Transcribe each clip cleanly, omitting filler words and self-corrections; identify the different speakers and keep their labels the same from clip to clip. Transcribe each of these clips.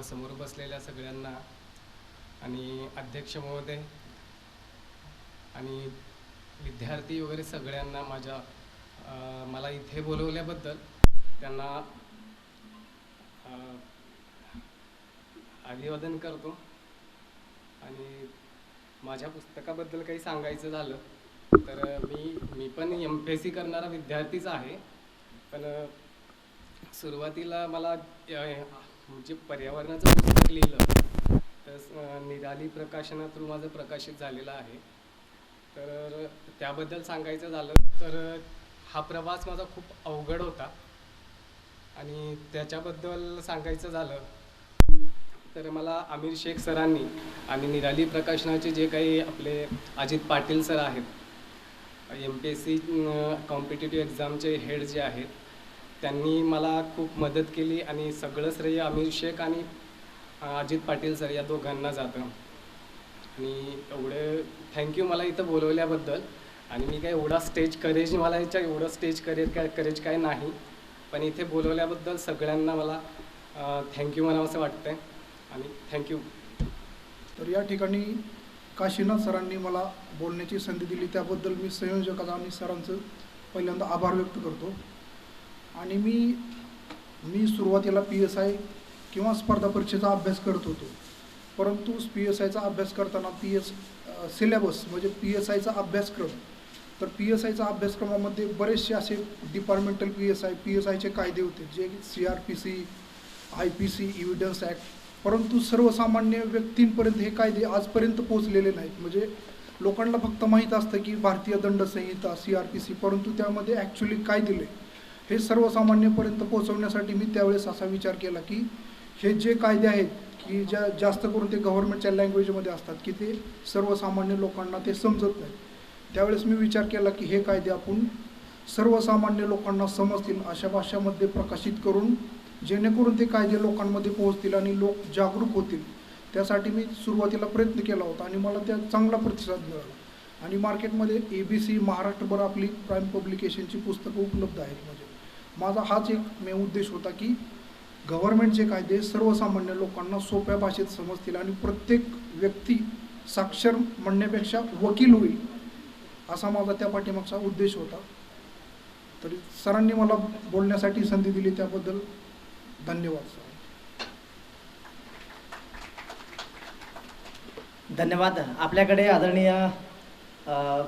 Speaker 1: समोर बसलेल्या सगळ्यांना आणि अध्यक्ष महोदय आणि विद्यार्थी वगैरे सगळ्यांना मला इथे बोलवल्याबद्दल त्यांना अभिवादन करतो। आणि माझ्या पुस्तकाबद्दल काही सांगायचं झालं तर मी पण MPSC करणारा विद्यार्थीच आहे। पण सुरुवातीला मला म्हणजे पर्यावरणाचं पुस्तक लिहिलं तर निराली प्रकाशना थ्रू माझं प्रकाशित झालेलं आहे। तर त्याबद्दल सांगायचं झालं तर हा प्रवास माझा खूप अवघड होता आणि त्याच्याबद्दल सांगायचं झालं तर मला आमिर शेख सरांनी आणि निराली प्रकाशनाचे जे काही आपले अजित पाटील सर आहेत, MPSC कॉम्पिटिटिव्ह एक्झामचे हेड जे आहेत, त्यांनी मला खूप मदत केली आणि सगळं श्रेय आमिर शेख आणि अजित पाटील सर या दोघांना जातं। आणि एवढे थँक्यू मला इथं बोलवल्याबद्दल। आणि मी काय एवढा स्टेज करेज मला एवढं स्टेज करेज काय नाही, पण इथे बोलवल्याबद्दल सगळ्यांना मला थँक्यू म्हणावं असं वाटतंय आणि थँक्यू।
Speaker 2: तर या ठिकाणी काशीनाथ सरांनी मला बोलण्याची संधी दिली त्याबद्दल मी संयोजकाचा आणि सरांचं पहिल्यांदा आभार व्यक्त करतो। आणि मी सुरुवातीला PSI किंवा स्पर्धा परीक्षेचा अभ्यास करत होतो, परंतु PSIचा अभ्यास करताना सिलेबस म्हणजे PSIचा अभ्यासक्रम, तर PSIचा अभ्यासक्रमामध्ये बरेचसे असे डिपार्टमेंटल PSIचे कायदे होते जे CRPC, IPC, एव्हिडन्स ॲक्ट, परंतु सर्वसामान्य व्यक्तींपर्यंत हे कायदे आजपर्यंत पोहोचलेले नाहीत। म्हणजे लोकांना फक्त माहीत असतं की भारतीय दंड संहिता CRPC, परंतु त्यामध्ये ॲक्च्युली काय दिले हे सर्वसामान्यपर्यंत पोहोचवण्यासाठी मी त्यावेळेस असा विचार केला की हे जे कायदे आहेत की जास्त करून ते गव्हर्नमेंटच्या लँग्वेजमध्ये असतात की ते सर्वसामान्य लोकांना ते समजत नाही। त्यावेळेस मी विचार केला की हे कायदे आपण सर्वसामान्य लोकांना समजतील अशा भाषामध्ये प्रकाशित करून जेणेकरून ते कायदे लोकांमध्ये पोहोचतील आणि लोक जागरूक होतील, त्यासाठी मी सुरुवातीला प्रयत्न केला होता आणि मला त्या चांगला प्रतिसाद मिळाला। आणि मार्केटमध्ये ABC महाराष्ट्रभर आपली प्राईम पब्लिकेशनची पुस्तकं उपलब्ध आहेत। म्हणजे माझा हाच एक मेन उद्देश होता की गव्हर्नमेंटचे कायदे सर्वसामान्य लोकांना सोप्या भाषेत समजतील आणि प्रत्येक व्यक्ती साक्षर म्हणण्यापेक्षा वकील होईल, असा माझा त्या पाठीमागचा उद्देश होता। तरी सरांनी मला बोलण्यासाठी संधी दिली त्याबद्दल धन्यवाद सर।
Speaker 3: धन्यवाद। आपल्याकडे आदरणीय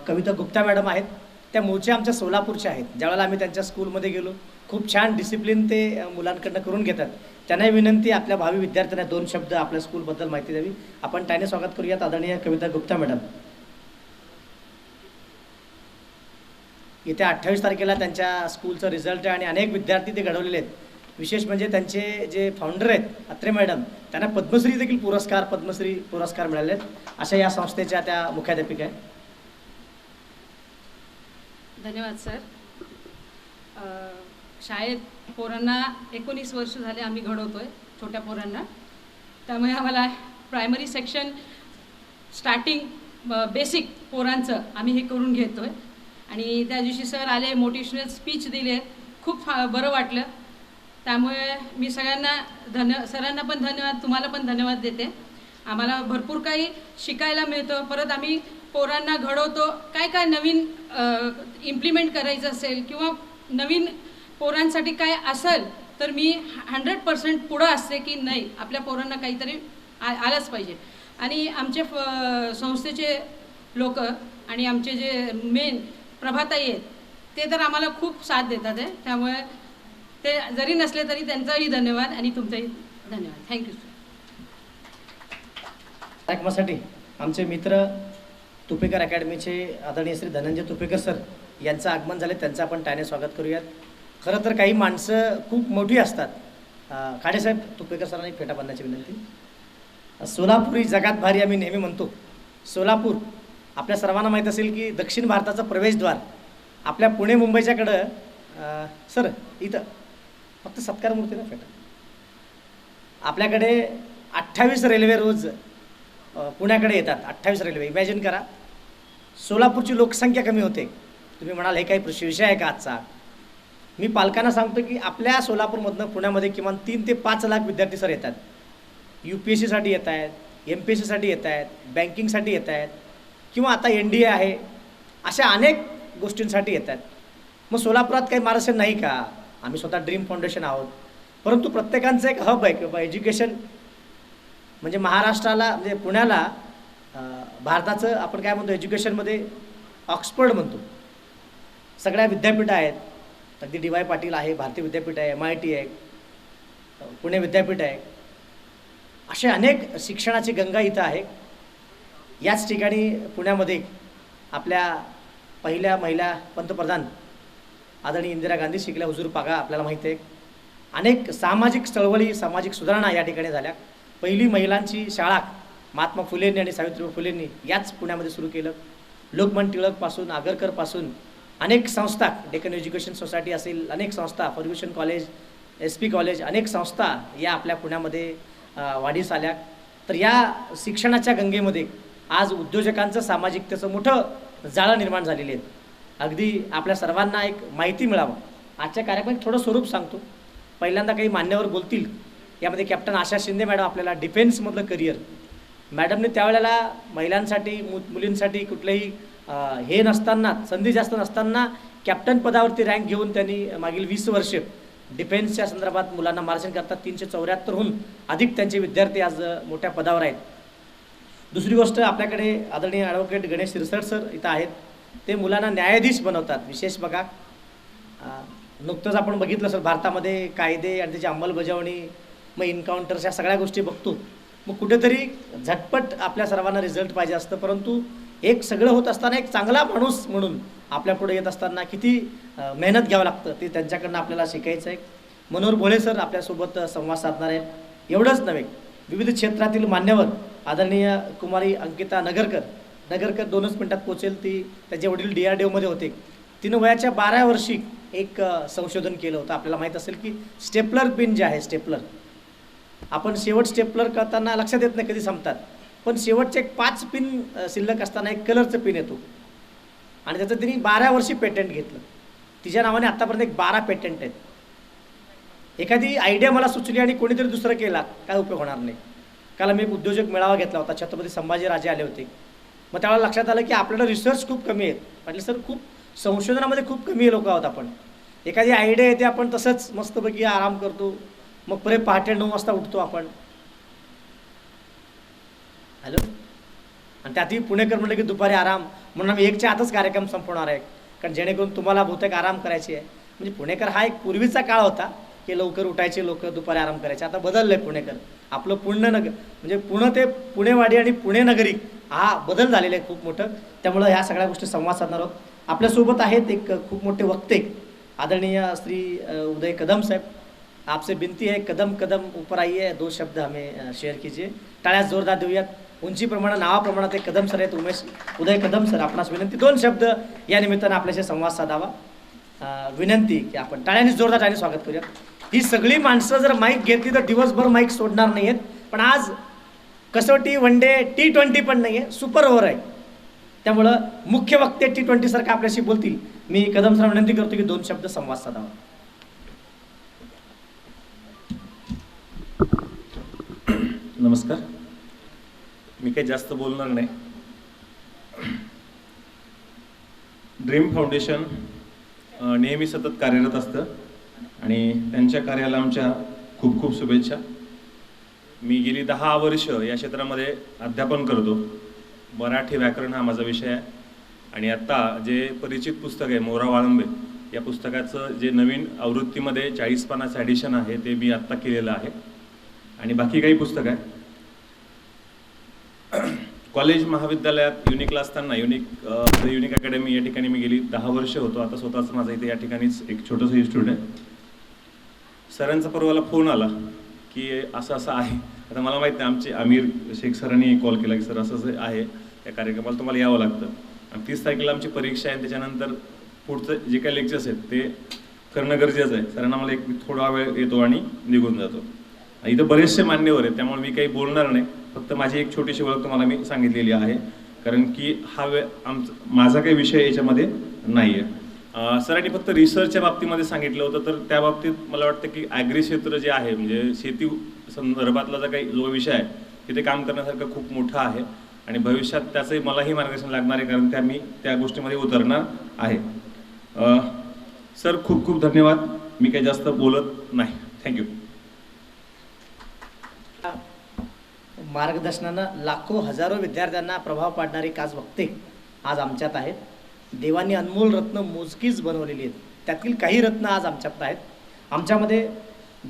Speaker 3: कविता गुप्ता मॅडम आहेत, त्या मूळच्या आमच्या सोलापूरच्या आहेत। ज्यावेळेला आम्ही त्यांच्या स्कूलमध्ये गेलो खूप छान डिसिप्लिन ते मुलांकडनं करून घेतात। त्यांनाही विनंती आपल्या भावी विद्यार्थ्यांना 2 शब्द आपल्या स्कूलबद्दल माहिती द्यावी। आपण त्याने स्वागत करूयात आदरणीय कविता गुप्ता मॅडम। येत्या 28 तारखेला त्यांच्या स्कूलचं रिझल्ट आहे आणि अनेक विद्यार्थी ते घडवलेले आहेत। विशेष म्हणजे त्यांचे जे फाउंडर आहेत अत्रे मॅडम, त्यांना पद्मश्री देखील पद्मश्री पुरस्कार मिळाले आहेत। अशा या संस्थेच्या त्या मुख्याध्यापिका आहेत।
Speaker 4: धन्यवाद सर। शाळेत पोरांना 19 वर्ष झाले आम्ही घडवतोय, छोट्या पोरांना। त्यामुळे आम्हाला प्रायमरी सेक्शन स्टार्टिंग बेसिक पोरांचं आम्ही हे करून घेतोय। आणि त्या दिवशी सर आले, मोटिवेशनल स्पीच दिले, खूप बरं वाटलं। त्यामुळे मी सगळ्यांना सरांना पण धन्यवाद, तुम्हाला पण धन्यवाद देते। आम्हाला भरपूर काही शिकायला मिळतं। परत आम्ही पोरांना घडवतो, काय काय नवीन इम्प्लिमेंट करायचं असेल किंवा नवीन पोरांसाठी काय असेल तर मी 100% पुढं असते की नाही, आपल्या पोरांना काहीतरी आलंच पाहिजे। आणि आमचे संस्थेचे लोक आणि आमचे जे मेन प्रभाताई आहेत ते तर आम्हाला खूप साथ देतात आहे। त्यामुळे ते जरी नसले तरी त्यांचाही धन्यवाद आणि तुमचाही धन्यवाद। Thank you sir.
Speaker 3: कार्यक्रमासाठी आमचे मित्र तुपेकर अकॅडमीचे आदरणीय श्री धनंजय तुपेकर सर यांचं आगमन झाले, त्यांचं आपण टाळ्याने स्वागत करूयात। खरं तर काही माणसं खूप मोठी असतात। खाडेसाहेब तुपेकर सरांनी फेटा बांधण्याची विनंती। सोलापूर ही जगात भारी आम्ही नेहमी म्हणतो। सोलापूर आपल्या सर्वांना माहीत असेल की दक्षिण भारताचं प्रवेशद्वार। आपल्या पुणे मुंबईच्याकडं सर इथं फक्त सत्कार मूर्ती ना फेटा। आपल्याकडे 28 रेल्वे रोज पुण्याकडे येतात, 28 रेल्वे। इमॅजिन करा, सोलापूरची लोकसंख्या कमी होते। तुम्ही म्हणाल हे काही विषय आहे का आजचा? मी पालकांना सांगतो की आपल्या सोलापूरमधनं पुण्यामध्ये किमान 3 ते 5 लाख विद्यार्थी सर येतात। UPSCसाठी येत आहेत, MPSCसाठी येत आहेत, बँकिंगसाठी येत आहेत किंवा आता NDA आहे, अशा अनेक गोष्टींसाठी येत आहेत. मग सोलापुरात काही महाराष्ट्र नाही का? आम्ही स्वतः ड्रीम फाउंडेशन आहोत, परंतु प्रत्येकांचं एक हब आहे की बाबा एज्युकेशन म्हणजे महाराष्ट्राला म्हणजे पुण्याला भारताचं आपण काय म्हणतो एज्युकेशनमध्ये ऑक्सफर्ड म्हणतो. सगळ्या विद्यापीठ आहेत, अगदी DY पाटील आहे, भारतीय विद्यापीठ आहे, MIT आहे, पुणे विद्यापीठ आहे, असे अनेक शिक्षणाची गंगा इथं आहे. याच ठिकाणी पुण्यामध्ये आपल्या पहिल्या महिला पंतप्रधान आदरणीय इंदिरा गांधी शिकल्या हुजूर पागा आपल्याला माहिती आहे. अनेक सामाजिक चळवळी, सामाजिक सुधारणा या ठिकाणी झाल्या. पहिली महिलांची शाळा महात्मा फुलेंनी आणि सावित्रीबाई फुलेंनी याच पुण्यामध्ये सुरू केलं. लोकमान्य टिळकपासून आगरकरपासून अनेक संस्था, डेक्कन एज्युकेशन सोसायटी असेल, अनेक संस्था, फर्ग्युसन कॉलेज, SP कॉलेज, अनेक संस्था या आपल्या पुण्यामध्ये वाढीस आल्या. तर या शिक्षणाच्या गंगेमध्ये आज उद्योजकांचं सामाजिकतेचं मोठं जाळं निर्माण झालेले आहेत. अगदी आपल्या सर्वांना एक माहिती मिळावं आजच्या कार्यक्रमात थोडं स्वरूप सांगतो. पहिल्यांदा काही मान्यवर बोलतील. यामध्ये कॅप्टन आशा शिंदे मॅडम आपल्याला डिफेन्समधलं करिअर, मॅडमने त्यावेळेला महिलांसाठी मुलींसाठी कुठलंही हे नसताना, संधी जास्त नसताना कॅप्टन पदावरती रँक घेऊन त्यांनी मागील 20 वर्षे डिफेन्सच्या संदर्भात मुलांना मार्गदर्शन करतात. 374हून अधिक त्यांचे विद्यार्थी आज मोठ्या पदावर आहेत. दुसरी गोष्ट, आपल्याकडे आदरणीय ॲडव्होकेट गणेश सिरसट सर इथं आहेत. ते मुलांना न्यायाधीश बनवतात. विशेष बघा, नुकतंच आपण बघितलं सर भारतामध्ये कायदे आणि त्याची अंमलबजावणी, मग इन्काउंटर्स, या सगळ्या गोष्टी बघतो. मग कुठेतरी झटपट आपल्या सर्वांना रिझल्ट पाहिजे असतं, परंतु एक सगळं होत असताना एक चांगला माणूस म्हणून आपल्या पुढे येत असताना किती मेहनत घ्यावं लागतं ते त्यांच्याकडनं आपल्याला शिकायचं आहे. मनोहर भोळे सर आपल्यासोबत संवाद साधणार आहेत. एवढंच नव्हे, विविध क्षेत्रातील मान्यवर आदरणीय कुमारी अंकिता नगरकर 2च मिनिटात पोचेल. ती त्याचे वडील DRDOमध्ये होते. तिनं वयाच्या 12 वर्षी एक संशोधन केलं होतं. आपल्याला माहीत असेल की स्टेपलर पिन जे आहे, स्टेपलर आपण शेवट स्टेपलर करताना लक्षात येत नाही कधी संपतात, पण शेवटचे एक 5 पिन शिल्लक असताना एक कलरचं पिन येतो आणि त्याचं तिने 12 वर्षी पेटंट घेतलं. तिच्या नावाने आत्तापर्यंत एक 12 पेटंट आहेत. एखादी आयडिया मला सुचली आणि कोणीतरी दुसरं केला काय उपयोग होणार नाही. काल मी एक उद्योजक मेळावा घेतला होता, छत्रपती संभाजीराजे आले होते. मग त्यावेळेला लक्षात आलं की आपल्याला रिसर्च खूप कमी आहेत. म्हटलं सर खूप संशोधनामध्ये खूप कमी लोक आहोत आपण. एखादी आयडिया येते आपण तसंच मस्तपैकी आराम करतो, मग परत पहाटे 9 वाजता उठतो आपण. हॅलो, आणि त्यातही पुणेकर म्हटलं की दुपारी आराम म्हणून आम्ही 1च्या आतच कार्यक्रम संपवणार आहे, कारण जेणेकरून तुम्हाला बहुतेक आराम करायची आहे. म्हणजे पुणेकर हा एक पूर्वीचा काळ होता की लवकर उठायचे लोक, दुपारी आराम करायचे. आता बदललं आहे पुणेकर. आपलं पुण्यनगर म्हणजे पुणे ते पुणेवाडी आणि पुणे नगरी हा बदल झालेला आहे खूप मोठं. त्यामुळं ह्या सगळ्या गोष्टी संवाद साधणार आहोत. आपल्यासोबत आहेत एक खूप मोठे वक्ते आदरणीय श्री उदय कदम साहेब. आपसे विनती है कदम कदम ऊपर आइए, 2 शब्द हमें शेअर कीजिए. टाळ्यात जोरदार देऊयात. उंचीप्रमाणे नावाप्रमाणे एक कदम सर आहेत, उदय कदम सर. आपणास विनंती 2 शब्द या निमित्तानं आपल्याशी संवाद साधावा. विनंती की आपण टाळ्याने जोरदार टाळ्याने स्वागत करूयात. ही सगळी माणसं जर माईक घेतली तर दिवसभर माईक सोडणार नाही आहेत. पण आज कसोटी, वनडे, T20 पण नाही आहे, सुपर ओव्हर आहे. त्यामुळं मुख्य वक्ते T20 सारखं आपल्याशी बोलतील. मी कदम सर विनंती करतो की 2 शब्द संवाद साधावा.
Speaker 5: नमस्कार. मी काही जास्त बोलणार नाही. ड्रीम फाउंडेशन नेहमी सतत कार्यरत असतं आणि त्यांच्या कार्याला आमच्या खूप खूप शुभेच्छा. मी गेली 10 वर्ष या क्षेत्रामध्ये अध्यापन करतो. मराठी व्याकरण हा माझा विषय आहे आणि आत्ता जे परिचित पुस्तक आहे मोरा वाळंबे, या पुस्तकाचं जे नवीन आवृत्तीमध्ये 40 पानाचं ॲडिशन आहे ते मी आत्ता केलेलं आहे आणि बाकी काही पुस्तक आहे. कॉलेज महाविद्यालयात युनिकला असताना युनिक अकॅडमी या ठिकाणी मी गेली 10 वर्ष होतो. आता स्वतःच माझं इथे या ठिकाणीच एक छोटंसं इन्स्टिट्यूट आहे. सरांचा परवाला फोन आला की असं असं आहे. आता मला माहीत नाही, आमचे आमिर शेख सरांनी कॉल केला की सर असं असं आहे त्या कार्यक्रमाला तुम्हाला यावं लागतं. आणि 30 तारखेला आमची परीक्षा आहे. त्याच्यानंतर पुढचं जे काही लेक्चर्स आहेत ते करणं गरजेचं आहे. सरांना मला एक थोडा वेळ येतो आणि निघून जातो. इथं बरेचसे मान्यवर आहेत त्यामुळे मी काही बोलणार नाही. फक्त माझी एक छोटीशी ओळख तुम्हाला मी सांगितलेली आहे, कारण की हा माझा काही विषय याच्यामध्ये नाही आहे. सरांनी फक्त रिसर्चच्या बाबतीमध्ये सांगितलं होतं, तर त्या बाबतीत मला वाटतं की ॲग्री क्षेत्र जे आहे म्हणजे शेती संदर्भातला जो विषय आहे तिथे काम करण्यासारखं खूप मोठं आहे आणि भविष्यात त्याचंही मलाही मार्गदर्शन लागणार आहे, कारण मी त्या गोष्टीमध्ये उतरणार आहे. सर खूप खूप धन्यवाद. मी काही जास्त बोलत नाही. थँक्यू.
Speaker 3: मार्गदर्शनानं लाखो हजारो विद्यार्थ्यांना प्रभाव पाडणारी काच वक्ते आज आमच्यात आहेत. देवांनी अनमोल रत्न मोजकीच बनवलेली आहेत, त्यातील काही रत्न आज आमच्यात आहेत. आमच्यामध्ये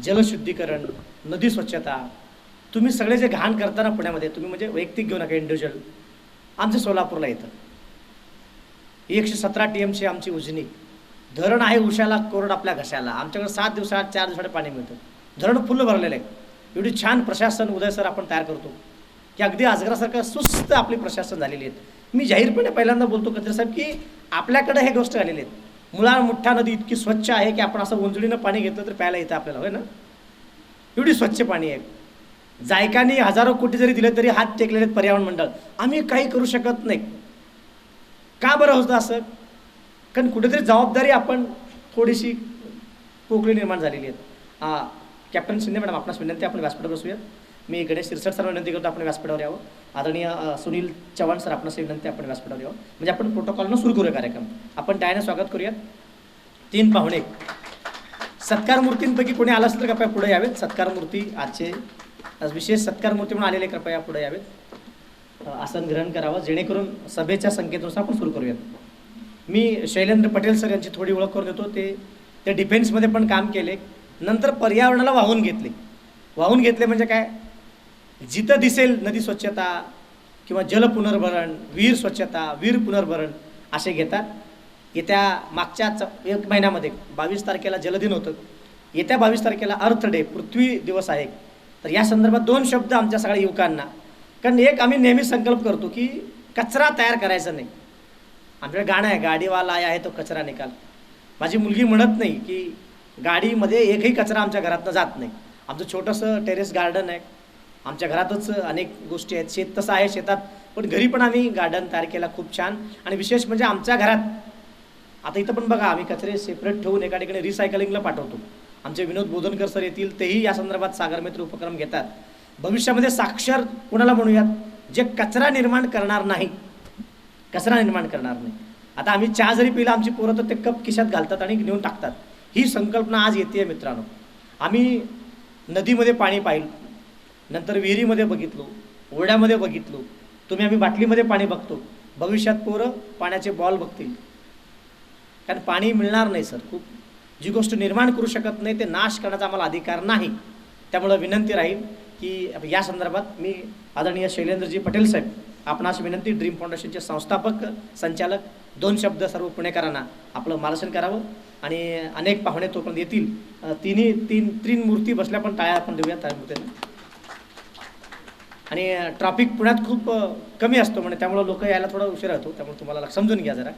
Speaker 3: जलशुद्धीकरण, नदी स्वच्छता, तुम्ही सगळे जे घाण करताना पुण्यामध्ये, तुम्ही म्हणजे वैयक्तिक घेऊ नका, इंडिव्हिज्युअल, आमच्या सोलापूरला येतं 117 TMची आमची उजनी. धरण आहे उशाला, कोरड आपल्या घशाला. आमच्याकडे 7 दिवसात 4 दिवसात पाणी मिळतं. धरण फुल भरलेलं आहे. एवढी छान प्रशासन उदय सर आपण तयार करतो की अगदी अजगरासारखं सुस्त आपली प्रशासन झालेली आहेत. मी जाहीरपणे पहिल्यांदा बोलतो कचरे साहेब की आपल्याकडे हे गोष्ट आलेली आहेत. मुठा नदी इतकी स्वच्छ आहे की आपण असं उंजळीनं पाणी घेतलं तर प्यायला येतं आपल्याला, होय ना? एवढी स्वच्छ पाणी आहे. जायकानी हजारो कोटी जरी दिले तरी हात टेकलेले आहेत पर्यावरण मंडळ. आम्ही काही करू शकत नाही. का बरं होतं असं? कारण कुठेतरी जबाबदारी आपण थोडीशी पोकळी निर्माण झालेली आहेत. कॅप्टन शिंदे मॅडम, आपणास विनंती, आपण व्यासपीठावर बसूया. मी गणेश शिरसाट सर विनंती करतो आपण व्यासपीठावर यावं. आदरणीय सुनील चव्हाण सर, आपणास विनंती, आपण व्यासपीठावर यावं. म्हणजे आपण प्रोटोकॉलनं सुरू करूया कार्यक्रम. आपण टाळ्यानं स्वागत करूयात. 3 पाहुणे सत्कार मूर्तींपैकी कोणी आला असेल तर कृपया पुढे यावेत. सत्कार मूर्ती, आजचे विशेष सत्कार मूर्ती म्हणून आलेले कृपया पुढे यावेत. आसन ग्रहण करावं, जेणेकरून सभेच्या संकेतानुसार आपण सुरू करूयात. मी शैलेंद्र पटेल सर यांची थोडी ओळख करून देतो. ते डिफेन्समध्ये पण काम केले, नंतर पर्यावरणाला वाहून घेतले म्हणजे काय, जिथं दिसेल नदी स्वच्छता किंवा जल पुनर्भरण, विहीर स्वच्छता, विहीर पुनर्भरण असे घेतात. येत्या मागच्या 1 महिन्यामध्ये 22 तारखेला जलदिन होतं. येत्या 22 तारखेला अर्थ डे, पृथ्वी दिवस आहे. तर या संदर्भात 2 शब्द आमच्या सगळ्या युवकांना, कारण एक आम्ही नेहमी संकल्प करतो की कचरा तयार करायचा नाही. आमच्याकडे गाणं आहे, गाडीवाला आया आहे तो कचरा निकाल. माझी मुलगी म्हणत नाही की गाडीमध्ये एकही कचरा आमच्या घरातनं जात नाही. आमचं छोटंसं टेरेस गार्डन आहे, आमच्या घरातच अनेक गोष्टी आहेत. शेत तसं आहे शेतात, पण घरी पण आम्ही गार्डन तयार केला खूप छान. आणि विशेष म्हणजे आमच्या घरात आता इथं पण बघा, आम्ही कचरे सेपरेट ठेवून एका ठिकाणी रिसायकलिंगला पाठवतो. आमचे विनोद बोधनकर सर येतील, तेही या संदर्भात सागरमित्र उपक्रम घेतात. भविष्यामध्ये साक्षर कुणाला म्हणूयात, जे कचरा निर्माण करणार नाही. आता आम्ही चहा जरी पिला, आमची पोरं तर ते कप खिशात घालतात आणि नेऊन टाकतात. ही संकल्पना आज येते मित्रांनो. आम्ही नदीमध्ये पाणी पाहिलं, नंतर विहिरीमध्ये बघितलो, ओढ्यामध्ये बघितलो, आम्ही बाटलीमध्ये पाणी बघतो. भविष्यात पोरं पाण्याचे बॉल बघतील, कारण पाणी मिळणार नाही सर. जी गोष्ट निर्माण करू शकत नाही ते नाश करण्याचा आम्हाला अधिकार नाही. त्यामुळं विनंती राहील की या संदर्भात मी आदरणीय शैलेंद्रजी पटेल साहेब, आपणास विनंती, ड्रीम फाउंडेशनचे संस्थापक संचालक, 2 शब्द सर्व पुणेकरांना आपलं मार्गदर्शन करावं. आणि अनेक पाहुणे तोपर्यंत येतील. तीन मूर्ती बसल्या, पण टाळ्या आपण देऊया त्यामुळे. आणि ट्रॅफिक पुण्यात खूप कमी असतो म्हणजे, त्यामुळं लोक यायला थोडा उशिरा होतो. त्यामुळे तुम्हाला समजून घ्या जरा.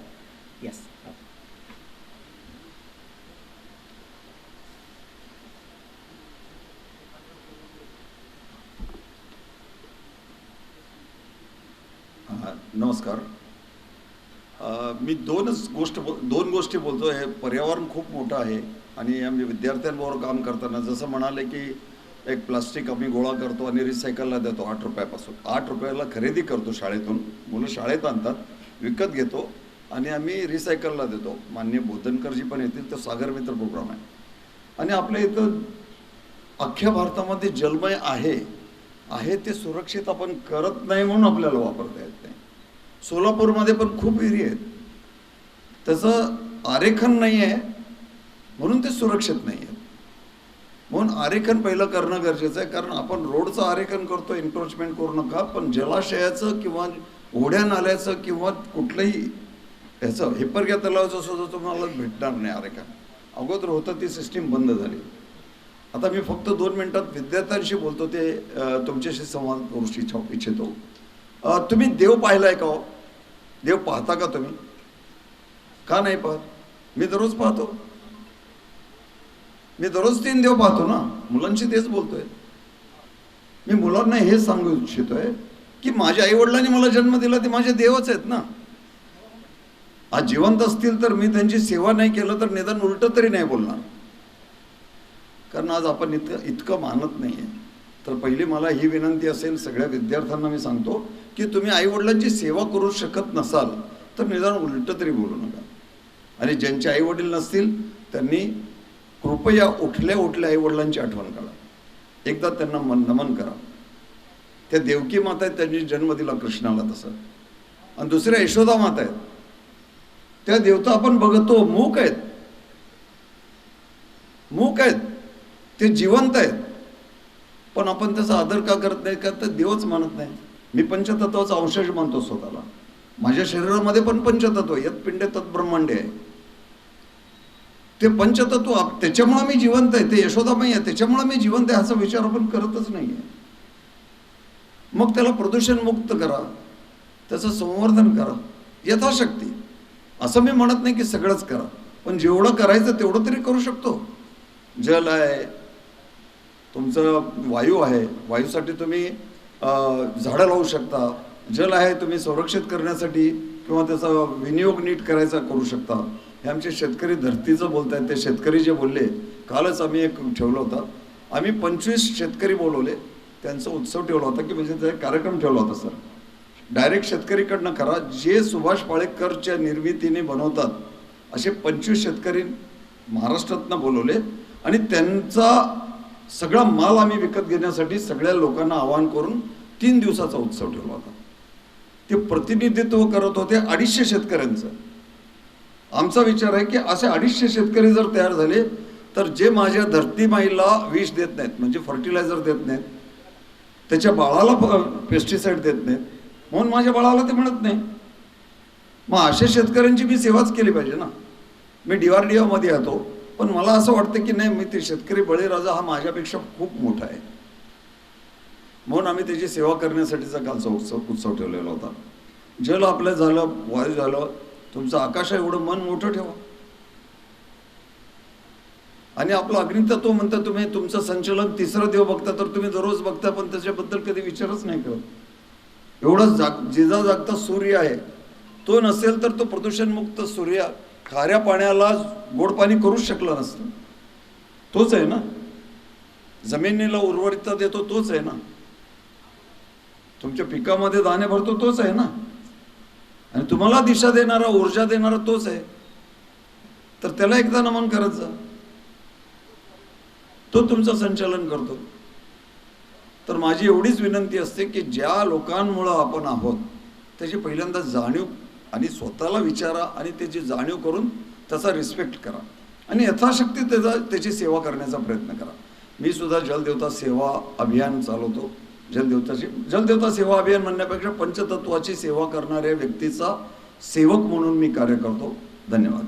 Speaker 3: यस.
Speaker 6: नमस्कार. मी दोन गोष्टी बोलतो. हे पर्यावरण खूप मोठं आहे आणि आम्ही विद्यार्थ्यांबरोबर काम करताना जसं म्हणाले की एक प्लास्टिक आम्ही गोळा करतो आणि रिसायकलला देतो 8 रुपयापासून. 8 रुपयाला खरेदी करतो शाळेतून, मुलं शाळेत आणतात, विकत घेतो आणि आम्ही रिसायकलला देतो. माननीय बोधनकरजी पण येतील, तर सागरमित्र प्रोग्राम आहे. आणि आपल्या इथं अख्ख्या भारतामध्ये जलमय आहे ते सुरक्षित आपण करत नाही म्हणून आपल्याला वापरता येत नाही. सोलापूरमध्ये पण खूप विहिरी आहेत, त्याचं आरेखन नाही आहे म्हणून ते सुरक्षित नाही आहेत. म्हणून आरेखन पहिलं करणं गरजेचं आहे. कारण आपण रोडचं आरेखन करतो, एन्क्रोचमेंट करू नका, पण जलाशयाचं किंवा ओढ्या नाल्याचं किंवा कुठलंही ह्याचं हिप्परग्या तलावाचं सुद्धा तुम्हाला भेटणार नाही आरेखन. अगोदर होतं, ती सिस्टीम बंद झाली. आता मी फक्त 2 मिनिटात विद्यार्थ्यांशी बोलतो, ते तुमच्याशी संवाद करू इच्छितो. तुम्ही देव पाहिलाय का हो? देव पाहता का तुम्ही? का नाही पाहत? मी दररोज पाहतो. मी दररोज 3 देव पाहतो ना. मुलांशी तेच बोलतोय मी. मुलांना हे सांगू इच्छितोय की माझ्या आईवडिलांनी मला जन्म दिला, ते माझे देवच आहेत ना. आज जिवंत असतील तर मी त्यांची सेवा नाही केलं तर निदान उलटं तरी नाही बोलणार, कारण आज आपण इतकं मानत नाही आहे. तर पहिली मला ही विनंती असेल, सगळ्या विद्यार्थ्यांना मी सांगतो की तुम्ही आईवडिलांची सेवा करू शकत नसाल तर निदान उलटं तरी बोलू नका. आणि ज्यांचे आईवडील नसतील त्यांनी कृपया उठल्या उठल्या आईवडिलांची आठवण करा, एकदा त्यांना नमन करा. त्या देवकी माता आहेत, त्यांनी जन्म दिला कृष्णाला तसं. आणि दुसऱ्या यशोदा माता आहेत, त्या देवता आपण बघतो मूक आहेत, मूक आहेत, ते जिवंत आहेत, पण आपण त्याचा आदर का करत नाही, का तर देवच मानत नाही. मी पंचतत्वाचा अंशज मानतो स्वतःला. माझ्या शरीरामध्ये पण पंचतत्व, यत पिंडे तत् ब्रह्मांडे आहे. ते पंचतत्व त्याच्यामुळे मी जिवंत आहे, ते यशोदामाई आहे त्याच्यामुळे मी जिवंत आहे, असा विचार आपण करतच नाही आहे. मग त्याला प्रदूषण मुक्त करा, त्याचं संवर्धन करा यथाशक्ती. असं मी म्हणत नाही की सगळंच करा, पण जेवढं करायचं तेवढं तरी करू शकतो. जल आहे, तुमचं वायू आहे, वायूसाठी तुम्ही झाडं लावू शकता. जल आहे, तुम्ही संरक्षित करण्यासाठी किंवा त्याचा विनियोग नीट करायचा करू शकता. हे आमचे शेतकरी धरतीचं बोलत आहेत, ते शेतकरी जे बोलले, कालच आम्ही एक ठेवलं होता, आम्ही 25 शेतकरी बोलवले, त्यांचा उत्सव ठेवला होता की म्हणजे त्याचा कार्यक्रम ठेवला होता. सर डायरेक्ट शेतकरीकडनं करा, जे सुभाष पाळेकरच्या निर्मितीने बनवतात असे 25 शेतकरी महाराष्ट्रातनं बोलवले आणि त्यांचा सगळा माल आम्ही विकत घेण्यासाठी सगळ्या लोकांना आवाहन करून 3 दिवसाचा उत्सव ठेवला होता. ते प्रतिनिधित्व करत होते 250 शेतकऱ्यांचं. आमचा विचार आहे की असे 250 शेतकरी जर तयार झाले तर जे माझ्या धरती माईला विष देत नाहीत, म्हणजे फर्टिलायझर देत नाहीत, त्याच्या बाळाला पेस्टिसाईड देत नाहीत, म्हणून माझ्या बाळाला ते म्हणत नाही, मग अशा शेतकऱ्यांची मी सेवाच केली पाहिजे ना. मी DRDOमध्ये येतो, पण मला असं वाटतं की नाही, मी ते शेतकरी बळीराजा हा माझ्यापेक्षा खूप मोठा आहे, म्हणून आम्ही त्याची सेवा करण्यासाठीचा कालचा उत्सव ठेवलेला होता. जल आपलं झालं, वायू झालं, तुमचं आकाश आहे, एवढं मन मोठं ठेवा. आणि आपलं अग्नितत्व म्हणता तुम्ही, तुमचं संचलन तिसरं देव बघता तर तुम्ही दररोज बघता, पण त्याच्याबद्दल कधी विचारच नाही करत. एवढं जिजा जागता सूर्य आहे, तो नसेल तर तो प्रदूषणमुक्त सूर्य खाऱ्या पाण्याला गोड पाणी करूच शकला नसतं. तोच आहे ना, जमिनीला उर्वरितता देतो तोच आहे ना, तुमच्या पिकामध्ये दाणे भरतो तोच आहे ना, आणि तुम्हाला दिशा देणारा, ऊर्जा देणारा तोच आहे. तर त्याला एकदा नमन करत जा, तो तुमचं संचालन करतो. तर माझी एवढीच विनंती असते की ज्या लोकांमुळं आपण आहोत त्याची पहिल्यांदा जाणीव आणि स्वतःला विचारा आणि त्याची जाणीव करून त्याचा रिस्पेक्ट करा आणि यथाशक्ती त्याची सेवा करण्याचा प्रयत्न करा. मी सुद्धा जलदेवता सेवा अभियान चालवतो. जलदेवता सेवा अभियान म्हणण्यापेक्षा पंचतत्वाची सेवा करणाऱ्या व्यक्तीचा सेवक म्हणून मी कार्य करतो. धन्यवाद.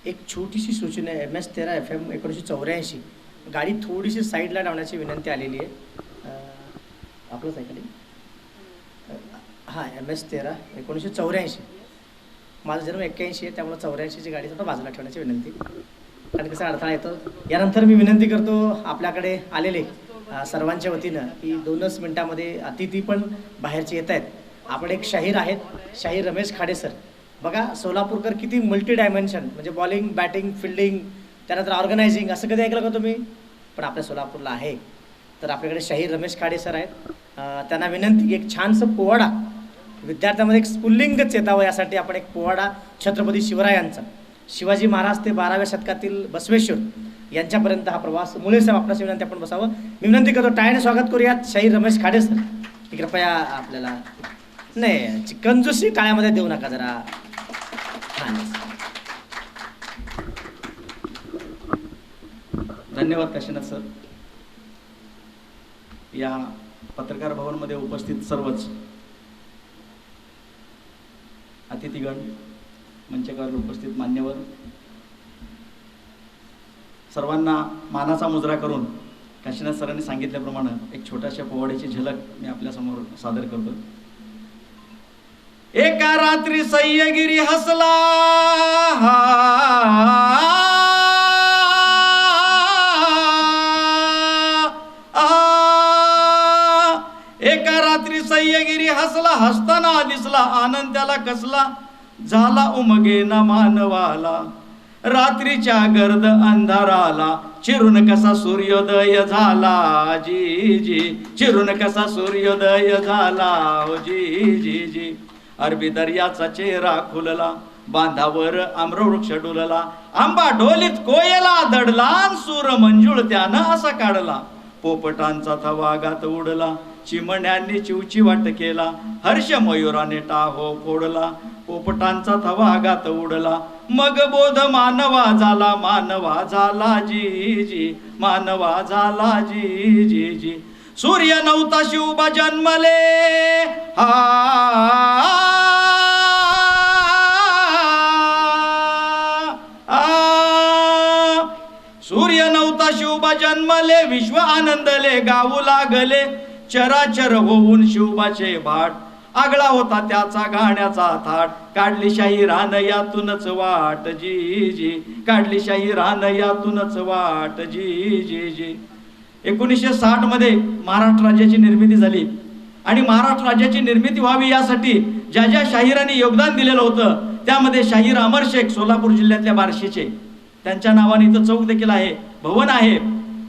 Speaker 3: एक छोटीशी सूचना आहे, MS13 FM 1984 गाडी थोडीशी साईडला लावण्याची विनंती आलेली आहे. आपलंच आहे का? हां, MS13 1984. माझा जन्म 81 आहे, त्यामुळे 84ची गाडी थोडं बाजूला ठेवण्याची विनंती, कारण कसा अडथळा येतो. यानंतर मी विनंती करतो आपल्याकडे आलेले सर्वांच्या वतीनं की 2च मिनिटामध्ये अतिथी पण बाहेरचे येत आहेत. आपण एक शाहीर आहेत, शाहीर रमेश खाडे सर. बघा सोलापूरकर किती मल्टी डायमेन्शन, म्हणजे बॉलिंग, बॅटिंग, फिल्डिंग, त्यानंतर ऑर्गनायझिंग, असं कधी ऐकलं का तुम्ही? पण आपल्या सोलापूरला आहे. तर आपल्याकडे शाहीर रमेश खाडे सर आहेत. त्यांना विनंती की एक छानसं पोवाडा विद्यार्थ्यांमध्ये एक स्फुल्लिंग चेतावं यासाठी आपण एक पोवाडा छत्रपती शिवरायांचा, शिवाजी महाराज ते 12व्या शतकातील बसवेश्वर यांच्यापर्यंत हा प्रवास. मुळे साहेब आपल्याशी विनंती आपण बसावं. मी विनंती करतो, टाळ्याने स्वागत करूयात शाहीर रमेश खाडे सर. कृपया आपल्याला नाही कंजूसी टाळ्यामध्ये देऊ नका जरा.
Speaker 7: धन्यवाद काशीनाथ सर. या पत्रकार भवनमध्ये उपस्थित सर्वच अतिथीगण, मंचकावर उपस्थित मान्यवर, सर्वांना मानाचा मुजरा करून काशीनाथ सरांनी सांगितल्याप्रमाणे एक छोट्याशा पोवाड्याची झलक मी आपल्यासमोर सादर करतो. एका रात्री सह्यागिरी हसला, आनंद त्याला कसला झाला उमगेना मानवाला. रात्रीच्या गर्द अंधाराला चिरून कसा सूर्योदय झाला जी जी, चिरून कसा सूर्योदय झाला हो जी जी जी. अरबी दर्याचा चेहरा खुलला, बांधावर आम्रवृक्ष डुलला, आंबा ढोलीत कोयला दडला, सूर मंजुळ त्यानं असा काढला. पोपटांचा थवा गात उडला, चिमण्यांनी चिवचिवाट केला, हर्ष मयुराने टाहो फोडला. पोपटांचा थवा गात उडला, मग बोध मानवा झाला, मानवा झाला जी जी, मानवा झाला जी जी जी. सूर्य नव्हता शिवबा जन्मले सूर्य नव्हता शिवबा जन्मले, विश्व आनंदले गाऊ लागले. चराचर होऊन शिवबाचे भाट, आगळा होता त्याचा गाण्याचा थाट. काढली शाही रान यातूनच वाट जी जी, काढली शाही रान यातूनच वाट जी जी जी. 1960 मध्ये महाराष्ट्र राज्याची निर्मिती झाली आणि महाराष्ट्र राज्याची निर्मिती व्हावी यासाठी ज्या ज्या शाहिरांनी योगदान दिलेलं होतं त्यामध्ये शाहीर अमर शेख सोलापूर जिल्ह्यातल्या बार्शीचे, त्यांच्या नावाने इथं चौक देखील आहे, भवन आहे.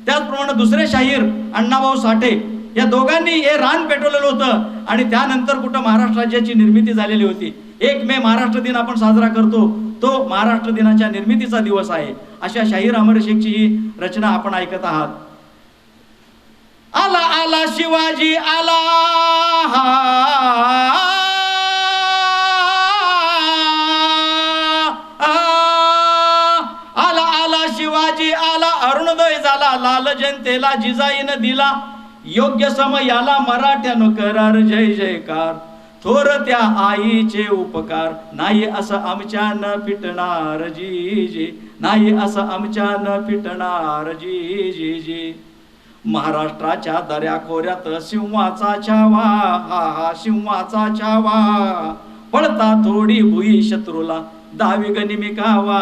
Speaker 7: त्याचप्रमाणे दुसरे शाहीर अण्णाभाऊ साठे, या दोघांनी हे रान पेटवलेलं होतं आणि त्यानंतर कुठं महाराष्ट्र राज्याची निर्मिती झालेली होती. 1 मे महाराष्ट्र दिन आपण साजरा करतो, तो महाराष्ट्र दिनाच्या निर्मितीचा दिवस आहे. अशा शाहीर अमर शेखची ही रचना आपण ऐकत आहात. आला आला शिवाजी आला, आला आला शिवाजी आला, अरुणोदय झाला लाल जनतेला जिजाईनं दिला. योग्य समयाला मराठ्यानं करार जय जयकार, थोर त्या आईचे उपकार, नाही असं आमच्यानं फिटणार जी जी, नाही असं आमच्यानं फिटणार जी जी जी. महाराष्ट्राच्या दऱ्याखोऱ्यात सिंहाचा छावा, हा हा सिंहाचा छावा, पळता थोडी भुई शत्रूला दावी गनिमिकावा,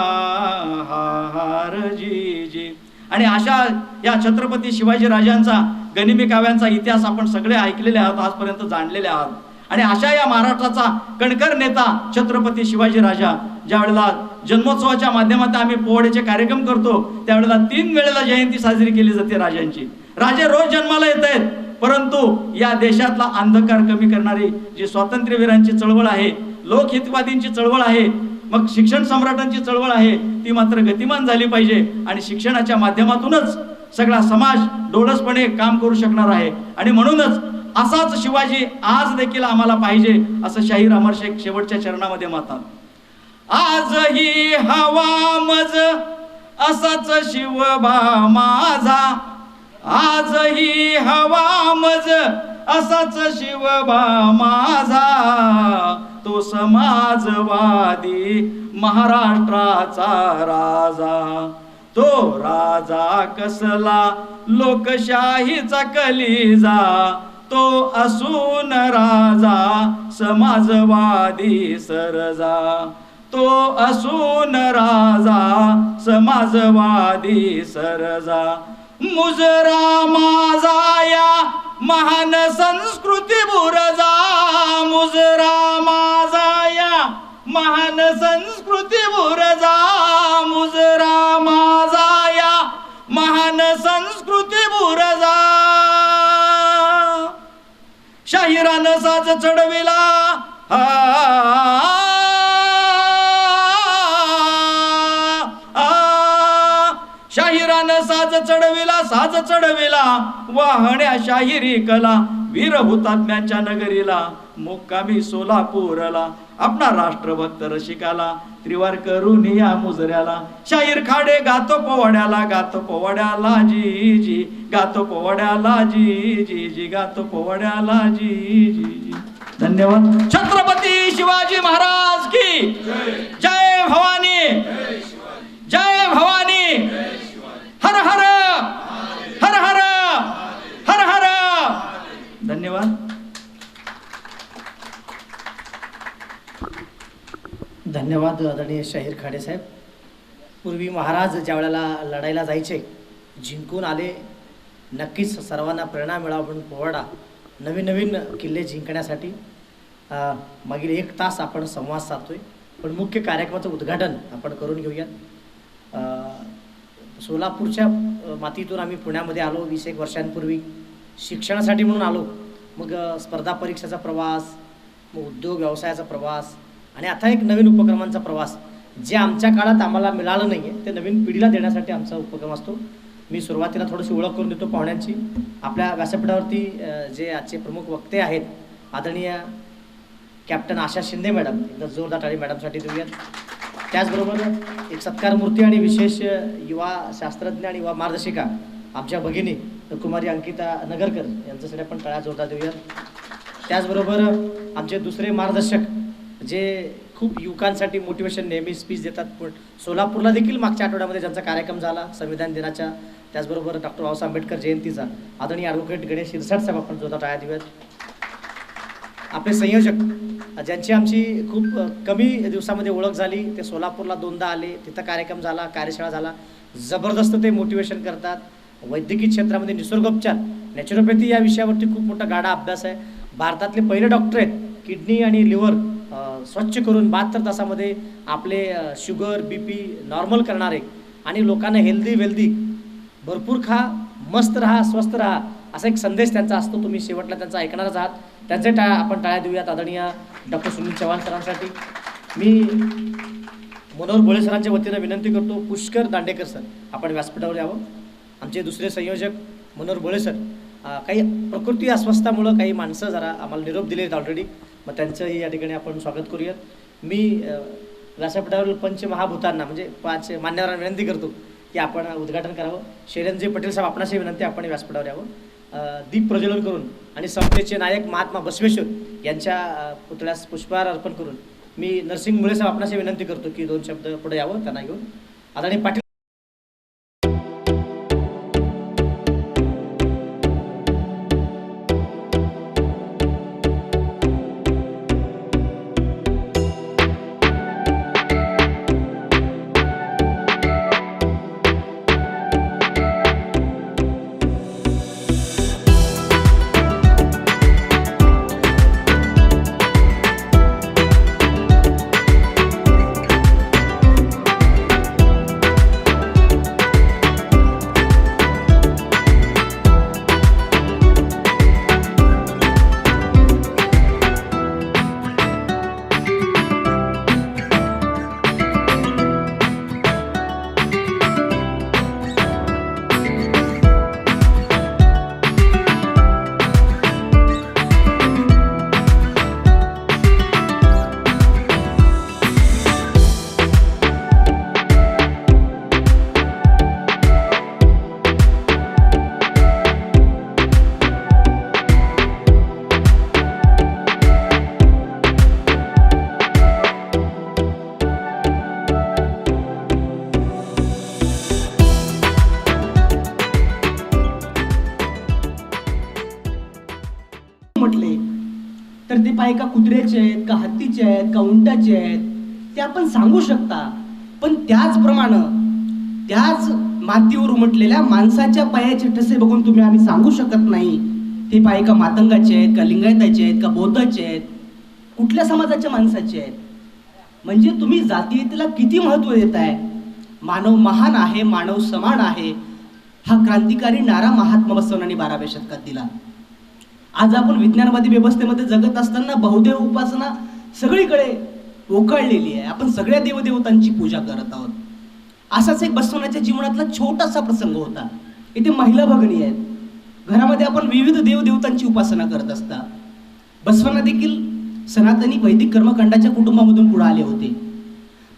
Speaker 7: हा हार जी जी. आणि अशा या छत्रपती शिवाजी राजांचा गनिमी काव्यांचा इतिहास आपण सगळे ऐकलेले आहात, आजपर्यंत जाणलेले आहात. आणि अशा या महाराष्ट्राचा कणखर नेता छत्रपती शिवाजी राजा, ज्या वेळेला जन्मोत्सवाच्या माध्यमातून आम्ही पोवाड्याचे कार्यक्रम करतो त्यावेळेला 3 वेळेला जयंती साजरी केली जाते राजांची. राजे रोज जन्माला येत आहेत, परंतु या देशातला अंधकार कमी करणारी जी स्वातंत्र्यवीरांची चळवळ आहे, लोकहितवादींची चळवळ आहे, मग शिक्षण सम्राटांची चळवळ आहे, ती मात्र गतिमान झाली पाहिजे. आणि शिक्षणाच्या माध्यमातूनच सगळा समाज डोळसपणे काम करू शकणार आहे. आणि म्हणूनच असाच शिवाजी आज देखील आम्हाला पाहिजे, असं शाहीर अमर शेख शेवटच्या चरणामध्ये मातात. आजही हवा मज असाच शिवबा माझा, आजही हवा मज असाच शिवबा माझा, तो समाजवादी महाराष्ट्राचा राजा. तो राजा कसला लोकशाहीचा कलिजा, तो असून राजा समाजवादी सरजा, तो असून राजा समाजवादी सरजा. मुजरा माझा या महान संस्कृती बुरजा, मुजरा माझा या महान संस्कृती बुरजा, मुजरा माझा या महान संस्कृती बुरजा. शाहिरानं साज चढविला, शाहिरानं साज चढविला, साज चढविला वाहण्या शाहिरी कला. वीर हुतात्म्यांच्या नगरीला मुक्कामी सोलापूरला, आपला राष्ट्रभक्त रसिकाला त्रिवार करून या मुजऱ्याला. शाहीर खाडे गातो पोवाड्याला, गातो पोवाड्याला जी जी, गातो पोवाड्याला जी जी जी, गातो पोवाड्याला जी जी जी. धन्यवाद. छत्रपती शिवाजी महाराज की जय भवानी, जय भवानी. हर हर हर हर हर हर. धन्यवाद.
Speaker 3: धन्यवाद आदरणीय शाहीर खाडे साहेब. पूर्वी महाराज ज्या वेळेला लढायला जायचे, जिंकून आले, नक्कीच सर्वांना प्रेरणा मिळावा म्हणून पोवाडा, नवीन नवीन किल्ले जिंकण्यासाठी मागील 1 तास आपण संवाद साधतोय, पण मुख्य कार्यक्रमाचं उद्घाटन आपण करून घेऊयात. सोलापूरच्या मातीतून आम्ही पुण्यामध्ये आलो 20-1 वर्षांपूर्वी शिक्षणासाठी म्हणून आलो. मग स्पर्धा परीक्षेचा प्रवास, मग उद्योग व्यवसायाचा प्रवास आणि आता एक नवीन उपक्रमांचा प्रवास जे आमच्या काळात आम्हाला मिळालं नाही आहे ते नवीन पिढीला देण्यासाठी आमचा उपक्रम असतो. मी सुरुवातीला थोडीशी ओळख करून देतो पाहुण्यांची. आपल्या व्यासपीठावरती जे आजचे प्रमुख वक्ते आहेत आदरणीय कॅप्टन आशा शिंदे मॅडम, एकदा जोरदार टाळी मॅडमसाठी देऊयात. त्याचबरोबर एक सत्कार मूर्ती आणि विशेष युवा शास्त्रज्ञ आणि युवा मार्गदर्शिका आमच्या भगिनी कुमारी अंकिता नगरकर यांच्यासाठी आपण टाळ्या जोरदार देऊयात. त्याचबरोबर आमचे दुसरे मार्गदर्शक जे खूप युवकांसाठी मोटिवेशन नेहमी स्पीच देतात, पण सोलापूरला देखील मागच्या आठवड्यामध्ये ज्यांचा कार्यक्रम झाला संविधान दिनाच्या, त्याचबरोबर डॉक्टर बाबासाहेब आंबेडकर जयंतीचा, आदरणीय ॲडव्होकेट गणेश शिरसाट साहेब आपण जोरदार टाळ्या देऊयात. आपले संयोजक ज्यांची आमची खूप कमी दिवसामध्ये ओळख झाली, ते सोलापूरला 2दा आले, तिथं कार्यक्रम झाला, कार्यशाळा झाला, जबरदस्त ते मोटिवेशन करतात. वैद्यकीय क्षेत्रामध्ये निसर्गोपचार नॅचरोपॅथी या विषयावरती खूप मोठा गाढा अभ्यास आहे. भारतातले पहिले डॉक्टर आहेत किडनी आणि लिव्हर स्वच्छ करून 72 तासामध्ये आपले शुगर BP नॉर्मल करणारे आणि लोकांना हेल्दी वेल्दी भरपूर खा, मस्त राहा, स्वस्थ राहा असा एक संदेश त्यांचा असतो. तुम्ही शेवटला त्यांचा ऐकणारच आहात. त्यांचे आपण टाळ्या देऊयात आदरणीय डॉक्टर सुनील चव्हाण सरांसाठी. मी मनोहर भोळे सरांच्या वतीनं विनंती करतो, पुष्कर दांडेकर सर आपण व्यासपीठावर यावं. आमचे दुसरे संयोजक मनोहर भोळे सर, काही प्रकृती अस्वस्थामुळं काही माणसं जरा आम्हाला निरोप दिले आहेत ऑलरेडी, मग त्यांचंही या ठिकाणी आपण स्वागत करूयात. मी व्यासपीठावरील पंचमहाभूतांना म्हणजे 5 मान्यवरांना विनंती करतो की आपण उद्घाटन करावं. शैलेंद्रजी पटेल साहेब आपणाशी विनंती आपण व्यासपीठावर यावं. दीप प्रज्वलन करून आणि समतेचे नायक महात्मा बसवेश्वर यांच्या पुतळ्यास पुष्पहार अर्पण करून मी नरसिंग मुळे साहेब आपणाशी विनंती करतो की 2 शब्द पुढे यावं त्यांना घेऊन. आदरणीय पाटील
Speaker 8: म्हटले तर ते पाय का कुत्र्याचे आहेत का हत्तीचे आहेत का उंटाचे आहेत ते आपण सांगू शकता, पण त्याचप्रमाणे त्याच मातीवर उमटलेल्या माणसाच्या पायाचे ठसे बघून तुम्ही आम्ही सांगू शकत नाही ते पाय का मातंगाचे आहेत का लिंगायताचे आहेत का बौद्धाचे आहेत, कुठल्या समाजाच्या माणसाचे आहेत. म्हणजे तुम्ही जातीयतेला किती महत्त्व देताय. मानव महान आहे, मानव समान आहे हा क्रांतिकारी नारा महात्मा बसवण्यांनी 12व्या शतकात दिला. आज आपण विज्ञानवादी व्यवस्थेमध्ये जगत असताना बहुदेव उपासना सगळीकडे ओकाळलेली आहे. आपण सगळ्या देवदेवतांची पूजा करत आहोत. असाच एक बसवण्याच्या जीवनातला छोटासा प्रसंग होता. इथे महिला भगिनी आहेत, घरामध्ये आपण विविध देवदेवतांची उपासना करत असता. बसवण्णा देखील सनातनी वैदिक कर्मकांडाच्या कुटुंबामधून पुढे आले होते.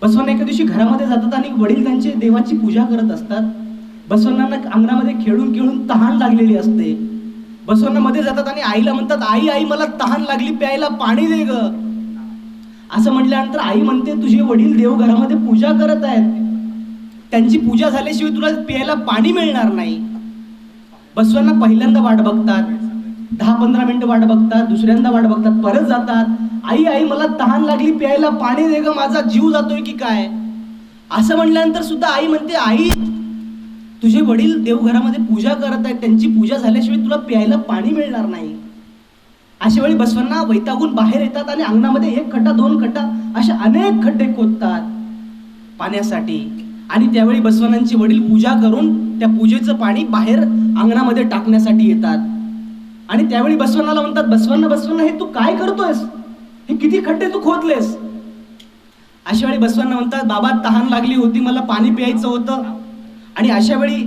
Speaker 8: बसवण्णा एका दिवशी घरामध्ये जातात आणि वडील त्यांचे देवाची पूजा करत असतात. बसवण्णांना अंगणामध्ये खेळून खेळून तहान लागलेली असते. बसवण्णा मध्ये जातात आणि आईला म्हणतात, आई आई मला तहान लागली, प्यायला पाणी दे ग. असं म्हटल्यानंतर आई म्हणते, तुझे वडील देव घरामध्ये पूजा करत आहेत, त्यांची पूजा झाल्याशिवाय तुला प्यायला पाणी मिळणार नाही. बसवण्णा पहिल्यांदा वाट बघतात, 10-15 मिनिटं वाट बघतात, दुसऱ्यांदा वाट बघतात, परत जातात. आई आई मला तहान लागली, प्यायला पाणी दे ग, माझा जीव जातोय की काय. असं म्हटल्यानंतर सुद्धा आई म्हणते, आई तुझे वडील देवघरामध्ये पूजा करत आहेत, त्यांची पूजा झाल्याशिवाय तुला प्यायला पाणी मिळणार नाही. अशा वेळी बसवांना वैतागून बाहेर येतात आणि अंगणामध्ये 1 खड्डा 2 खड्डा असे अनेक खड्डे खोदतात पाण्यासाठी. आणि त्यावेळी बसवनांचे वडील पूजा करून त्या पूजेचं पाणी बाहेर अंगणामध्ये टाकण्यासाठी येतात. आणि त्यावेळी बसवनाला म्हणतात, बसवण्णा हे तू काय करतोयस, हे किती खड्डे तू खोदलेस. अशा वेळी बसवण्णा म्हणतात, बाबा तहान लागली होती, मला पाणी प्यायचं होतं. आणि अशा वेळी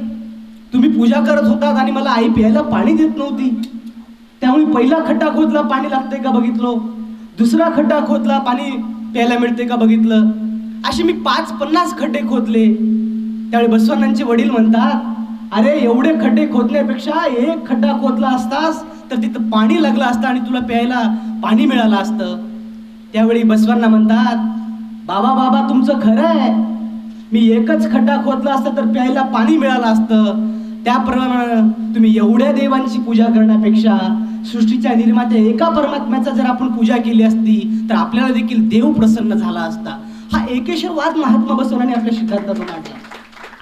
Speaker 8: तुम्ही पूजा करत होतात आणि मला आई प्यायला पाणी देत नव्हती. त्यामुळे पहिला खड्डा खोदला, पाणी लागतंय का बघितलं, दुसरा खड्डा खोदला, पाणी प्यायला मिळते का बघितलं. असे मी 50 खड्डे खोदले. त्यावेळी बसवण्णांचे वडील म्हणतात, अरे एवढे खड्डे खोदण्यापेक्षा 1 खड्डा खोदला असतास तर तिथं पाणी लागलं असतं आणि तुला प्यायला पाणी मिळालं असतं. त्यावेळी बसवांना म्हणतात, बाबा तुमचं खरं आहे, मी 1च खड्डा खोदला असतं तर प्यायला पाणी मिळालं असतं. त्याप्रमाणे तुम्ही एवढ्या देवांची पूजा करण्यापेक्षा सृष्टीच्या निर्मात्या एका परमात्म्याचा जर आपण पूजा केली असती तर आपल्याला देखील देव प्रसन्न झाला असता. हा एकेश्वरवाद महात्मा बसवण्याने आपल्या सिद्धांतातून आणला.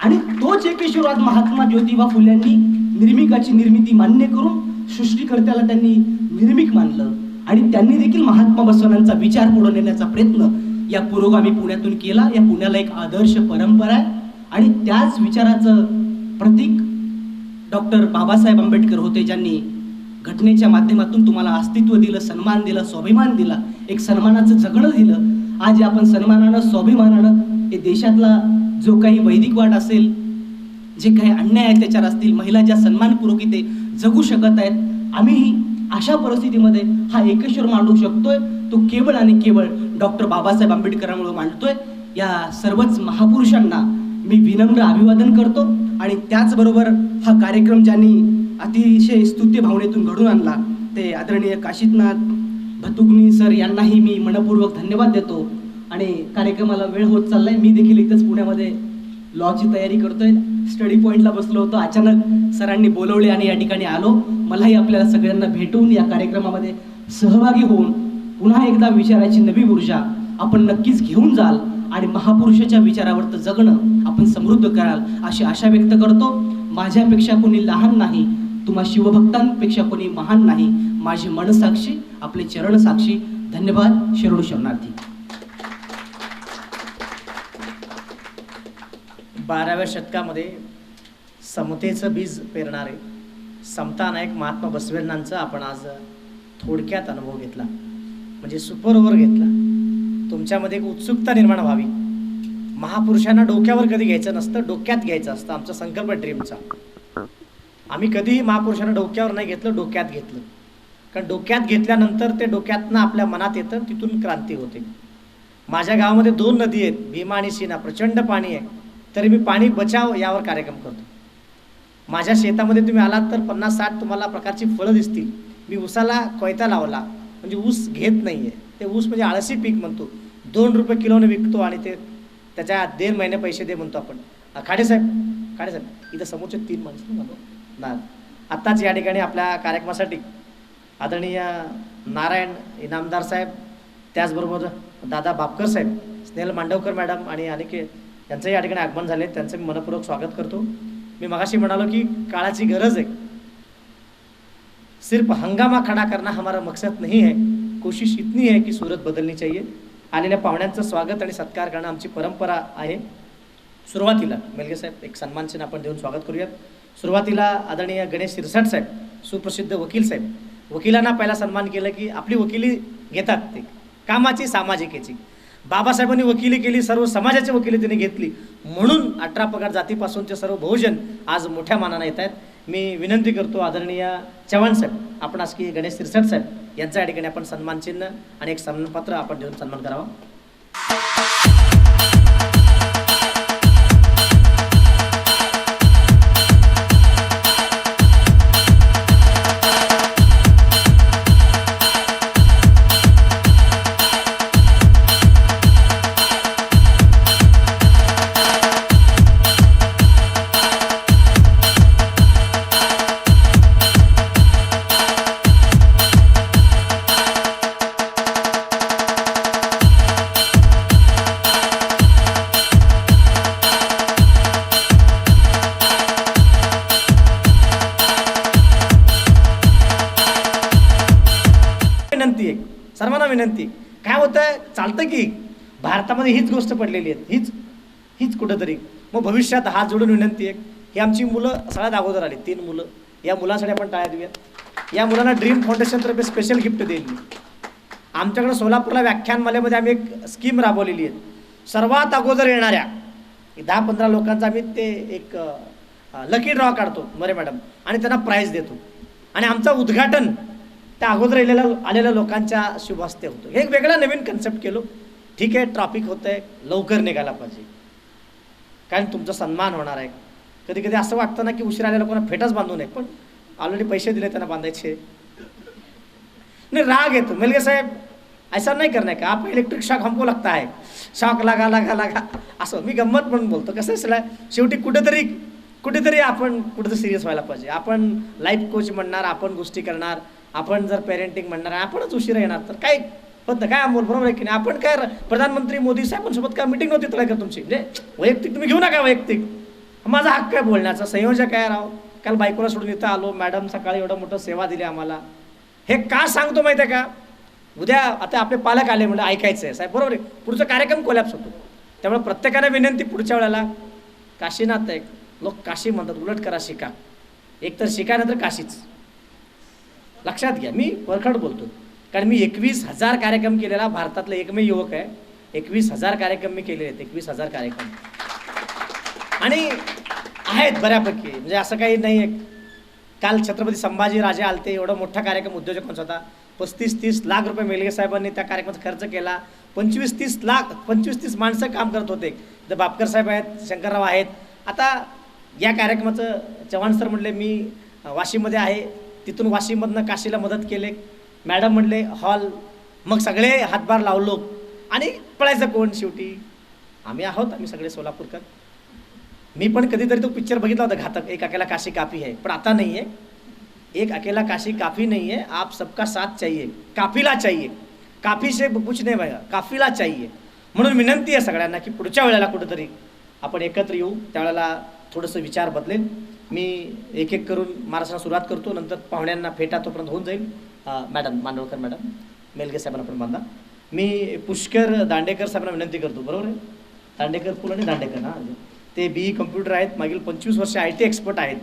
Speaker 8: आणि तोच एकेश्वरवाद महात्मा ज्योतिबा फुल्यांनी निर्मिकाची निर्मिती मान्य करून सृष्टीकर्त्याला त्यांनी निर्मिक मानलं. आणि त्यांनी देखील महात्मा बसवण्यांचा विचार पुढे नेण्याचा प्रयत्न या पुरोगामी पुण्यातून केला. या पुण्याला एक आदर्श परंपरा आहे आणि त्याच विचाराचं प्रतीक डॉक्टर बाबासाहेब आंबेडकर होते, ज्यांनी घटनेच्या माध्यमातून तुम्हाला अस्तित्व दिलं, सन्मान दिला, स्वाभिमान दिला, एक सन्मानाचं जगणं दिलं. आज आपण सन्मानानं स्वाभिमानानं हे देशातला जो काही वैदिक वाट असेल, जे काही अन्याय आहेत त्याच्यावर असतील, महिला ज्या सन्मानपूर्वक इथे जगू शकत आहेत, आम्ही अशा परिस्थितीमध्ये हा एकेश्वर मांडू शकतोय, तो केवळ आणि केवळ डॉक्टर बाबासाहेब आंबेडकरांमुळे मांडतोय. या सर्वच महापुरुषांना मी विनम्र अभिवादन करतो. आणि त्याचबरोबर हा कार्यक्रम ज्यांनी अतिशय स्तुत्य भावनेतून घडून आणला ते आदरणीय काशीनाथ भतुगनी सर यांनाही मी मनपूर्वक धन्यवाद देतो. आणि कार्यक्रमाला वेळ होत चाललाय. मी देखील इथंच पुण्यामध्ये लॉची तयारी करतोय. स्टडी पॉईंटला बसलो होतो, अचानक सरांनी बोलवले आणि या ठिकाणी आलो. मलाही आपल्याला सगळ्यांना भेटून या कार्यक्रमामध्ये सहभागी होऊन पुन्हा एकदा विचाराची नवी ऊर्जा आपण नक्कीच घेऊन जाल आणि महापुरुषाच्या विचारावर जगणं आपण समृद्ध कराल अशी आशा व्यक्त करतो. माझ्यापेक्षा कोणी लहान नाही, तुम्हा शिवभक्तांपेक्षा कोणी महान नाही. माझे मन साक्षी, आपले चरण साक्षी. धन्यवाद. शरणू शरणार्थी.
Speaker 3: 12व्या शतकामध्ये समतेचं बीज पेरणारे समता नायक महात्मा बसवेंनांचा आपण आज थोडक्यात अनुभव घेतला, म्हणजे सुपर ओव्हर घेतला. तुमच्यामध्ये एक उत्सुकता निर्माण व्हावी. महापुरुषांना डोक्यावर कधी घ्यायचं नसतं, डोक्यात घ्यायचं असतं. आमचा संकल्प ड्रीमचा. आम्ही कधीही महापुरुषांना डोक्यावर नाही घेतलं, डोक्यात घेतलं. कारण डोक्यात घेतल्यानंतर ते डोक्यातनं आपल्या मनात येतं, तिथून क्रांती होते. माझ्या गावामध्ये 2 नदी आहेत, भीमा आणि सीना. प्रचंड पाणी आहे, तरी मी पाणी बचाव यावर कार्यक्रम करतो. माझ्या शेतामध्ये तुम्ही आलात तर 50-60 तुम्हाला प्रकारची फळं दिसतील. मी ऊसाला कोयता लावला, म्हणजे ऊस घेत नाही आहे. ते ऊस म्हणजे आळशी पीक म्हणतो. 2 रुपये किलोने विकतो आणि ते त्याच्या 1.5 महिने पैसे दे म्हणतो आपण. खाडेसाहेब इथं समोरचे 3 माणसं ना. आत्ताच या ठिकाणी आपल्या कार्यक्रमासाठी आदरणीय नारायण इनामदार साहेब, त्याचबरोबर दादा बापकर साहेब, स्नेहल मांडवकर मॅडम आणि अनेक यांचं या ठिकाणी आगमन झाले. त्यांचं मी मनपूर्वक स्वागत करतो. मी मगाशी म्हणालो की काळाची गरज आहे. सिर्फ हंगामा खड़ा करना हमारा मकसद नहीं है, कोशिश इतनी है की सूरत बदलनी चाहिए. आलेल्या पाहुण्यांचं स्वागत आणि सत्कार करणं आमची परंपरा आहे. सुरुवातीला मेलगे साहेब एक सन्मानचिन्ह आपण देऊन स्वागत करूयात. सुरुवातीला आदरणीय गणेश सिरसाट साहेब, सुप्रसिद्ध वकील साहेब. वकिलांना पहिला सन्मान केलं की आपली वकिली घेतात ते कामाची, सामाजिकेची. बाबासाहेबांनी वकिली केली, सर्व समाजाची वकिली त्यांनी घेतली, म्हणून 18 पगार जातीपासूनचे सर्व बहुजन आज मोठ्या मानाने येत आहेत. मी विनंती करतो आदरणीय चव्हाण साहेब, आपण आज की गणेश सिरसाट साहेब यांच्या या ठिकाणी आपण सन्मानचिन्ह आणि एक सन्मानपत्र आपण देऊन सन्मान करावा. विनंती, काय होतं चालतं की भारतामध्ये हीच गोष्ट पडलेली आहे, हीच कुठंतरी. मग भविष्यात हात जोडून विनंती आहे, ही आमची मुलं सगळ्यात अगोदर आली 3 मुलं, या मुलांसाठी आपण टाळ्या देऊयात. या मुलांना ड्रीम फाउंडेशनतर्फे स्पेशल गिफ्ट देईल मी. आमच्याकडे सोलापूरला व्याख्यानमालेमध्ये आम्ही एक स्कीम राबवलेली आहे. सर्वात अगोदर येणाऱ्या 10-15 लोकांचा आम्ही ते एक लकी ड्रॉ काढतो मरे मॅडम, आणि त्यांना प्राईज देतो. आणि आमचं उद्घाटन त्या अगोदर आलेल्या लोकांच्या शुभ हस्ते होतो. हे एक वेगळा नवीन कन्सेप्ट केलो. ठीक आहे, ट्रॉफिक होतं आहे, लवकर निघायला पाहिजे, कारण तुमचा सन्मान होणार आहे. कधी कधी असं वाटतं ना की उशिरा आलेल्या लोकांना फेटाच बांधू नये, पण ऑलरेडी पैसे दिले त्यांना बांधायचे. नहीं, राग येतो. मेलगे साहेब ऐसा नहीं करने का, आप इलेक्ट्रिक शॉक हमको लगता है, शॉक लगा लगा लगा असं मी गंमत म्हणून बोलतो. कसं असलं शेवटी कुठेतरी आपण कुठेतरी सिरियस व्हायला पाहिजे. आपण लाईफ कोच म्हणणार, आपण गोष्टी करणार, आपण जर पेरेंटिंग म्हणणार, आपणच उशिरा येणार तर काय पद्धत काय अमोल, बरोबर आहे की नाही. आपण काय प्रधानमंत्री मोदी साहेबांसोबत काय मिटिंग नव्हती तुला का तुमची, म्हणजे वैयक्तिक तुम्ही घेऊ नका वैयक्तिक. माझा हक्क आहे बोलण्याचा, संयोजक आहे राव. काल बायकोला सोडून इथं आलो, मॅडम सकाळी एवढं मोठं सेवा दिली आम्हाला. हे का सांगतो माहिती आहे का, उद्या आता आपले पालक आले म्हणजे ऐकायचं आहे साहेब, बरोबर आहे, पुढचा कार्यक्रम कोलॅप्स होतो. त्यामुळे प्रत्येकाने विनंती, पुढच्या वेळेला काशीनाथ आहे, लोक काशी म्हणतात, उलट करा, शिका. एक तर शिका नंतर काशीच. लक्षात घ्या, मी वरखड बोलतो, कारण मी 21,000 कार्यक्रम केलेला भारतातला एकमेव युवक आहे. 21,000 कार्यक्रम मी केलेले आहेत, 21,000 कार्यक्रम, आणि आहेत बऱ्यापैकी, म्हणजे असं काही नाही आहे. काल छत्रपती संभाजी राजे आलते, एवढा मोठा कार्यक्रम उद्योजकांचा होता. 35-30 लाख रुपये मेलगे साहेबांनी त्या कार्यक्रमाचा खर्च केला. 25-30 माणसं काम करत होते. तर बापकर साहेब आहेत, शंकरराव आहेत. आता या कार्यक्रमाचं चव्हाण सर म्हणले मी वाशीमध्ये आहे, तिथून वाशीमधनं काशीला मदत केले. मॅडम म्हणले हॉल, मग सगळे हातभार लावलो, आणि पळायचं कोण शेवटी, आम्ही सगळे सोलापूरकर. मी पण कधीतरी तो पिक्चर बघितला होता घातक, एक अकेला काशी काफी है, पण आता नहीं है. एक अकेला काशी काफी नहीं है, आप सबका साथ चाहिए, काफिला चाहिए. काफी से कुछ नहीं बघा, काफिला चाहिए. म्हणून विनंती आहे सगळ्यांना की पुढच्या वेळेला कुठेतरी आपण एकत्र येऊ, त्यावेळेला थोडंसं विचार बदलेल. मी एक एक करून महाराष्ट्राला सुरुवात करतो, नंतर पाहुण्यांना फेटा तोपर्यंत होऊन जाईल. मॅडम मांडवकर मॅडम, मेलगे साहेबांना पण बांधा. मी पुष्कर दांडेकर साहेबांना विनंती करतो, बरोबर आहे, दांडेकर फुल आणि दांडेकर, हां, ते BE कम्प्युटर आहेत, मागील 25 वर्ष IT एक्सपर्ट आहेत.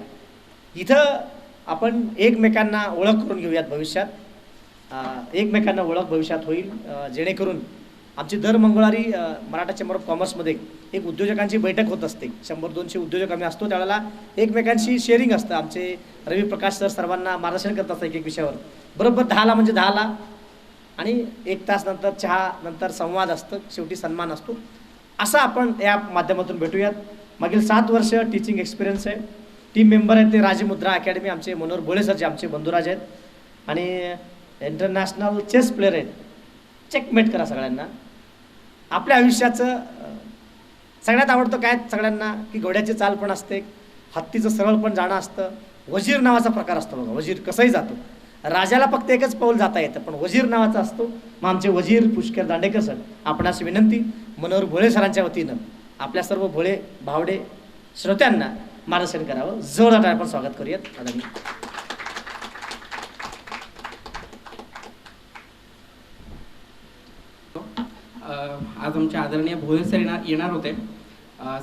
Speaker 3: इथं आपण एकमेकांना ओळख करून घेऊयात भविष्यात, एकमेकांना ओळख भविष्यात होईल. जेणेकरून आमची दर मंगळवारी मराठा चेंबर ऑफ कॉमर्समध्ये एक उद्योजकांची बैठक होत असते. 100-200 उद्योजक आम्ही असतो, त्यावेळेला एकमेकांशी शेअरिंग असतं. आमचे रवी प्रकाश सर सर्वांना मार्गदर्शन करत असतात एक विषयावर. बरोबर 10ला म्हणजे 10ला, आणि 1 तास नंतर चहा, नंतर संवाद असतं, शेवटी सन्मान असतो. असं आपण या माध्यमातून भेटूयात. मागील 7 वर्ष टीचिंग एक्सपिरियन्स आहे. टीम मेंबर आहेत ते राजमुद्रा अकॅडमी, आमचे मनोहर बोळे सर जे आमचे बंधुराज आहेत, आणि इंटरनॅशनल चेस प्लेयर आहेत. चेकमेट करा सगळ्यांना. आपल्या आयुष्याचं सगळ्यात आवडतं काय सगळ्यांना, की घोड्याची चाल पण असते, हत्तीचं सरळ पण जाणं असतं. वजीर नावाचा प्रकार असतो बघा, वजीर कसंही जातो. राजाला फक्त एकच पाऊल जाता येतं, पण वजीर नावाचा असतो. मग आमचे वजीर पुष्कर दांडेकर सर, आपणास विनंती, मनोहर भोळे सरांच्या वतीनं आपल्या सर्व भोळे भावडे श्रोत्यांना मार्गदर्शन करावं. जोरदार आपण स्वागत करूयात. आदरणीय
Speaker 9: आज आमचे आदरणीय भोळे सर येणार होते.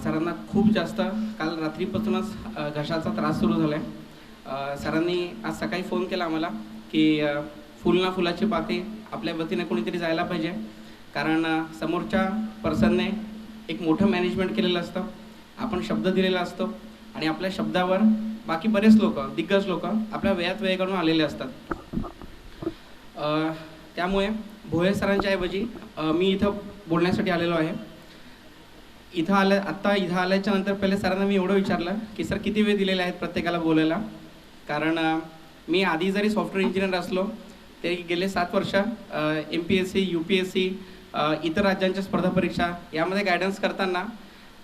Speaker 9: सरांना खूप जास्त काल रात्रीपासूनच घशाचा त्रास सुरू झाला आहे. सरांनी आज सकाळी फोन केला आम्हाला की फुल ना फुलाची पाकळी आपल्या वतीने कोणीतरी जायला पाहिजे, कारण समोरच्या पर्सनने एक मोठं मॅनेजमेंट केलेलं असतं, आपण शब्द दिलेला असतो, आणि आपल्या शब्दावर बाकी बरेच लोक, दिग्गज लोक आपल्या वेळात वेळ काढून आलेले असतात. त्यामुळे भोळे सरांच्या ऐवजी मी इथं बोलण्यासाठी आलेलो आहे. इथं आल्याच्या नंतर पहिले सरांना मी एवढं विचारलं की सर किती वेळ दिलेले आहेत प्रत्येकाला बोलायला, कारण मी आधी जरी सॉफ्टवेअर इंजिनियर असलो तरी गेले 7 वर्ष MPSC UPSC इतर राज्यांच्या स्पर्धा परीक्षा यामध्ये गायडन्स करताना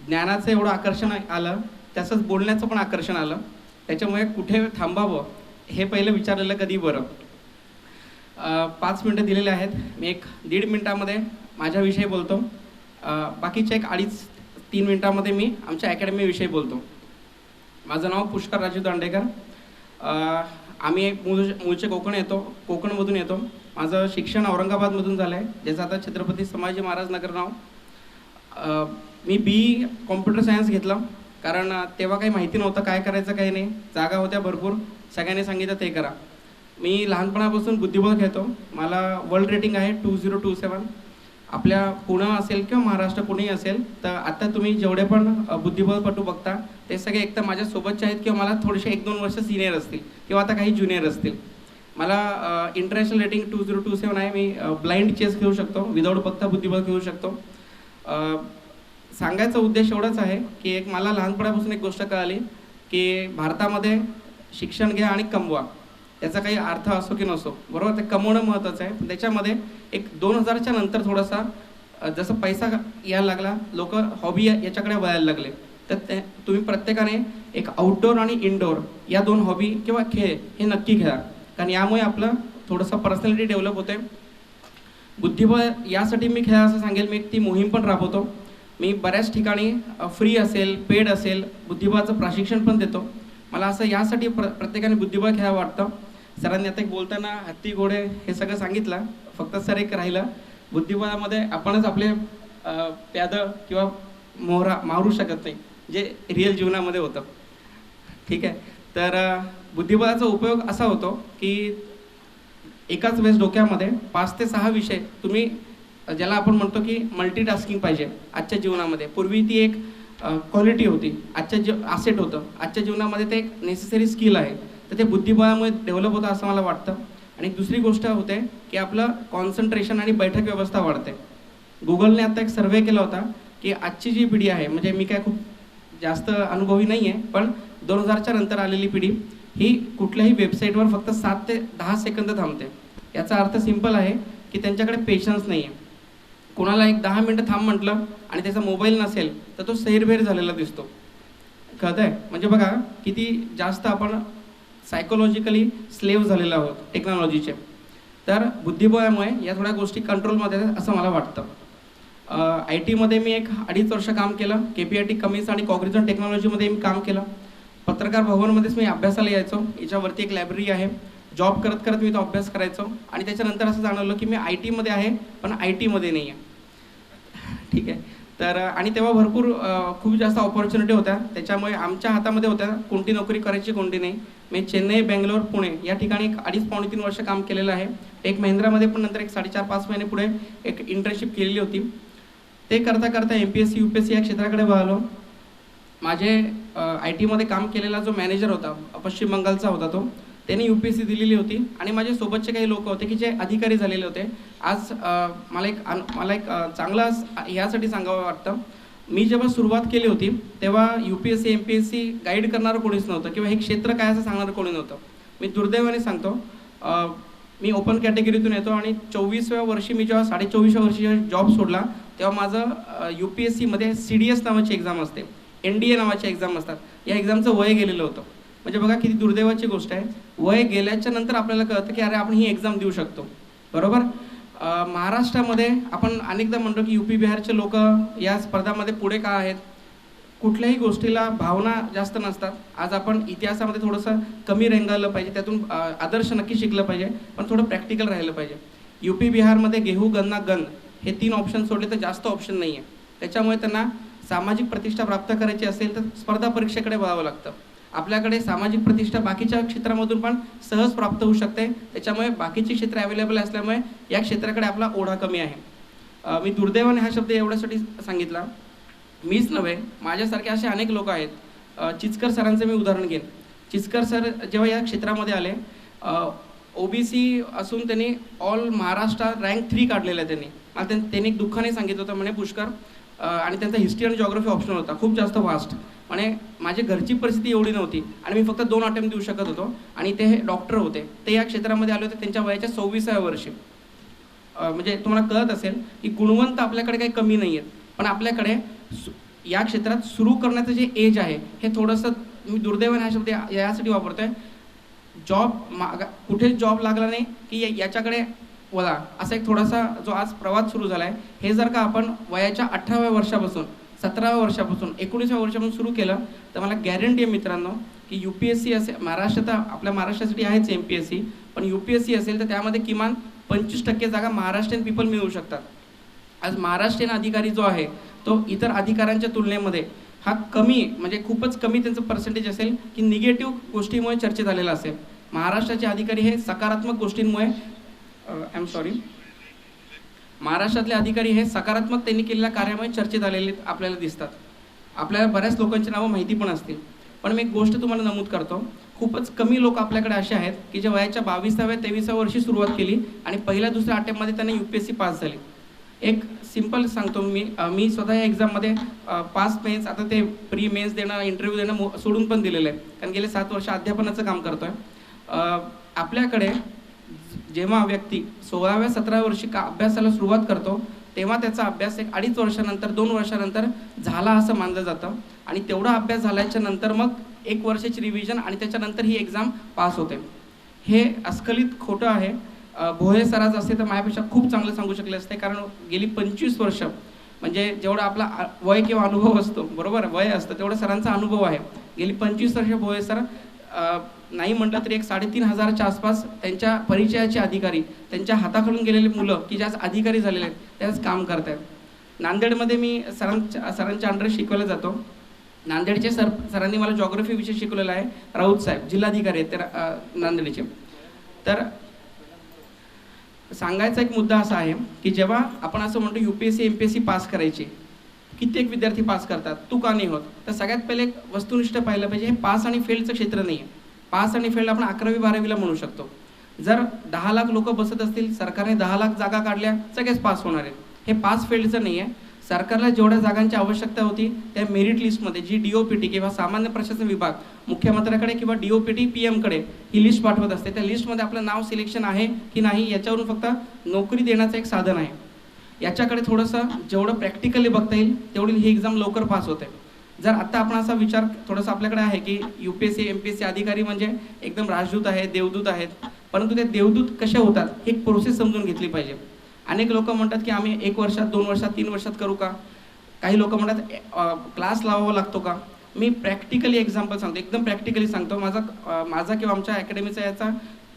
Speaker 9: ज्ञानाचं एवढं आकर्षण आलं, तसंच बोलण्याचं पण आकर्षण आलं. त्याच्यामुळे कुठे थांबावं हे पहिलं विचारलेलं कधी बरं. 5 मिनटं दिलेले आहेत, मी 1-1.5 मिनटामध्ये माझ्याविषयी बोलतो, बाकीचे 2.5-3 मिनटामध्ये मी आमच्या अकॅडमीविषयी बोलतो. माझं नाव पुष्कर राजू दांडेकर. आम्ही मूळचे कोकणमधून येतो. माझं शिक्षण औरंगाबादमधून झालं आहे, ज्याचं आता छत्रपती संभाजी महाराज नगर नाव. मी BE कॉम्प्युटर सायन्स घेतलं, कारण तेव्हा काही माहिती नव्हतं काय करायचं काही नाही, जागा होत्या भरपूर, सगळ्यांनी सांगितलं ते करा. मी लहानपणापासून बुद्धिबळ खेळतो, मला वर्ल्ड रेटिंग आहे 2027. आपल्या पुणे असेल किंवा महाराष्ट्र कुणेही असेल तर आता तुम्ही जेवढे पण बुद्धिबळपटू बघता ते सगळे एक तर माझ्या सोबतचे आहेत किंवा मला थोडेसे 1-2 वर्ष सिनियर असतील किंवा आता काही ज्युनियर असतील. मला इंटरनॅशनल रेटिंग 2027 आहे. मी ब्लाइंड चेस खेळू शकतो, विदाऊट बघता बुद्धिबळ खेळू शकतो. सांगायचा उद्देश एवढाच आहे की एक मला लहानपणापासून एक गोष्ट कळाली की भारतामध्ये शिक्षण घ्या आणि कमवा, त्याचा काही अर्थ असो की नसो, बरोबर, ते कमवणं महत्त्वाचं आहे. पण त्याच्यामध्ये एक 2000च्या नंतर थोडासा जसं पैसा यायला लागला, लोक हॉबी याच्याकडे वळायला लागले, तर ते तुम्ही प्रत्येकाने एक आउटडोअर आणि इनडोअर या 2 हॉबी किंवा खेळ हे नक्की खेळा, कारण यामुळे आपलं थोडंसं पर्सनॅलिटी डेव्हलप होते. बुद्धिबळ यासाठी मी खेळा असं सांगेल, मी ती मोहीम पण राबवतो. मी बऱ्याच ठिकाणी फ्री असेल पेड असेल बुद्धिबळाचं प्रशिक्षण पण देतो. मला असं यासाठी प्रत्येकाने बुद्धिबळ खेळावं वाटतं. सरांनी आता एक बोलताना हत्ती घोडे हे सगळं सांगितलं, फक्त सर एक राहिलं, बुद्धिबळामध्ये आपणच आपले प्यादं किंवा मोहरा मारू शकत नाही, जे रिअल जीवनामध्ये होतं. ठीक आहे, तर बुद्धिबळाचा उपयोग असा होतो की एकाच वेळेस डोक्यामध्ये 5 ते 6 विषय तुम्ही, ज्याला आपण म्हणतो की मल्टीटास्किंग पाहिजे आजच्या जीवनामध्ये. पूर्वी ती एक क्वालिटी होती, ॲसेट होतं, आजच्या जीवनामध्ये ते एक नेसेसरी स्किल आहे, तर ते बुद्धिबळामुळे डेव्हलप होतं असं मला वाटतं. आणि दुसरी गोष्ट होते की आपलं कॉन्सन्ट्रेशन आणि बैठक व्यवस्था वाढते. गुगलने आता एक सर्वे केला होता की आजची जी पिढी आहे, म्हणजे मी काय खूप जास्त अनुभवी नाही आहे, पण 2000च्या नंतर आलेली पिढी ही कुठल्याही वेबसाईटवर फक्त 7 ते 10 सेकंद थांबते. याचा अर्थ सिंपल आहे की त्यांच्याकडे पेशन्स नाही आहे. कोणाला एक 10 मिनटं थांब म्हटलं आणि त्याचा मोबाईल नसेल तर तो सैरभैर झालेला दिसतो. कळत आहे, म्हणजे बघा किती जास्त आपण सायकोलॉजिकली स्लेव्ह झालेलो आहोत टेक्नॉलॉजीचे. तर बुद्धिबळामुळे या थोड्या गोष्टी कंट्रोलमध्ये आहेत असं मला वाटतं. IT मध्ये मी एक 2.5 वर्ष काम केलं, KPIT कमिन्स आणि कॉग्निझंट टेक्नॉलॉजीमध्ये मी काम केलं. पत्रकार भवनमध्येच मी अभ्यासाला यायचो, याच्यावरती एक लायब्ररी आहे. जॉब करत करत मी तो अभ्यास करायचो आणि त्याच्यानंतर असं जाणवलं की मी IT मध्ये आहे पण IT मध्ये नाही आहे. ठीक आहे, तर आणि तेव्हा भरपूर खूप जास्त ऑपॉर्च्युनिटी होत्या, त्याच्यामुळे आमच्या हातामध्ये होत्या कोणती नोकरी करायची कोणती नाही. मी चेन्नई, बेंगलोर, पुणे या ठिकाणी 2.5-3 वर्ष काम केलेलं आहे. एक महिंद्रामध्ये पण नंतर एक 4.5-5 महिने पुढे एक इंटर्नशिप केलेली होती. ते करता करता MPSC UPSC या क्षेत्राकडे वळालो. माझे IT मध्ये काम केलेला जो मॅनेजर होता, पश्चिम बंगालचा होता, तो त्यांनी UPSC दिलेली होती आणि माझे सोबतचे काही लोक होते की जे अधिकारी झालेले होते. आज मला एक चांगला यासाठी सांगावं वाटतं, मी जेव्हा सुरुवात केली होती तेव्हा UPSC MPSC गाईड करणारं कोणीच नव्हतं किंवा हे क्षेत्र काय असं सांगणारं कोणी नव्हतं. मी दुर्दैवाने सांगतो, मी ओपन कॅटेगरीतून येतो आणि 24व्या वर्षी मी जेव्हा 24.5व्या वर्षी जॉब सोडला तेव्हा माझं UPSCमध्ये CDS नावाची एक्झाम असते, NDA नावाची एक्झाम असतात, या एक्झामचं वय गेलेलं होतं. म्हणजे बघा किती दुर्दैवाची गोष्ट आहे, वय गेल्याच्या नंतर आपल्याला कळतं की अरे आपण ही एक्झाम देऊ शकतो, बरोबर. महाराष्ट्रामध्ये आपण अनेकदा म्हणतो की UP बिहारचे लोक या स्पर्धामध्ये पुढे का आहेत, कुठल्याही गोष्टीला भावना जास्त नसतात. आज आपण इतिहासामध्ये थोडंसं कमी रेंगाळलं पाहिजे, त्यातून आदर्श नक्की शिकलं पाहिजे, पण थोडं प्रॅक्टिकल राहिलं पाहिजे. UP बिहारमध्ये गेहू गन्ना गन हे 3 ऑप्शन सोडले तर जास्त ऑप्शन नाही आहे. त्याच्यामुळे त्यांना सामाजिक प्रतिष्ठा प्राप्त करायची असेल तर स्पर्धा परीक्षेकडे वळावं लागतं. आपल्याकडे सामाजिक प्रतिष्ठा बाकीच्या क्षेत्रामधून पण सहज प्राप्त होऊ शकते, त्याच्यामुळे बाकीची क्षेत्र अवेलेबल असल्यामुळे या क्षेत्राकडे आपला ओढा कमी आहे. मी दुर्दैवाने हा शब्द एवढ्यासाठी सांगितला, मीच नव्हे माझ्यासारखे असे अनेक लोक आहेत. चिचकर सरांचं मी उदाहरण घेईन. चिचकर सर जेव्हा या क्षेत्रामध्ये आले, OBC असून त्यांनी ऑल महाराष्ट्र रँक 3 काढलेलं आहे. त्यांनी एक दुःखाने सांगितलं होतं म्हणे पुष्कर, आणि त्यांचा हिस्ट्री आणि जॉग्राफी ऑप्शन होता खूप जास्त वास्ट. म्हणे माझी घरची परिस्थिती एवढी नव्हती आणि मी फक्त 2 अटेम्प्ट देऊ शकत होतो आणि ते डॉक्टर होते, ते या क्षेत्रामध्ये आले होते त्यांच्या वयाच्या 26व्या वर्षी. म्हणजे तुम्हाला कळत असेल की गुणवंत आपल्याकडे काही कमी नाही आहेत, पण आपल्याकडे या क्षेत्रात सुरू करण्याचं जे एज आहे हे थोडंसं, मी दुर्दैवाने हा शब्द यासाठी वापरतोय, कुठेच जॉब लागला नाही की याच्याकडे वळा, असा एक थोडासा जो आज प्रवास सुरू झाला आहे, हे जर का आपण वयाच्या 18व्या वर्षापासून 17व्या वर्षापासून 19व्या वर्षापासून सुरू केलं तर मला गॅरंटी आहे मित्रांनो की UPSC असेल, महाराष्ट्रात आपल्या महाराष्ट्रासाठी आहेच MPSC, पण UPSC असेल तर त्यामध्ये किमान 25% जागा महाराष्ट्रीयन पीपल मिळवू शकतात. आज महाराष्ट्रीयन अधिकारी जो आहे तो इतर अधिकाऱ्यांच्या तुलनेमध्ये हा कमी, म्हणजे खूपच कमी त्यांचं पर्सेंटेज असेल की निगेटिव्ह गोष्टीमुळे चर्चेत आलेला असेल. महाराष्ट्राचे अधिकारी हे सकारात्मक गोष्टींमुळे महाराष्ट्रातले अधिकारी हे सकारात्मक त्यांनी केलेल्या कार्यामुळे चर्चेत आलेले आपल्याला दिसतात. आपल्याला बऱ्याच लोकांची नावं माहिती पण असतील. पण मी एक गोष्ट तुम्हाला नमूद करतो, खूपच कमी लोक आपल्याकडे असे आहेत की जे वयाच्या 22व्या-23व्या वर्षी सुरुवात केली आणि पहिल्या दुसऱ्या अटेम्प्टमध्ये त्यांना UPSC पास झाली. एक सिंपल सांगतो मी स्वतः या एक्झाममध्ये पास मेन्स, आता ते प्री मेन्स देणं, इंटरव्ह्यू देणं सोडून पण दिलेलं आहे, कारण गेले 7 वर्ष अध्यापनाचं काम करतोय. आपल्याकडे जेव्हा व्यक्ती 16व्या-17व्या वर्षी अभ्यासाला सुरुवात करतो तेव्हा त्याचा अभ्यास एक 2.5 वर्षानंतर 2 वर्षानंतर झाला असं मानलं जातं आणि तेवढा अभ्यास झाल्याच्या नंतर मग 1 वर्षाची रिव्हिजन आणि त्याच्यानंतर ही एक्झाम पास होते. हे अस्खलित खोटं आहे. भोये सराज असते तर माझ्यापेक्षा खूप चांगलं सांगू शकले असते, कारण गेली 25 वर्ष म्हणजे जेवढा आपला वय किंवा अनुभव असतो, बरोबर वय असतं तेवढा सरांचा अनुभव आहे. गेली 25 वर्ष भोये सर नाही म्हटलं तरी एक 3,500च्या आसपास त्यांच्या परिचयाचे अधिकारी, त्यांच्या हाताखालून गेलेले मुलं की ज्याच अधिकारी झालेले आहेत त्याच काम करत आहेत. नांदेडमध्ये मी सरांच्या अंडर शिकवलं जातो. नांदेडचे सरांनी मला जॉग्रफी विषय शिकवलेला आहे. राऊत साहेब जिल्हाधिकारी आहेत ते नांदेडचे. तर सांगायचा एक मुद्दा असा आहे की जेव्हा आपण असं म्हणतो UPSC MPSC पास करायची, कित्येक विद्यार्थी पास करतात, तू का नाही होत? तर सगळ्यात पहिले एक वस्तुनिष्ठ पाहिलं पाहिजे, हे पास आणि फेलचं क्षेत्र नाही आहे. पास आणि फेल आपण 11वी-12वीला म्हणू शकतो. जर 10 लाख लोक बसत असतील, सरकारने 10 लाख जागा काढल्या, सगळेच पास होणार आहेत. हे पास फेलचं नाही आहे. सरकारला जेवढ्या जागांची आवश्यकता होती त्या मेरिट लिस्टमध्ये जी DOPT किंवा सामान्य प्रशासन विभाग मुख्यमंत्र्याकडे किंवा DOPT PM-कडे ही लिस्ट पाठवत असते, त्या लिस्टमध्ये आपलं नाव सिलेक्शन आहे की नाही याच्यावरून फक्त नोकरी देण्याचं एक साधन आहे. याच्याकडे थोडंसं जेवढं प्रॅक्टिकली बघता येईल तेवढी ही एक्झाम लवकर पास होते. जर आता आपण असा विचार थोडासा आपल्याकडे आहे की UPSC MPSC अधिकारी म्हणजे एकदम राजदूत आहेत, देवदूत आहेत, परंतु ते देवदूत कसे होतात ही एक प्रोसेस समजून घेतली पाहिजे. अनेक लोक म्हणतात की आम्ही 1 वर्षात, 2 वर्षात, 3 वर्षात करू का? काही लोक म्हणतात क्लास लावावा लागतो का? मी प्रॅक्टिकली एक्झाम्पल सांगतो, एकदम प्रॅक्टिकली सांगतो. माझा किंवा आमच्या अकॅडमीचा याचा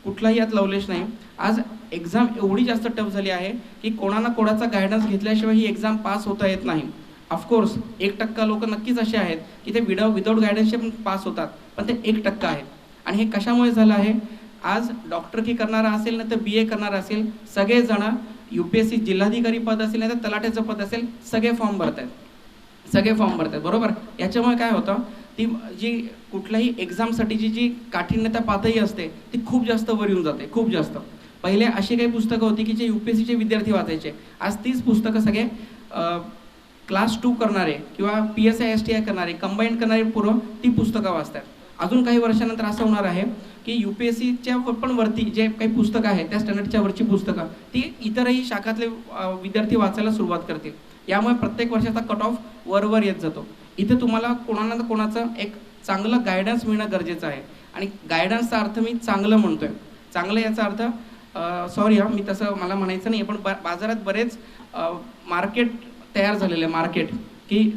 Speaker 9: कुठलाही यात लवलेश नाही. आज एक्झाम एवढी जास्त टफ झाली आहे की कोणाला कोणाचा गायडन्स घेतल्याशिवाय ही एक्झाम पास होता येत नाही. ऑफकोर्स 1% लोक नक्कीच असे आहेत की ते विदाऊट गायडन्सचे पण पास होतात, पण ते 1% आहेत. आणि हे कशामुळे झालं आहे? आज डॉक्टरकी करणारा असेल ना तर BA करणारा असेल, सगळेजण UPSC जिल्हाधिकारी पद असेल नाही तर तलाठ्याचं पद असेल, सगळे फॉर्म भरतात, बरोबर. याच्यामुळे काय होतं, ती जी कुठल्याही एक्झामसाठीची जी काठिण्यता पातळी असते ती खूप जास्त वर येऊन जाते, खूप जास्त. पहिले अशी काही पुस्तकं होती की जे UPSCचे विद्यार्थी वाचायचे. आज तीच पुस्तकं सगळे क्लास 2 करणारे किंवा PSI STI करणारे, कंबाईंड करणारे पूर्व ती पुस्तकं वाचतात. अजून काही वर्षानंतर असं होणार आहे की UPSCच्या पण वरती जे काही पुस्तकं आहेत त्या स्टँडर्डच्या वरची पुस्तकं ती इतरही शाखातले विद्यार्थी वाचायला सुरुवात करतील. यामुळे प्रत्येक वर्षाचा कट ऑफ वर येत जातो. इथे तुम्हाला कोणाला ना कोणाचं एक चांगलं गायडन्स मिळणं गरजेचं आहे. आणि गायडन्सचा अर्थ मी चांगलं म्हणतोय, चांगलं याचा अर्थ सॉरी मी तसं मला म्हणायचं नाही, पण बाजारात बरेच मार्केट तयार झालेलं आहे, की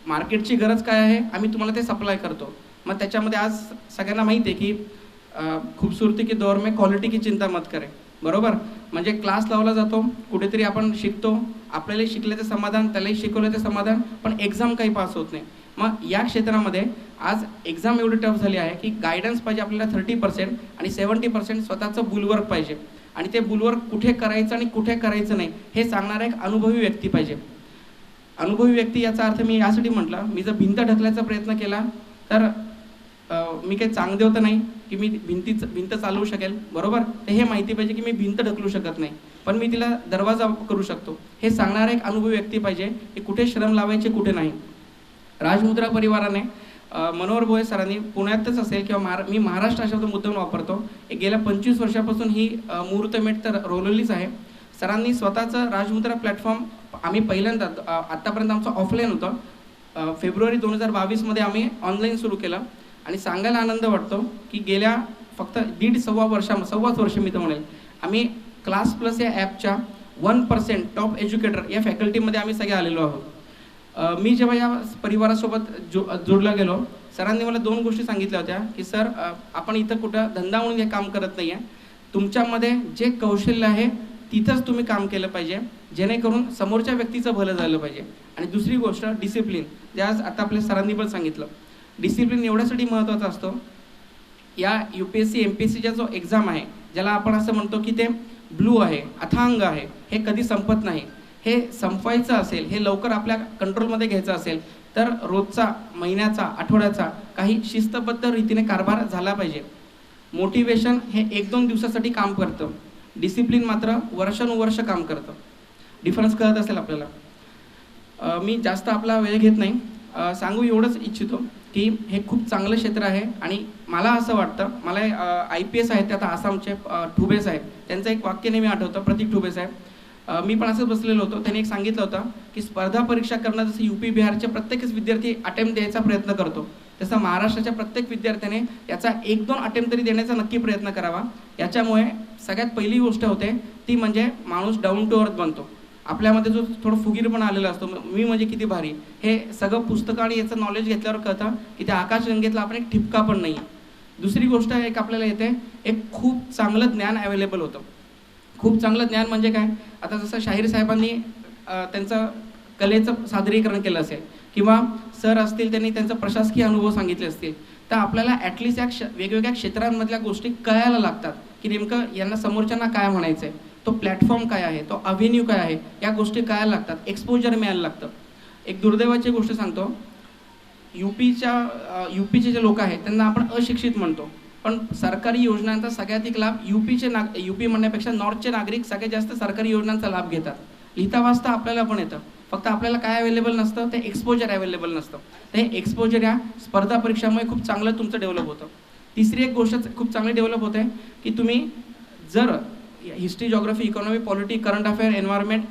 Speaker 9: मार्केटची गरज काय आहे, आम्ही तुम्हाला ते सप्लाय करतो. मग त्याच्यामध्ये आज सगळ्यांना माहिती आहे की खूबसूरती के दौर में क्वालिटी की चिंता मत करे, बरोबर. म्हणजे क्लास लावला जातो, कुठेतरी आपण शिकतो, आपल्यालाही शिकल्याचं समाधान, त्यालाही शिकवल्याचं समाधान, पण एक्झाम काही पास होत नाही. मग या क्षेत्रामध्ये आज एक्झाम एवढी टफ झाली आहे की गायडन्स पाहिजे आपल्याला 30% आणि 70% स्वतःचं बुलवर्क पाहिजे. आणि ते बुलवर्क कुठे करायचं आणि कुठे करायचं नाही हे सांगणारा एक अनुभवी व्यक्ती पाहिजे. अनुभवी व्यक्ती याचा अर्थ मी यासाठी म्हटलं, मी जर भिंत ढकलायचा प्रयत्न केला तर मी काही चांगदेव तर नाही की मी भिंत चालवू शकेल, बरोबर. तर हे माहिती पाहिजे की मी भिंत ढकलू शकत नाही, पण मी तिला दरवाजा करू शकतो. हे सांगणारा एक अनुभवी व्यक्ती पाहिजे की कुठे श्रम लावायचे कुठे नाही. राजमुद्रा परिवाराने मनोहर भोये सरांनी पुण्यातच असेल किंवा मी महाराष्ट्र शब्द मुद्दाम वापरतो, गेल्या 25 वर्षापासून ही मुहूर्तमेढ तर रोवलेलीच आहे. सरांनी स्वतःचं राजमुद्रा प्लॅटफॉर्म आम्ही पहिल्यांदा आत्तापर्यंत आमचं ऑफलाईन होतं, फेब्रुवारी 2022मध्ये आम्ही ऑनलाईन सुरू केलं. आणि सांगायला आनंद वाटतो की गेल्या फक्त सव्वाच वर्ष मी तर म्हणेल आम्ही क्लास प्लस या ॲपच्या 1% टॉप एज्युकेटर या फॅकल्टीमध्ये आम्ही सगळे आलेलो आहोत. मी जेव्हा या परिवारासोबत जोडला गेलो, सरांनी मला 2 गोष्टी सांगितल्या होत्या की सर आपण इथं कुठं धंदा म्हणून हे काम करत नाही आहे, तुमच्यामध्ये जे कौशल्य आहे तिथंच तुम्ही काम केलं पाहिजे, जेणेकरून समोरच्या व्यक्तीचं भलं झालं पाहिजे. आणि दुसरी गोष्ट डिसिप्लिन, जे आज आता आपल्या सरांनी पण सांगितलं. डिसिप्लिन एवढ्यासाठी महत्त्वाचा असतो, या UPSC MPSCचा जो एक्झाम आहे, ज्याला आपण असं म्हणतो की ते ब्लू आहे, अथांग आहे, हे कधी संपत नाही. हे संपवायचं असेल, हे लवकर आपल्या कंट्रोलमध्ये घ्यायचं असेल तर रोजचा, महिन्याचा, आठवड्याचा काही शिस्तबद्ध रीतीने कारभार झाला पाहिजे. मोटिवेशन हे 1-2 दिवसासाठी काम करतं, डिसिप्लिन मात्र वर्षानुवर्ष काम करतं. डिफरन्स कळत असेल आपल्याला. मी जास्त आपला वेळ घेत नाही, सांगू एवढंच इच्छितो की हे खूप चांगलं क्षेत्र आहे. आणि मला असं वाटतं, मला IPS आहेत ते आता आसामचे ठुबे साहेब, त्यांचं एक वाक्य नेहमी आठवतं, प्रतीक ठुबे साहेब. मी पण असंच बसलेलो होतो, त्यांनी एक सांगितलं होतं की स्पर्धा परीक्षा करणं जसं UP बिहारचे प्रत्येकच विद्यार्थी अटेम्प्ट द्यायचा प्रयत्न करतो, तसं महाराष्ट्राच्या प्रत्येक विद्यार्थ्याने याचा 1-2 अटेम्प्ट तरी देण्याचा नक्की प्रयत्न करावा. याच्यामुळे सगळ्यात पहिली गोष्ट होते ती म्हणजे माणूस डाऊन टू अर्थ बनतो. आपल्यामध्ये जो थोडं फुगीरपणा आलेला असतो, मी म्हणजे किती भारी, हे सगळं पुस्तकं आणि याचं नॉलेज घेतल्यावर कळतं की त्या आकाशगंगेतला आपण एक ठिपका पण नाही. दुसरी गोष्ट एक आपल्याला येते, एक खूप चांगलं ज्ञान अवेलेबल होतं. खूप चांगलं ज्ञान म्हणजे काय, आता जसं शाहीर साहेबांनी त्यांचं कलेचं सादरीकरण केलं असेल किंवा सर असतील त्यांनी त्यांचा प्रशासकीय अनुभव सांगितले असतील, तर आपल्याला ॲटलिस्ट या वेगवेगळ्या क्षेत्रांमधल्या गोष्टी कळायला लागतात की नेमकं यांना समोरच्यांना काय म्हणायचं आहे, तो प्लॅटफॉर्म काय आहे, तो अव्हेन्यू काय आहे, या गोष्टी कळायला लागतात, एक्सपोजर मिळायला लागतं. एक दुर्दैवाची गोष्ट सांगतो, UPचे जे लोक आहेत त्यांना आपण अशिक्षित म्हणतो, पण सरकारी योजनांचा सगळ्याधिक लाभ UP म्हणण्यापेक्षा नॉर्थचे नागरिक सगळ्यात जास्त सरकारी योजनांचा लाभ घेतात. लिहिता वाचता आपल्याला पण येतं, फक्त आपल्याला काय अवेलेबल नसतं, ते एक्सपोजर अवेलेबल नसतं. ते एक्सपोजर या स्पर्धा परीक्षामुळे खूप चांगलं तुमचं डेव्हलप होतं. तिसरी एक गोष्ट खूप चांगली डेव्हलप होते की तुम्ही जर history, geography, economy, polity, current affair, environment,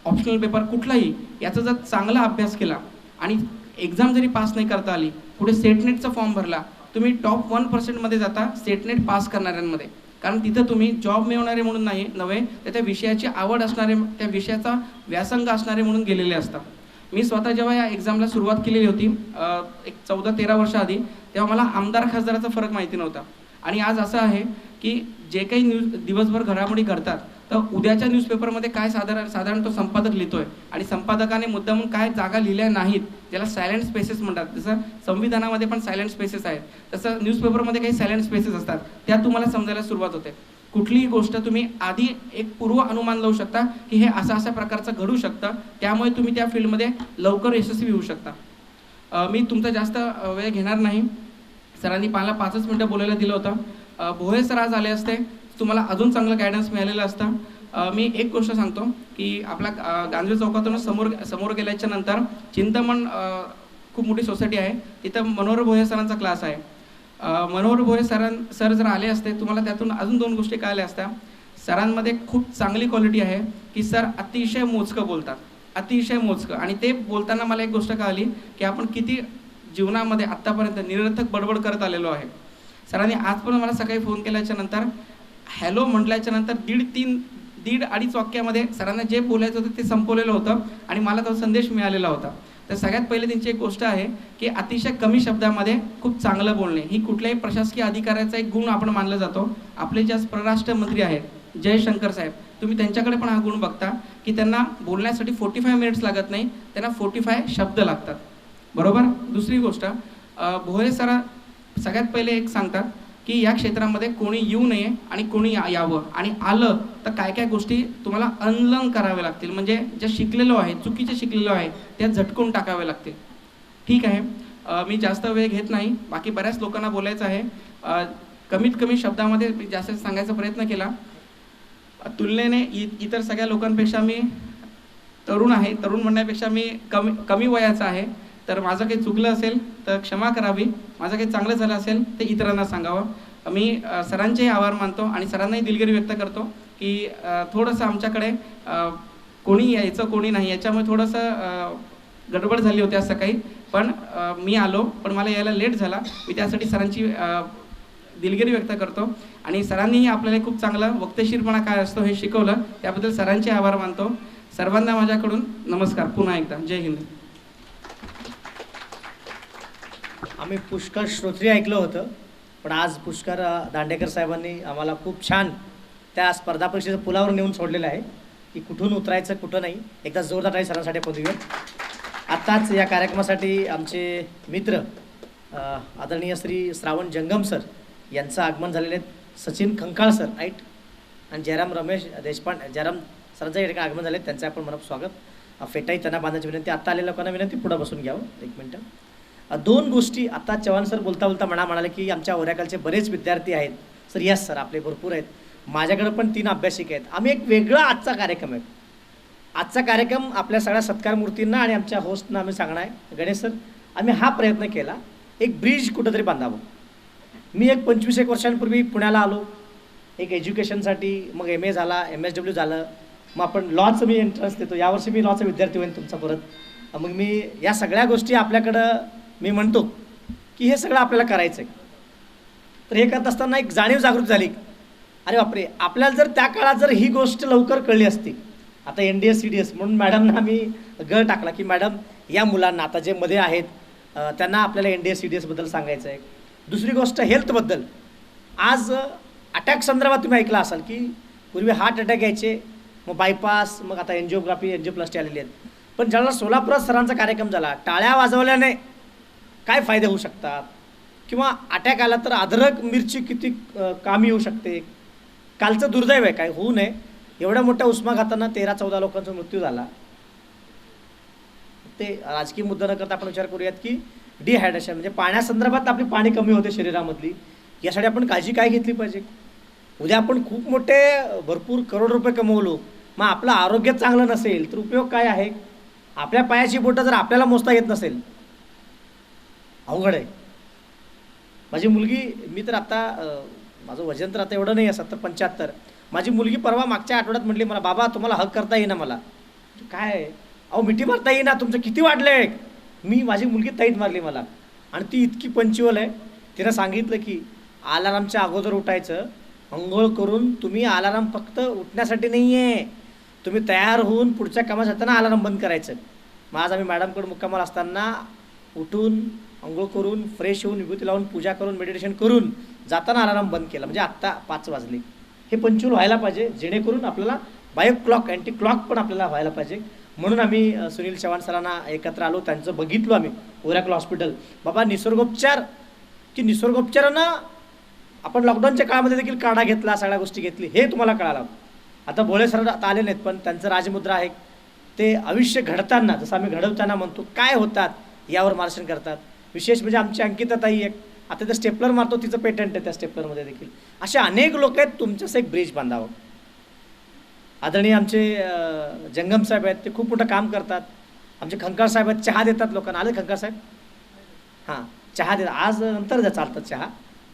Speaker 9: optional paper कुठलाही याचा जर चांगला अभ्यास केला आणि एक्झाम जरी पास नाही करता आली, पुढे सेटनेटचा फॉर्म भरला, तुम्ही टॉप 1% जाता सेटनेट पास करणाऱ्यांमध्ये. कारण तिथं तुम्ही जॉब मिळवणारे म्हणून नव्हे, तर त्या विषयाची आवड असणारे, त्या विषयाचा व्यासंग असणारे म्हणून गेलेले असतात. मी स्वतः जेव्हा या एक्झामला सुरुवात केलेली होती एक 14-13 वर्ष आधी, तेव्हा मला आमदार खासदाराचा फरक माहिती नव्हता. आणि आज असं आहे की जे काही दिवसभर घडामोडी घडतात, तर उद्याच्या न्यूजपेपरमध्ये काय साधारण तो संपादक लिहितोय आणि संपादकाने मुद्दामून काय जागा लिहिल्या नाहीत, ज्याला सायलेंट स्पेसेस म्हणतात. जसं संविधानामध्ये पण सायलेंट स्पेसेस आहेत, तसं न्यूजपेपरमध्ये काही सायलेंट स्पेसेस असतात, त्या तुम्हाला समजायला सुरुवात होते. कुठलीही गोष्ट तुम्ही आधी एक पूर्व अनुमान लावू शकता की हे अशा प्रकारचं घडू शकतं, त्यामुळे तुम्ही त्या फील्डमध्ये लवकर यशस्वी होऊ शकता. मी तुमचा जास्त वेळ घेणार नाही. सरांनी मला 5 मिनिटं बोलायला दिलं होतं. भोये सर आज आले असते, तुम्हाला अजून चांगलं गायडन्स मिळालेलं असतं. मी एक गोष्ट सांगतो की आपला गांधी चौकातून समोर गेल्याच्या नंतर चिंतामण खूप मोठी सोसायटी आहे, तिथं मनोहर भोये सरांचा क्लास आहे. मनोहर भोये सर जर आले असते, तुम्हाला त्यातून अजून 2 गोष्टी कळाल्या असत्या. सरांमध्ये खूप चांगली क्वालिटी आहे की सर अतिशय मोजकं बोलतात, अतिशय मोजकं. आणि ते बोलताना मला एक गोष्ट कळाली की आपण किती जीवनामध्ये आत्तापर्यंत निरर्थक बडबड करत आलेलो आहे. सरांनी आज पण मला सकाळी फोन केल्याच्या नंतर, हॅलो म्हटल्याच्या नंतर 1.5-2.5 वाक्यामध्ये सरांना जे बोलायचं होतं ते संपवलेलं होतं आणि मला तो संदेश मिळालेला होता. तर सगळ्यात पहिले त्यांची एक गोष्ट आहे की अतिशय कमी शब्दामध्ये खूप चांगलं बोलणे, ही कुठल्याही प्रशासकीय अधिकाऱ्याचा एक गुण आपण मानला जातो. आपले जे परराष्ट्र मंत्री आहेत जयशंकर साहेब, तुम्ही त्यांच्याकडे पण हा गुण बघता की त्यांना बोलण्यासाठी 45 मिनिट्स लागत नाही, त्यांना 45 शब्द लागतात, बरोबर. दुसरी गोष्ट, भोये सर सगळ्यात पहिले एक सांगतात की या क्षेत्रामध्ये कोणी येऊ नये आणि कोणी यावं, आणि आलं तर काय काय गोष्टी तुम्हाला अनलर्न कराव्या लागतील, म्हणजे ज्या शिकलेलो आहे, चुकीचे शिकलेलो आहे, त्या झटकून टाकाव्या लागतील. ठीक आहे, मी जास्त वेळ घेत नाही. बाकी बऱ्याच लोकांना बोलायचं आहे. कमीत कमी शब्दामध्ये जास्त सांगायचा प्रयत्न केला. तुलनेने इतर सगळ्या लोकांपेक्षा मी तरुण आहे. तरुण म्हणण्यापेक्षा मी कमी वयाचा आहे. तर माझं काही चुकलं असेल तर क्षमा करावी, माझं काही चांगलं झालं असेल ते इतरांना सांगावं. मी सरांचेही आभार मानतो आणि सरांनाही दिलगिरी व्यक्त करतो की थोडंसं आमच्याकडे कोणी यायचं कोणी नाही याच्यामुळे थोडंसं गडबड झाली होती आज सकाळी, पण मी आलो, पण मला यायला लेट झाला. मी त्यासाठी सरांची दिलगिरी व्यक्त करतो आणि सरांनीही आपल्याला खूप चांगलं वक्तशीरपणा काय असतो हे शिकवलं, त्याबद्दल सरांचे आभार मानतो. सर्वांना माझ्याकडून नमस्कार पुन्हा एकदा. जय हिंद.
Speaker 3: आम्ही पुष्कळ श्रोत्री ऐकलं होतं, पण आज पुष्कर दांडेकर साहेबांनी आम्हाला खूप छान त्या स्पर्धा परीक्षेच्या पुलावर नेऊन सोडलेलं आहे की कुठून उतरायचं कुठं नाही. एकदा जोरदार टाळी सरांसाठी आपण देऊयात. आत्ताच या कार्यक्रमासाठी आमचे मित्र आदरणीय श्री श्रावण जंगम सर यांचं आगमन झालेलं आहे. सचिन खंकाळ सर राईट आणि जयराम रमेश देशपांडे जयराम सरांचं या ठिकाणी आगमन झाले. त्यांचं आपण मनपूर्वक स्वागत. फेटाई त्यांना बांधण्याची विनंती. आत्ता आलेल्या लोकांना विनंती पुढं बसून घ्यावं. एक मिनटं. दोन गोष्टी आता चव्हाण सर बोलता बोलता म्हणाले की आमच्या ओऱ्याखालचे बरेच विद्यार्थी आहेत. सर यस सर आपले भरपूर आहेत. माझ्याकडे पण 3 अभ्यासिक आहेत. आम्ही एक वेगळा आजचा कार्यक्रम आहे. आजचा कार्यक्रम आपल्या सगळ्या सत्कार मूर्तींना आणि आमच्या होस्टना आम्ही सांगणार आहे. गणेश सर आम्ही हा प्रयत्न केला एक ब्रिज कुठंतरी बांधावं. मी एक 25-1 वर्षांपूर्वी पुण्याला आलो एक एज्युकेशनसाठी. मग MA झाला, MSW झालं. मग आपण लॉचं मी एंट्रन्स देतो. यावर्षी मी लॉचा विद्यार्थी होईन तुमचा परत. मग मी या सगळ्या गोष्टी आपल्याकडं मी म्हणतो की हे सगळं आपल्याला करायचं आहे. तर हे करत असताना एक जाणीव जागृत झाली. अरे बापरे आपल्याला जर त्या काळात जर ही गोष्ट लवकर कळली असती. आता NDS CDS म्हणून मॅडमना मी गळ टाकला की मॅडम या मुलांना आता जे मध्ये आहेत त्यांना आपल्याला NDS CDSबद्दल सांगायचं आहे. दुसरी गोष्ट हेल्थबद्दल. आज अटॅक संदर्भात तुम्ही ऐकलं असाल की पूर्वी हार्ट अटॅक यायचे मग बायपास मग आता एन्जिओग्राफी एन्जिओप्लास्टी आलेली आहेत. पण ज्याला सोलापुरात सरांचा कार्यक्रम झाला टाळ्या वाजवल्याने काय फायदे होऊ शकतात किंवा अटॅक आला तर अद्रक मिरची किती कामी होऊ शकते. कालचं दुर्दैव आहे काय होऊ नये. एवढ्या मोठ्या उष्माघातानं 13-14 लोकांचा मृत्यू झाला. ते राजकीय मुद्दा न करता आपण विचार करूयात की डिहायड्रेशन म्हणजे पाण्यासंदर्भात आपली पाणी कमी होते शरीरामधली. यासाठी आपण काळजी काय घेतली पाहिजे. उद्या आपण खूप मोठे भरपूर करोड रुपये कमवलो मग आपलं आरोग्य चांगलं नसेल तर उपयोग काय आहे. आपल्या पायाची बोटं जर आपल्याला मोजता येत नसेल अवघड आहे. माझी मुलगी मी तर आता माझं वजन तर आता एवढं नाही आहे 70-75. माझी मुलगी परवा मागच्या आठवड्यात म्हटली मला बाबा तुम्हाला हक करता येईना मला. काय अहो मिठी मारता येईना तुमचं किती वाढलंय. माझी मुलगी ताईट मारली मला आणि ती इतकी पंचुअल आहे. तिनं सांगितलं की अलारामच्या अगोदर उठायचं अंघोळ करून. तुम्ही अलाराम फक्त उठण्यासाठी नाही आहे तुम्ही तयार होऊन पुढच्या कामात जाताना अलाराम बंद करायचं. मग आज आम्ही मॅडमकडे मुक्कामाला असताना उठून अंघोळ करून फ्रेश होऊन विभूती लावून पूजा करून मेडिटेशन करून जाताना अलाराम बंद केला. म्हणजे आत्ता 5 वाजले. हे पंचुअल व्हायला पाहिजे जेणेकरून आपल्याला बायो क्लॉक अँटी क्लॉक पण आपल्याला व्हायला पाहिजे. म्हणून आम्ही सुनील चव्हाण सरांना एकत्र आलो. त्यांचं बघितलो आम्ही ओरॅकल हॉस्पिटल. बाबा निसर्गोपचार की निसर्गोपचारानं आपण लॉकडाऊनच्या काळामध्ये देखील काढा घेतला सगळ्या गोष्टी घेतली हे तुम्हाला कळालं. आता भोळे सर आता आले नाहीत पण त्यांचं राजमुद्रा आहे. ते आयुष्य घडताना जसं आम्ही घडवताना म्हणतो काय होतात यावर मार्गदर्शन करतात. विशेष म्हणजे आमची अंकिताताई एक आता ते स्टेपलर मारतो तिचं पेटंट आहे त्या स्टेपलरमध्ये देखील. असे अनेक लोक आहेत तुमच्याचं एक ब्रिज बांधावं. आदरणीय आमचे जंगम साहेब आहेत ते खूप मोठं काम करतात. आमचे खंकाळ साहेब आहेत चहा देतात लोकांना. आले खंकाळ साहेब हां चहा देतात. आज नंतर जा चालतात चहा.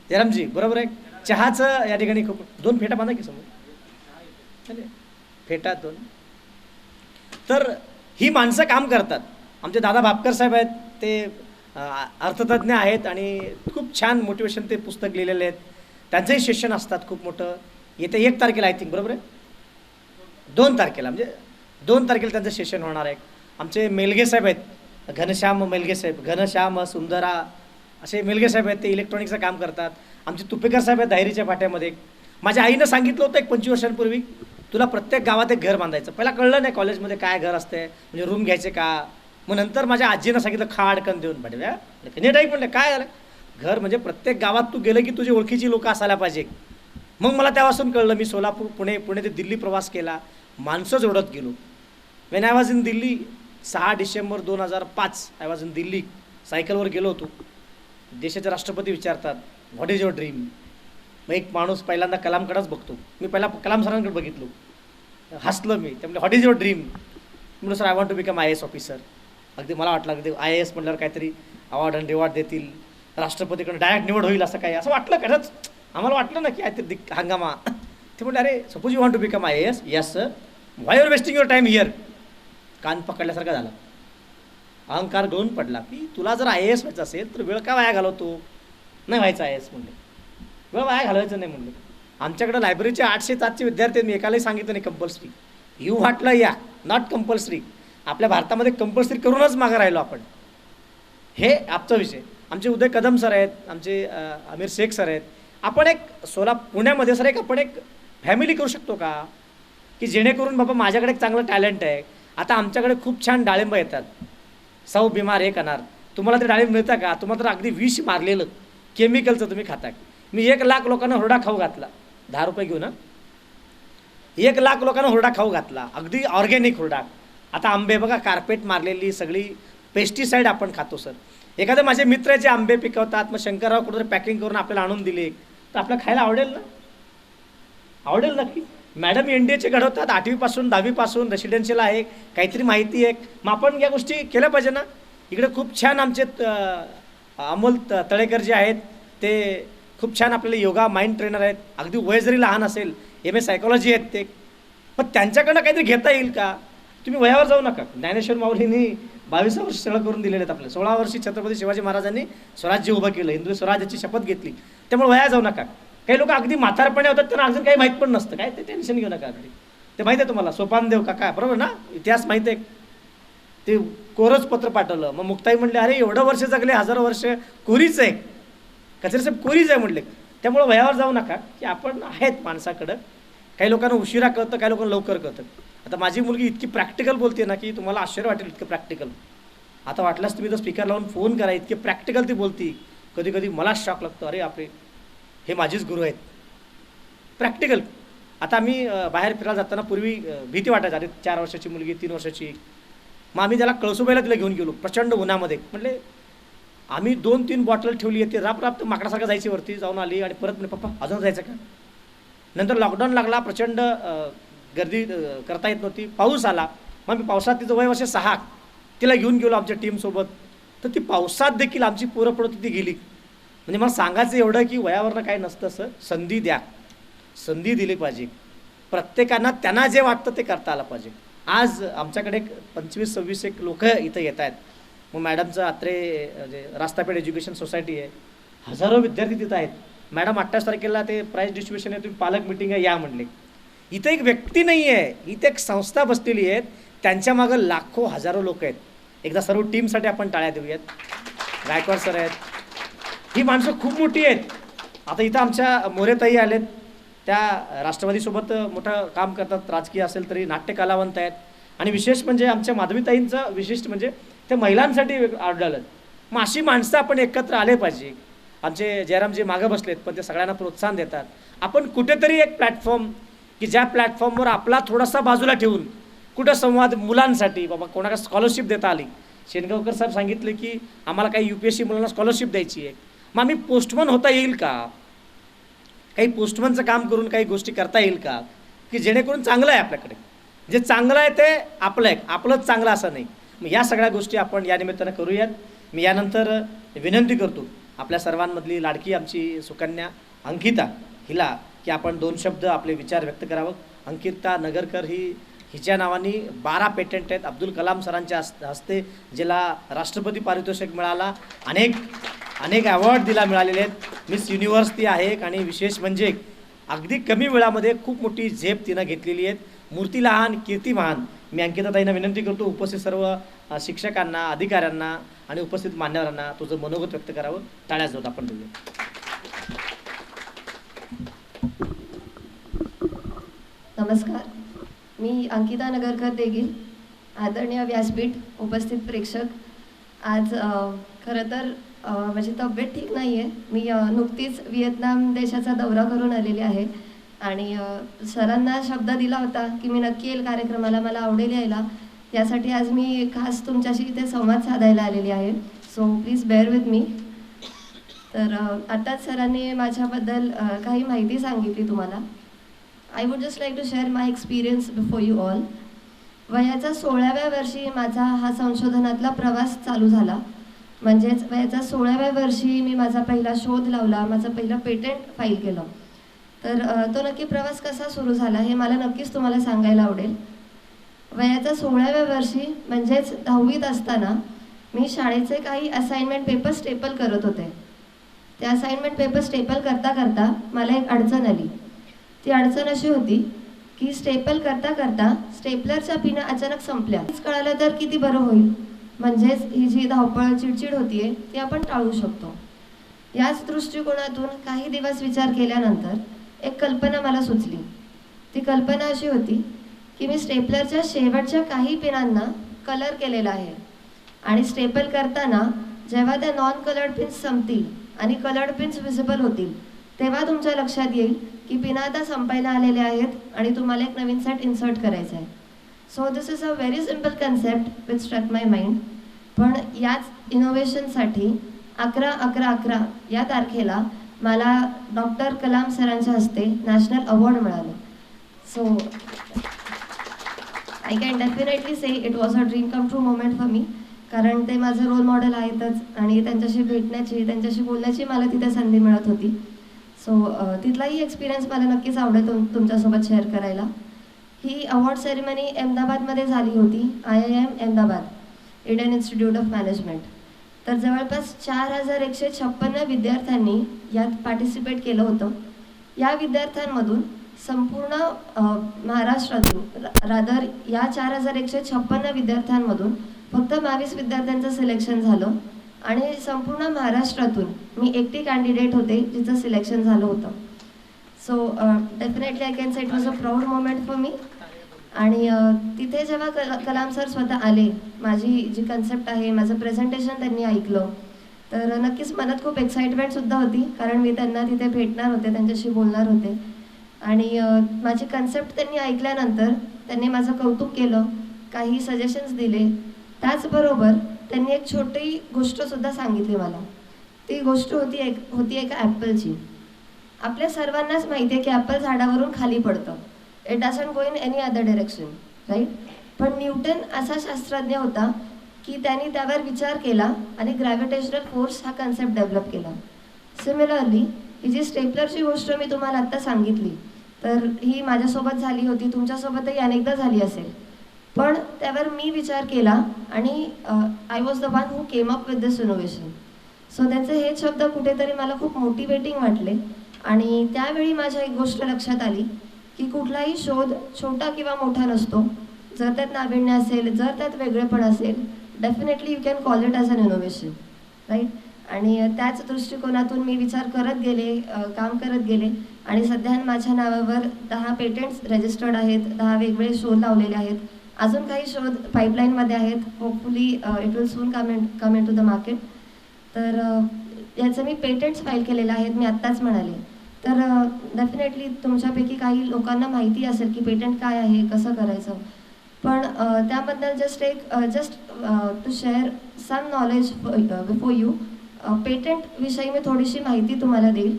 Speaker 3: जयरामजी बरोबर आहे. चहाचं या ठिकाणी खूप 2 फेटा बांधा की समोर फेटा 2. तर ही माणसं काम करतात. आमचे दादा भापकर साहेब आहेत ते अर्थतज्ञ आहेत आणि खूप छान मोटिवेशन ते पुस्तक लिहिलेले आहेत. त्यांचंही सेशन असतात खूप मोठं. येत्या 1 तारखेला आय थिंक बरोबर आहे 2 तारखेला म्हणजे 2 तारखेला त्यांचं सेशन होणार आहे. आमचे मेलगे साहेब आहेत घनश्याम मेलगे साहेब घनश्याम सुंदरा असे मेलगे साहेब आहेत ते इलेक्ट्रॉनिक्सचं काम करतात. आमचे तुपेकर साहेब आहेत दायरीच्या पाट्यामध्ये. माझ्या आईनं सांगितलं होतं एक 25 वर्षांपूर्वी तुला प्रत्येक गावात एक घर बांधायचं. पहिला कळलं नाही कॉलेजमध्ये काय घर असते म्हणजे रूम घ्यायचे का. मग नंतर माझ्या आजीनं सांगितलं खाडकन देऊन पाठव्या नेट ऐक म्हणलं काय झालं घर म्हणजे प्रत्येक गावात तू गेलं की तुझी ओळखीची लोक असायला पाहिजे. मग मला त्यापासून कळलं. मी सोलापूर पुणे ते दिल्ली प्रवास केला. माणसं जोडत गेलो. When I was in Delhi 6 December 2005 I was in Delhi. सायकलवर गेलो होतो. देशाचे राष्ट्रपती विचारतात व्हॉट इज युअर ड्रीम. मग एक माणूस पहिल्यांदा कलामकडेच बघतो. मी पहिला कलाम सरांकडे बघितलो हसलो मी. त्यामुळे व्हॉट इज युअर ड्रीम म्हणून sir I want to become IAS officer. अगदी मला वाटलं अगदी IAS म्हटल्यावर काहीतरी अवॉर्ड अँड रिवॉर्ड देतील राष्ट्रपतीकडून डायरेक्ट निवड होईल असं काय असं वाटलं खरंच आम्हाला वाटलं ना की काहीतरी हंगामा. ते म्हटलं अरे suppose you want to become IAS yes sir why your wasting your time here. कान पकडल्यासारखं झालं. अहंकार गळून पडला की तुला जर IAS व्हायचं असेल तर वेळ का वाया घालवतो. नाही व्हायचं IAS म्हणले. वेळ वाया घालवायचं नाही म्हणले. आमच्याकडं लायब्ररीचे 800-700 विद्यार्थी मी एकालाही सांगितलं नाही कंपल्सरी. यू वाटलं या नॉट कंपल्सरी. आपल्या भारतामध्ये कंपल्सरी करूनच मागं राहिलो आपण. हे आजचा विषय. आमचे उदय कदम सर आहेत, आमचे आमिर शेख सर आहेत. आपण एक पुण्यामध्ये सर आपण एक फॅमिली करू शकतो का, की जेणेकरून बाबा माझ्याकडे एक चांगलं टॅलेंट आहे. आता आमच्याकडे खूप छान डाळिंब येतात, सौ बिमार एक अनार. तुम्हाला ते डाळिंब मिळतं का? तुम्हाला तर अगदी विष मारलेलं केमिकलचं तुम्ही खाता. मी 1 लाख लोकांना हुरडा खाऊ घातला, 10 रुपये घेऊन. 1 लाख लोकांना हुरडा खाऊ घातला, अगदी ऑर्गॅनिक हुरडा. आता आंबे बघा, कार्पेट मारलेली सगळी पेस्टिसाईड आपण खातो सर. एखादे माझे मित्र जे आंबे पिकवतात, मग शंकरराव कुठेतरी पॅकिंग करून आपल्याला आणून दिले तर आपल्याला खायला आवडेल ना? आवडेल नक्की. मॅडम NDAचे घडवतात, 8वीपासून 10वीपासून रेसिडेन्शियल आहे, काहीतरी माहिती आहे. मग आपण या गोष्टी केल्या पाहिजे ना. इकडे खूप छान आमचे अमोल तळेकर जे आहेत ते खूप छान आपल्याला योगा माइंड ट्रेनर आहेत. अगदी वय जरी लहान असेल, MA सायकोलॉजी आहेत ते, पण त्यांच्याकडनं काहीतरी घेता येईल का? तुम्ही वयावर जाऊ नका. ज्ञानेश्वर माऊलींनी 22 वर्ष सगळं करून दिलेले आहेत आपल्याला. 16 वर्षी छत्रपती शिवाजी महाराजांनी स्वराज्य उभं केलं, हिंदवी स्वराज्याची शपथ घेतली. त्यामुळे वया जाऊ नका. काही लोक अगदी म्हातारपणे होतात, त्यांना अजून काही माहीत पण नसतं. काय ते टेन्शन घेऊ नका. अगदी ते माहिती आहे तुम्हाला, सोपानदेव काका बरोबर ना, इतिहास माहिती आहे. ते कोरच पत्र पाठवलं, मग मुक्ताई म्हणले अरे एवढं वर्ष जगले, 1000 वर्ष कोरीच आहे, कचरे साहेब कोरीच आहे म्हणले. त्यामुळे वयावर जाऊ नका, की आपण आहेत माणसाकडं. काही लोकांना उशिरा कळतं, काही लोकांना लवकर कळतं. आता माझी मुलगी इतकी प्रॅक्टिकल बोलते ना की तुम्हाला आश्चर्य वाटेल, इतकं प्रॅक्टिकल. आता वाटल्यास तुम्ही तर स्पीकर लावून फोन करा, इतके प्रॅक्टिकल ती बोलती. कधी कधी मलाच शॉक लागतो, अरे आपले हे माझेच गुरु आहेत, प्रॅक्टिकल. आता आम्ही बाहेर फिरायला जाताना पूर्वी भीती वाटायची, अरे 4 वर्षाची मुलगी, 3 वर्षाची. मग आम्ही त्याला कळसुबाईला तिला घेऊन गेलो प्रचंड उन्हामध्ये. म्हटले आम्ही 2-3 बॉटल ठेवली आहे, ती राप माकडासारखं जायची, वरती जाऊन आली आणि परत म्हणे पप्पा अजून जायचं का. नंतर लॉकडाऊन लागला, प्रचंड गर्दी करता येत नव्हती, पाऊस आला. मग मी पावसात, तिचं वय वर्ष 6, तिला घेऊन गेलो आमच्या टीमसोबत. तर ती पावसात देखील आमची पोरं पडत ती गेली. म्हणजे मला सांगायचं एवढं की वयावरनं काय नसतं सर, संधी द्या, संधी दिली पाहिजे प्रत्येकांना. त्यांना जे वाटतं ते करता आलं पाहिजे. आज आमच्याकडे 25-26 एक लोक इथं येत आहेत. मग मॅडमचं आत्रे जे रास्तापेठ एज्युकेशन सोसायटी आहे, हजारो विद्यार्थी तिथं आहेत. मॅडम 28 तारखेला ते प्राईज डिस्ट्रीब्युशन आहे, तुम्ही पालक मिटिंग आहे या म्हणले. इथं एक व्यक्ती नाही आहे, इथे एक संस्था बसलेली आहेत, त्यांच्या मागं लाखो हजारो लोक आहेत. एकदा सर्व टीमसाठी आपण टाळ्या देऊयात. गायकवाड सर आहेत, ही माणसं खूप मोठी आहेत. आता इथं आमच्या मोरेताई आलेत, त्या राष्ट्रवादीसोबत मोठं काम करतात, राजकीय असेल तरी नाट्य कलावंत आहेत. आणि विशेष म्हणजे आमच्या माधवीताईंचं विशिष्ट म्हणजे ते महिलांसाठी आढळलं. मग अशी माणसं आपण एकत्र आले पाहिजे. आमचे जयरामजी मागं बसलेत, पण ते सगळ्यांना प्रोत्साहन देतात. आपण कुठेतरी एक प्लॅटफॉर्म, की ज्या प्लॅटफॉर्मवर आपला थोडासा बाजूला ठेवून कुठं संवाद मुलांसाठी, बाबा कोणाला स्कॉलरशिप देता आली. शेनगावकर साहेब सांगितले की आम्हाला काही UPSC मुलांना स्कॉलरशिप द्यायची आहे. मग आम्ही पोस्टमन होता येईल का, काही पोस्टमनचं काम करून काही गोष्टी करता येईल का, की जेणेकरून चांगलं आहे आपल्याकडे. जे चांगलं आहे ते आपलं आहे, आपलंच चांगलं असं नाही. मग या सगळ्या गोष्टी आपण या निमित्तानं करूयात. मी यानंतर विनंती करतो आपल्या सर्वांमधली लाडकी आमची सुकन्या अंकिता हिला, की आपण 2 शब्द आपले विचार व्यक्त करावं. अंकिता नगरकर हिच्या नावाने 12 पेटंट आहेत. अब्दुल कलाम सरांच्या हस्ते जिला राष्ट्रपती पारितोषिक मिळाला, अनेक अवॉर्ड तिला मिळालेले आहेत. मिस युनिव्हर्स ती आहे. आणि विशेष म्हणजे अगदी कमी वेळामध्ये खूप मोठी झेप तिनं घेतलेली आहे. मूर्ती लहान कीर्ती महान. मी अंकिताताईंना विनंती करतो, उपस्थित सर्व शिक्षकांना, अधिकाऱ्यांना आणि उपस्थित मान्यवरांना तुझं मनोगत व्यक्त करावं. टाळ्याच होत आपण बोलूया.
Speaker 10: नमस्कार, मी अंकिता नगरकर देगील. आदरणीय व्यासपीठ, उपस्थित प्रेक्षक, आज खरं तर माझी तब्येत ठीक नाही आहे. मी नुकतीच व्हिएतनाम देशाचा दौरा करून आलेली आहे आणि सरांना शब्द दिला होता की मी नक्की येईल कार्यक्रमाला, मला आवडेल यायला. यासाठी आज मी खास तुमच्याशी इथे संवाद साधायला आलेली आहे. So please bear with me. तर आत्ताच सरांनी माझ्याबद्दल काही माहिती सांगितली तुम्हाला. I would just like to share my experience before you all. वयाच्या 16व्या वर्षी माझा हा संशोधनातला प्रवास चालू झाला. म्हणजेच वयाच्या 16व्या वर्षी मी माझा पहिला शोध लावला, माझं पहिलं पेटंट फाईल केलं. तर तो नक्की प्रवास कसा सुरू झाला हे मला नक्कीच तुम्हाला सांगायला आवडेल. वयाच्या 16व्या वर्षी म्हणजेच 10वीत असताना मी शाळेचे काही असाइनमेंट पेपर स्टेपल करत होते. ते असाइनमेंट पेपर स्टेपल करता करता मला एक अडचण आली. ती अडचण अशी होती की स्टेपल करता करता स्टेपलरच्या पिना अचानक संपल्या. कळालं तर किती बरं होईल. म्हणजेच ही जी धावपळ चिडचिड होतीये ती आपण टाळू शकतो. याच दृष्टिकोनातून काही दिवस विचार केल्यानंतर एक कल्पना मला सुचली. ती कल्पना अशी होती की मी स्टेपलरच्या शेवटच्या काही पिनांना कलर केलेला आहे आणि स्टेपल करताना जेव्हा त्या नॉन कलर्ड पिन्स संपतील आणि कलर्ड पिन्स विजिबल होतील तेव्हा तुमच्या लक्षात येईल की पिना आता संपायला आलेल्या आहेत आणि तुम्हाला एक नवीन सेट इन्सर्ट करायचा आहे. So this is a very simple concept which struck my mind. पण याच इनोव्हेशनसाठी 11/11/11 या तारखेला मला डॉक्टर कलाम सरांच्या हस्ते नॅशनल अवॉर्ड मिळालं. So I can definitely say it was a dream come true moment for me. कारण ते माझं रोल मॉडेल आहेतच आणि त्यांच्याशी भेटण्याची त्यांच्याशी बोलण्याची मला तिथे संधी मिळत होती. सो तिथलाही एक्सपिरियन्स मला नक्कीच आवडेल तुमच्यासोबत शेअर करायला. ही अवॉर्ड सेरेमनी अहमदाबादमध्ये झाली होती. IIM Ahmedabad, Indian institute of management. तर जवळपास 4156 विद्यार्थ्यांनी यात पार्टिसिपेट केलं होतं. या विद्यार्थ्यांमधून संपूर्ण महाराष्ट्रातून रादर या 4156 विद्यार्थ्यांमधून फक्त 22 विद्यार्थ्यांचं सिलेक्शन झालं आणि संपूर्ण महाराष्ट्रातून मी एकटी कॅन्डिडेट होते जिचं सिलेक्शन झालं होतं. So definitely I can say it was a proud moment for me. आणि तिथे जेव्हा कलाम सर स्वतः आले, माझी जी कन्सेप्ट आहे माझं प्रेझेंटेशन त्यांनी ऐकलं, तर नक्कीच मनात खूप एक्साइटमेंटसुद्धा होती. कारण मी त्यांना तिथे भेटणार होते, त्यांच्याशी बोलणार होते आणि माझी कन्सेप्ट त्यांनी ऐकल्यानंतर त्यांनी माझं कौतुक केलं, काही सजेशन्स दिले. त्याचबरोबर त्यांनी एक छोटी गोष्टसुद्धा सांगितली मला. ती गोष्ट होती एका ॲपलची. आपल्या सर्वांनाच माहिती आहे की ॲपल झाडावरून खाली पडतं. It doesn't go in any other direction, right. पण न्यूटन असा शास्त्रज्ञ होता की त्यांनी त्यावर विचार केला आणि ग्रॅव्हिटेशनल फोर्स हा कन्सेप्ट डेव्हलप केला. सिमिलरली ही जी स्टेपलरची गोष्ट मी तुम्हाला आत्ता सांगितली, तर ही माझ्यासोबत झाली होती, तुमच्यासोबतही अनेकदा झाली असेल. पण त्यावर मी विचार केला आणि I was the one who came up with this innovation. So त्यांचे हे शब्द कुठेतरी मला खूप मोटिवेटिंग वाटले. आणि त्यावेळी माझ्या एक गोष्ट लक्षात आली की कुठलाही शोध छोटा किंवा मोठा नसतो. जर त्यात नाविन्य असेल, जर त्यात वेगळेपण असेल, definitely you can call it as an innovation, right. आणि त्याच दृष्टिकोनातून मी विचार करत गेले, काम करत गेले आणि सध्या माझ्या नावावर 10 पेटंट्स रजिस्टर्ड आहेत, 10 वेगवेगळे शोध लावलेले आहेत. अजून काही शोध पाईपलाईनमध्ये आहेत. Hopefully it will soon come in to the market. तर याचं मी पेटंट्स फाईल केलेले आहेत, मी आत्ताच म्हणाले. तर डेफिनेटली तुमच्यापैकी काही लोकांना माहिती असेल की पेटंट काय आहे, कसं करायचं. पण त्याबद्दल just to share some knowledge before you. पेटंटविषयी मी थोडीशी माहिती तुम्हाला देईल.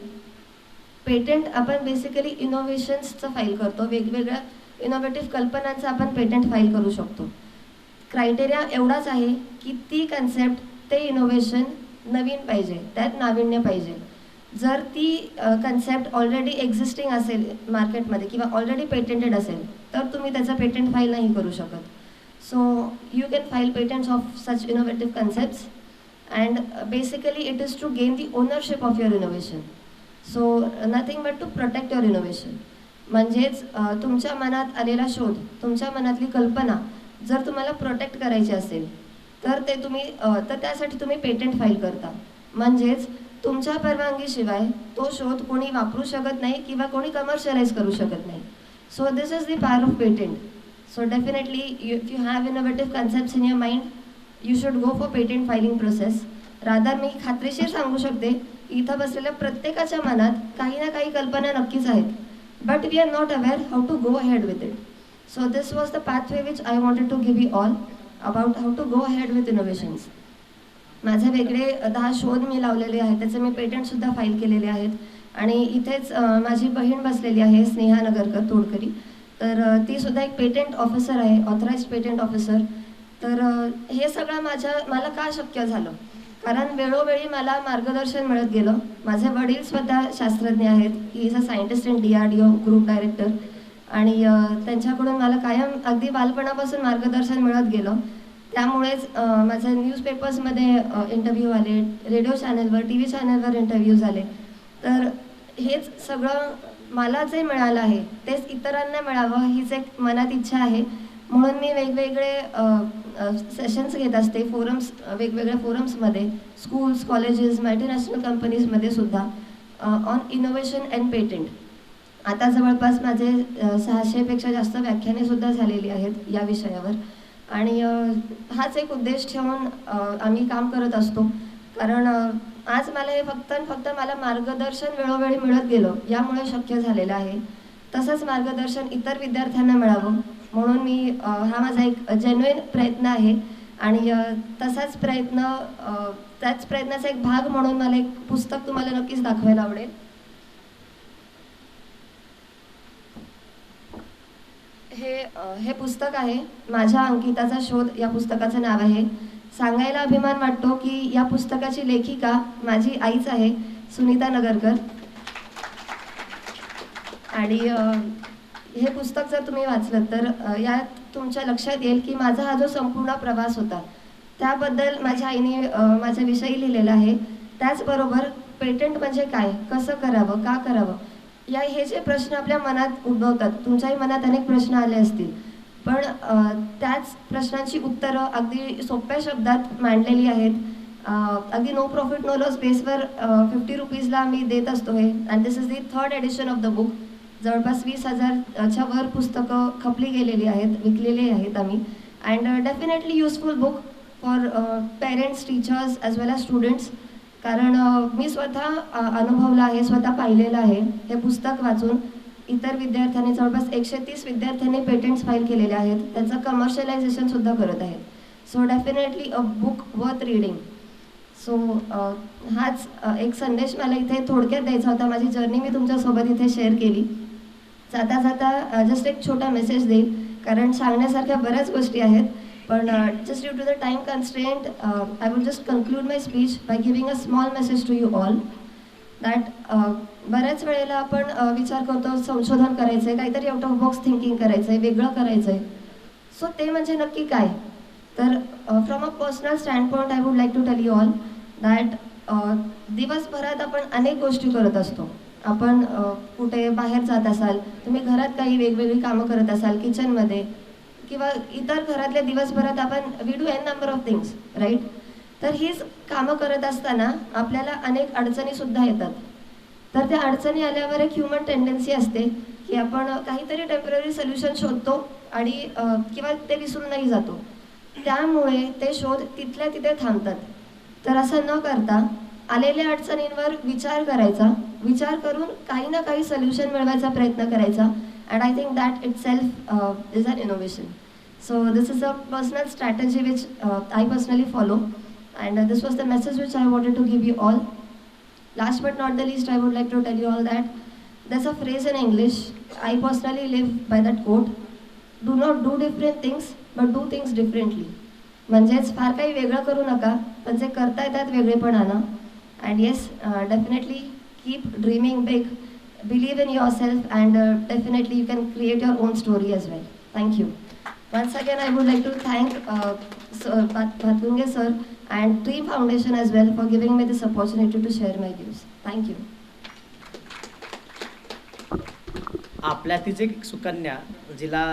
Speaker 10: पेटंट आपण बेसिकली इनोव्हेशन्सचं फाईल करतो. वेगवेगळ्या इनोव्हेटिव्ह कल्पनांचं आपण पेटंट फाईल करू शकतो. क्रायटेरिया एवढाच आहे की ती कन्सेप्ट, ते इनोव्हेशन नवीन पाहिजे, त्यात नाविन्य पाहिजे. जर ती कन्सेप्ट ऑलरेडी एक्झिस्टिंग असेल मार्केटमध्ये किंवा ऑलरेडी पेटेंटेड असेल तर तुम्ही त्याचं पेटंट फाईल नाही करू शकत. So you can file patents of such innovative concepts and basically it is to gain the ownership of your innovation. So nothing but to protect your innovation. म्हणजेच तुमच्या मनात आलेला शोध, तुमच्या मनातली कल्पना जर तुम्हाला प्रोटेक्ट करायची असेल तर तर त्यासाठी तुम्ही पेटंट फाईल करता. म्हणजेच तुमच्या परवानगीशिवाय तो शोध कोणी वापरू शकत नाही किंवा कोणी कमर्शियलाइज करू शकत नाही. So this is the power of patent. So definitely if you have innovative concepts in your mind, you should go for patent filing process. Rather मी खात्रीशीर सांगू शकते की इथं बसलेल्या प्रत्येकाच्या मनात काही ना काही कल्पना नक्कीच आहेत, but we are not aware how to go ahead with it. So this was the pathway which I wanted to give you all about how to go ahead with innovations. माझे वेगळे 10 शोध मी लावलेले आहेत, त्याचे मी पेटंटसुद्धा फाईल केलेले आहेत. आणि इथेच माझी बहीण बसलेली आहे, स्नेहा नगरकर तोडकरी. तर तीसुद्धा एक पेटंट ऑफिसर आहे, ऑथराइज्ड पेटंट ऑफिसर. तर हे सगळं मला का शक्य झालं, कारण वेळोवेळी मला मार्गदर्शन मिळत गेलं. माझे वडील स्वतः शास्त्रज्ञ आहेत, he is a scientist in DRDO group director. आणि त्यांच्याकडून मला कायम अगदी बालपणापासून मार्गदर्शन मिळत गेलं. त्यामुळेच माझ्या न्यूजपेपर्समध्ये इंटरव्ह्यू आले, रेडिओ चॅनलवर, TV चॅनलवर इंटरव्ह्यू झाले. तर हेच सगळं मला जे मिळालं आहे तेच इतरांना मिळावं हीच एक मनात इच्छा आहे. म्हणून मी वेगवेगळे सेशन्स घेत असते वेगवेगळ्या फोरम्समध्ये, स्कूल्स, कॉलेजेस, मल्टीनॅशनल कंपनीजमध्ये सुद्धा ऑन इनोव्हेशन अँड पेटंट. आता जवळपास माझे 600पेक्षा जास्त व्याख्यानेसुद्धा झालेली आहेत या विषयावर. आणि हाच एक उद्देश ठेवून आम्ही काम करत असतो. कारण आज मला हे फक्त मला मार्गदर्शन वेळोवेळी मिळत गेलं यामुळे शक्य झालेलं आहे. तसंच मार्गदर्शन इतर विद्यार्थ्यांना मिळावं म्हणून मी हा माझा एक जेन्युइन प्रयत्न आहे. आणि तसाच त्याच प्रयत्नाचा एक भाग म्हणून मला एक पुस्तक तुम्हाला नक्कीच दाखवायला आवडेल. हे पुस्तक आहे माझ्या अंकिताचा शोध या पुस्तकाचं नाव आहे. सांगायला अभिमान वाटतो की या पुस्तकाची लेखिका माझी आईच आहे, सुनीता नगरकर. आणि हे पुस्तक जर तुम्ही वाचलं तर यात तुमच्या लक्षात येईल की माझा हा जो संपूर्ण प्रवास होता त्याबद्दल माझ्या आईने माझ्याविषयी लिहिलेलं आहे. त्याचबरोबर पेटंट म्हणजे काय, कसं करावं, का करावं, हे जे प्रश्न आपल्या मनात उद्भवतात, तुमच्याही मनात अनेक प्रश्न आले असतील, पण त्याच प्रश्नांची उत्तरं अगदी सोप्या शब्दात मांडलेली आहेत. अगदी नो प्रॉफिट नो लॉस बेसवर 50 रुपीजला मी देत असतो हे. And this is the 3rd edition of the book. जवळपास 20,000च्या वर पुस्तकं खपली गेलेली आहेत, विकलेली आहेत आम्ही. And definitely useful book for parents, teachers as well as students. कारण मी स्वतः अनुभवलं आहे, स्वतः पाहिलेलं आहे. हे पुस्तक वाचून इतर विद्यार्थ्यांनी जवळपास 130 विद्यार्थ्यांनी पेटंट्स फाईल केलेले आहेत. त्याचं कमर्शियलायझेशनसुद्धा करत आहेत. So definitely a book worth reading. So हाच एक संदेश मला इथे थोडक्यात द्यायचा होता. माझी जर्नी मी तुमच्यासोबत इथे शेअर केली. जाता जाता जस्ट एक छोटा मेसेज देईल, कारण सांगण्यासारख्या बऱ्याच गोष्टी आहेत. पण just due to the time constraint, I will just conclude my speech by giving a small message to you all. That बऱ्याच वेळेला आपण विचार करतो संशोधन करायचं आहे, काहीतरी आउट ऑफ बॉक्स थिंकिंग करायचं आहे, वेगळं करायचं आहे. सो ते म्हणजे नक्की काय? तर from a personal standpoint I would like to tell you all that दिवसभरात आपण अनेक गोष्टी करत असतो. आपण कुठे बाहेर जात असाल, तुम्ही घरात काही वेगवेगळी कामं करत असाल, किचनमध्ये किंवा इतर घरातल्या दिवसभरात आपण we do n number of things, right? तर हीच कामं करत असताना आपल्याला अनेक अडचणीसुद्धा येतात. तर त्या अडचणी आल्यावर एक ह्युमन टेंडन्सी असते की आपण काहीतरी टेम्पररी सोल्युशन शोधतो आणि किंवा ते विसरूनही जातो. त्यामुळे ते शोध तिथल्या तिथे थांबतात. तर असं न करता आलेल्या अडचणींवर विचार करायचा, विचार करून काही ना काही सोल्युशन मिळवायचा प्रयत्न करायचा. And I think that itself is an innovation. So this is a personal strategy which I personally follow, and this was the message which I wanted to give you all. Last but not the least, I would like to tell you all that there's a phrase in English. I personally live by that quote. Do not do different things, but do things differently. म्हणजेच फार काही वेगळं करू नका, पण जे करता येतात वेगळेपणानं. And yes, definitely keep dreaming big, believe in yourself, and definitely you can create your own story as well. Thank you. Once again, I would like to thank Bhatunge sir and Tree Foundation as well for giving me this opportunity to share my views. Thank you.
Speaker 3: आपल्यातीच एक सुकन्या, जिला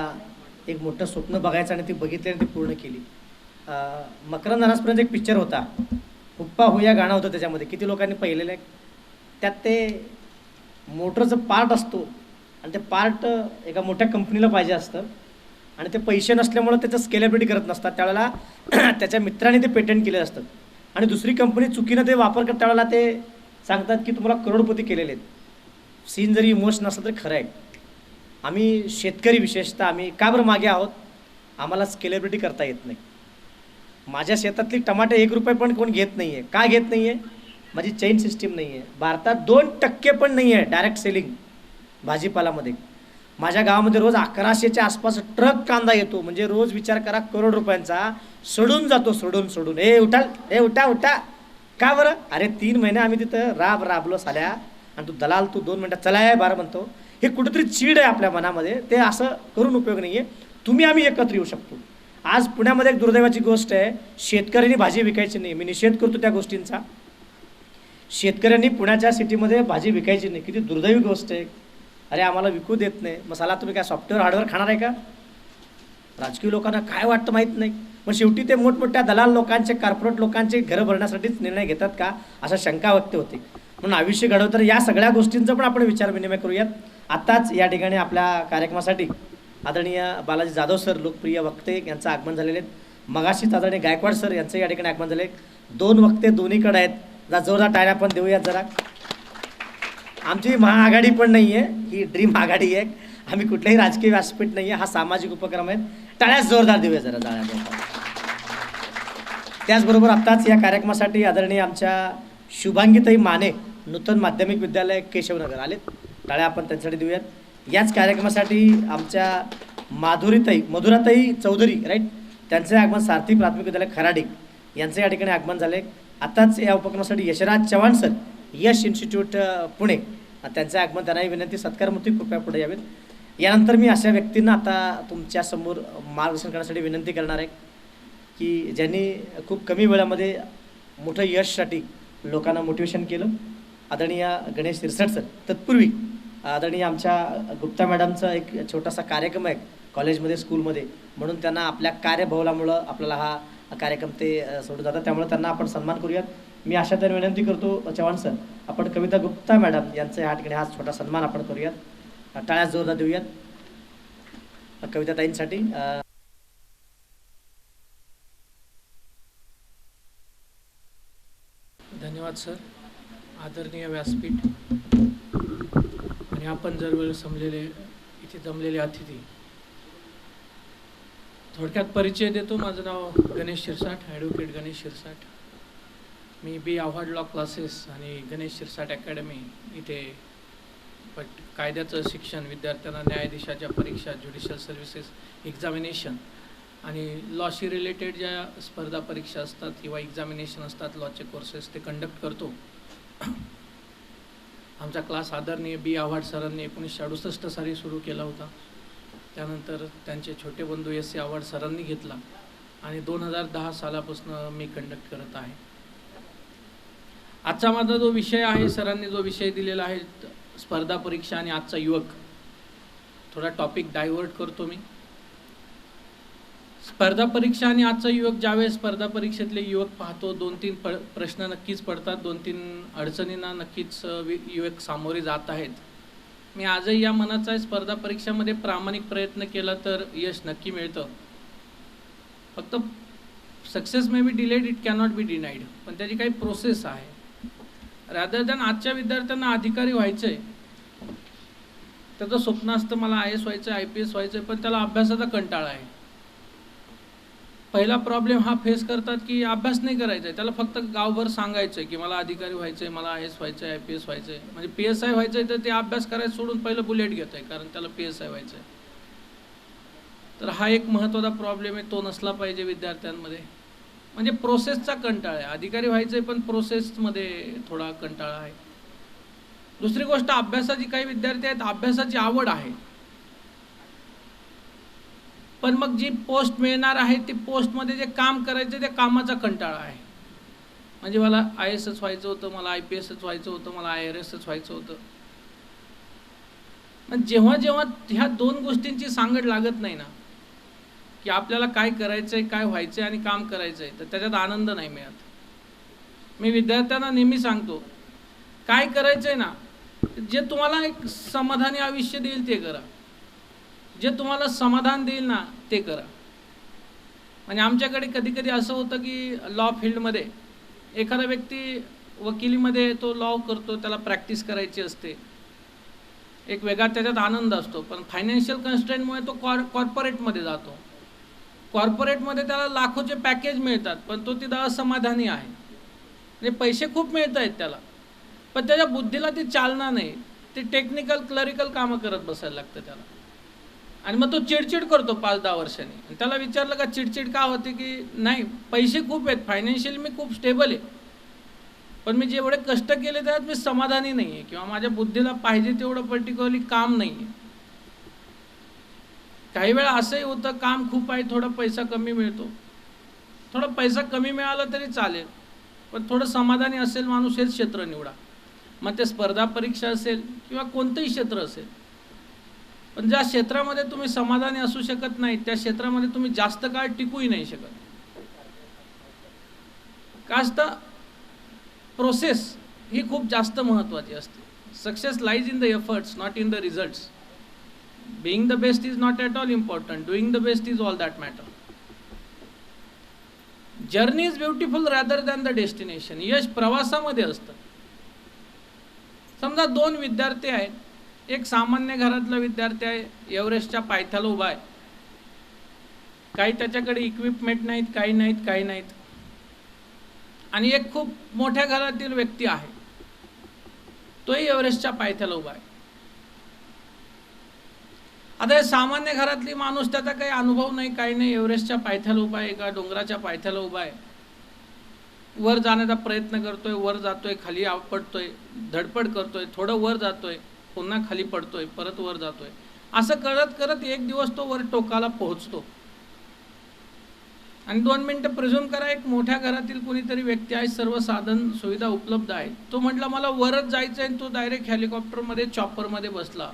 Speaker 3: एक मोठं स्वप्न बघायचं आणि ती बघितली आणि ती पूर्ण केली. मकरंद अनासपर्यंत एक पिक्चर होता, हुप्पा हुया गाणं होतं त्याच्यामध्ये, किती लोकांनी पाहिलेलं आहे? त्यात ते मोटरचं पार्ट असतो आणि ते पार्ट एका मोठ्या कंपनीला पाहिजे असतं आणि ते पैसे नसल्यामुळं त्याचं स्केलेबिलिटी करत नसतात. त्यावेळेला त्याच्या मित्राने ते पेटंट केले असतात आणि दुसरी कंपनी चुकीनं ते वापर करत त्यावेळेला ते सांगतात की तुम्हाला करोडपती केलेले आहेत. सीन जरी इमोशन असलं तरी खरं आहे. आम्ही शेतकरी विशेषतः आम्ही का बरं मागे आहोत? आम्हाला स्केलेबिलिटी करता येत नाही. माझ्या शेतातली टमाटे 1 रुपये पण कोण घेत नाही आहे. का घेत नाही आहे? माझी चेन सिस्टीम नाही आहे. भारतात 2% पण नाही आहे डायरेक्ट सेलिंग भाजीपालामध्ये. माझ्या गावामध्ये रोज 1100च्या आसपास ट्रक कांदा येतो. म्हणजे रोज विचार करा, करोड रुपयांचा सोडून जातो, सोडून. उठा का बरं? अरे 3 महिने आम्ही तिथं राबलो साल्या, आणि तू दलाल, तू 2 मिनटात चला आहे बारा म्हणतो. हे कुठेतरी चीड आहे आपल्या मनामध्ये. ते असं करून उपयोग नाही आहे. तुम्ही आम्ही एकत्र येऊ शकतो. आज पुण्यामध्ये एक दुर्दैवाची गोष्ट आहे, शेतकऱ्यांनी भाजी विकायची नाही. मी निषेध करतो त्या गोष्टींचा. शेतकऱ्यांनी पुण्याच्या सिटीमध्ये भाजी विकायची नाही. किती दुर्दैवी गोष्ट आहे. अरे आम्हाला विकू देत नाही. मग साला तुम्ही काय सॉफ्टवेअर हार्डवेअर खाणार आहे का? राजकीय लोकांना काय वाटतं माहीत नाही, मग शेवटी ते मोठमोठ्या दलाल लोकांचे, कॉर्पोरेट लोकांचे घरं भरण्यासाठीच निर्णय घेतात का, अशा शंका व्यक्त होते. म्हणून आयुष्य घडवताना या सगळ्या गोष्टींचा पण आपण विचार विनिमय करूयात. आत्ताच या ठिकाणी आपल्या कार्यक्रमासाठी आदरणीय बालाजी जाधव सर, लोकप्रिय वक्ते, यांचं आगमन झालेले आहेत. मगाशीच आदरणीय गायकवाड सर यांचं या ठिकाणी आगमन झाले. 2 वक्ते दोन्हीकडे आहेत. जरा जोरदार टाळ्या पण देऊयात जरा. आमची महाआघाडी पण नाही आहे, ही ड्रीम आघाडी आहे. आम्ही कुठल्याही राजकीय व्यासपीठ नाही आहे, हा सामाजिक उपक्रम आहे. टाळ्याच जोरदार देऊया जरा जाळ्या. त्याचबरोबर आत्ताच या कार्यक्रमासाठी आदरणीय आमच्या शुभांगीताई माने, नूतन माध्यमिक विद्यालय केशवनगर आलेत. टाळ्या आपण त्यांच्यासाठी देऊयात. याच कार्यक्रमासाठी आमच्या मधुराताई चौधरी राईट, त्यांचे आगमन सारथी प्राथमिक विद्यालय खराडी यांचे या ठिकाणी आगमन झाले. आत्ताच या उपक्रमासाठी यशराज चव्हाण सर, यश इन्स्टिट्यूट पुणे, त्यांचे आगमन, त्यांनाही विनंती सत्कारमूर्ती कृपया पुढे यावेत. यानंतर मी अशा व्यक्तींना आता तुमच्यासमोर मार्गदर्शन करण्यासाठी विनंती करणार आहे की ज्यांनी खूप कमी वेळामध्ये मोठं यशसाठी लोकांना मोटिवेशन केलं. आदरणीय गणेश सिरसट सर. तत्पूर्वी आदरणीय आमच्या गुप्ता मॅडमचा एक छोटासा कार्यक्रम आहे कॉलेजमध्ये, स्कूलमध्ये, म्हणून त्यांना आपल्या कार्यबहुलामुळं आपल्याला हा कार्यक्रम ते सोडून जातात, त्यामुळे त्यांना आपण सन्मान करूयात. मी अशा तऱ्हे विनंती करतो चव्हाण सर, आपण कविता गुप्ता मॅडम यांचा या ठिकाणी हा छोटा सन्मान आपण करूयात. टाळ्या जोरदार देऊयात कविताताईंसाठी.
Speaker 11: धन्यवाद सर. आदरणीय व्यासपीठ आणि आपण जर इथे जमलेले अतिथी, थोडक्यात परिचय देतो. माझं नाव गणेश शिरसाट, ॲडव्होकेट गणेश शिरसाट. मी बी आव्हाड लॉ क्लासेस आणि गणेश शिरसाट अकॅडमी इथे कायद्याचं शिक्षण, विद्यार्थ्यांना न्यायाधीशाच्या परीक्षा, ज्युडिशियल सर्व्हिसेस एक्झामिनेशन आणि लॉशी रिलेटेड ज्या स्पर्धा परीक्षा असतात किंवा एक्झामिनेशन असतात, लॉचे कोर्सेस, ते कंडक्ट करतो. आमचा क्लास आदरणीय बी आव्हाड सरांनी 1968 साली सुरू केला होता. त्यानंतर त्यांचे छोटे बंधू S.C. आव्हाड सरांनी घेतला आणि 2010 सालापासून मी कंडक्ट करत आहे. आजचा माझा जो विषय आहे, सरांनी जो विषय दिलेला आहे, स्पर्धा परीक्षा आणि आजचा युवक, थोडा टॉपिक डायव्हर्ट करतो मी. स्पर्धा परीक्षा आणि आजचा युवक, ज्यावेळेस स्पर्धा परीक्षेतले युवक पाहतो, 2-3 प्रश्न नक्कीच पडतात, 2-3 अडचणींना नक्कीच युवक सामोरे जात आहेत. मी आजही या मनाचा आहे, स्पर्धा परीक्षामध्ये प्रामाणिक प्रयत्न केला तर यश नक्की मिळतं. फक्त success may be delayed, it cannot be denied, पण त्याची काही प्रोसेस आहे. रादर दॅन आजच्या विद्यार्थ्यांना अधिकारी व्हायचं आहे, त्याचं स्वप्न असतं मला IAS व्हायचं आहे, IPS व्हायचं आहे, पण त्याला अभ्यासाचा कंटाळा आहे. पहिला प्रॉब्लेम हा फेस करतात की अभ्यास नाही करायचा आहे, त्याला फक्त गावभर सांगायचं आहे की मला अधिकारी व्हायचं आहे, मला IAS व्हायचं आहे, IPS व्हायचं आहे, म्हणजे PSI व्हायचं आहे, तर ते अभ्यास करायचं सोडून पहिलं बुलेट घेत आहे, कारण त्याला PSI व्हायचं आहे. तर हा एक महत्त्वाचा प्रॉब्लेम आहे, तो नसला पाहिजे विद्यार्थ्यांमध्ये. म्हणजे प्रोसेसचा कंटाळा आहे, अधिकारी व्हायचं आहे पण प्रोसेसमध्ये थोडा कंटाळा आहे. दुसरी गोष्ट, अभ्यासाची, काही विद्यार्थी आहेत अभ्यासाची आवड आहे, पण मग जी पोस्ट मिळणार आहे ती पोस्टमध्ये जे काम करायचं त्या कामाचा कंटाळा आहे. म्हणजे मला IASच व्हायचं होतं, मला IPSच व्हायचं होतं, मला IRSच व्हायचं होतं. पण जेव्हा जेव्हा ह्या 2 गोष्टींची सांगड लागत नाही ना, की आपल्याला काय करायचं आहे, काय व्हायचं आहे आणि काम करायचं आहे, तर त्याच्यात आनंद नाही मिळत. मी विद्यार्थ्यांना नेहमी सांगतो, काय करायचं आहे ना, जे तुम्हाला एक समाधानी आयुष्य देईल ते करा, जे तुम्हाला समाधान देईल ना ते करा. म्हणजे आमच्याकडे कधी कधी असं होतं की लॉ फील्डमध्ये एखादा व्यक्ती वकिलीमध्ये तो लॉ करतो, त्याला प्रॅक्टिस करायची असते, एक वेगळा त्याच्यात आनंद असतो, पण फायनान्शियल कन्स्ट्रेंटमुळे तो कॉर्पोरेटमध्ये जातो. कॉर्पोरेटमध्ये त्याला लाखोचे पॅकेज मिळतात, पण तो तिथं असमाधानी आहे. म्हणजे पैसे खूप मिळत आहेत त्याला, पण त्याच्या बुद्धीला ती चालना नाही, ते टेक्निकल क्लरिकल कामं करत बसायला लागतं त्याला. आणि मग तो चिडचिड करतो 5-10 वर्षांनी. त्याला विचारलं का चिडचिड का होते, की नाही पैसे खूप आहेत, फायनान्शियली मी खूप स्टेबल आहे, पण मी जेवढे कष्ट केले त्यात मी समाधानी नाही आहे, किंवा माझ्या बुद्धीला पाहिजे तेवढं पर्टिक्युलरली काम नाही आहे. काही वेळा असंही होतं, काम खूप आहे, थोडा पैसा कमी मिळतो. थोडा पैसा कमी मिळाला तरी चालेल, पण थोडं समाधानी असेल माणूस हेच क्षेत्र निवडा. मग ते स्पर्धा परीक्षा असेल किंवा कोणतंही क्षेत्र असेल, पण ज्या क्षेत्रामध्ये तुम्ही समाधानी असू शकत नाही त्या क्षेत्रामध्ये तुम्ही जास्त काळ टिकूही नाही शकत. का असतं, प्रोसेस ही खूप जास्त महत्त्वाची असते. Success lies in the efforts, not in the results. Being the best is not at all important, doing the best is all that matter. Journey is beautiful rather than the destination. यश प्रवासामध्ये असतं. समजा 2 विद्यार्थी आहेत. एक सामान्य घरातला विद्यार्थी आहे, एव्हरेस्टच्या पायथ्याला उभा आहे. काही त्याच्याकडे इक्विपमेंट नाहीत, काही नाहीत. आणि एक खूप मोठ्या घरातील व्यक्ती आहे, तोही एव्हरेस्टच्या पायथ्याला उभा आहे. आता हे सामान्य घरातली माणूस, त्याचा काही अनुभव नाही, काही नाही, एव्हरेस्टच्या पायथ्याला उभा आहे, एका डोंगराच्या पायथ्याला उभा आहे, वर जाण्याचा प्रयत्न करतोय, वर जातोय, खाली पडतोय, धडपड करतोय, थोडं वर जातोय, पुन्हा खाली पडतोय, परत वर जातोय. असं करत करत एक दिवस तो वर टोकाला पोहोचतो. आणि 2 मिनिटं प्रिझ्युम करा, एक मोठ्या घरातील कोणीतरी व्यक्ती आहे, सर्व साधन सुविधा उपलब्ध आहेत, तो म्हटला मला वरच जायचं आहे, तो डायरेक्ट हेलिकॉप्टरमध्ये चॉपरमध्ये बसला.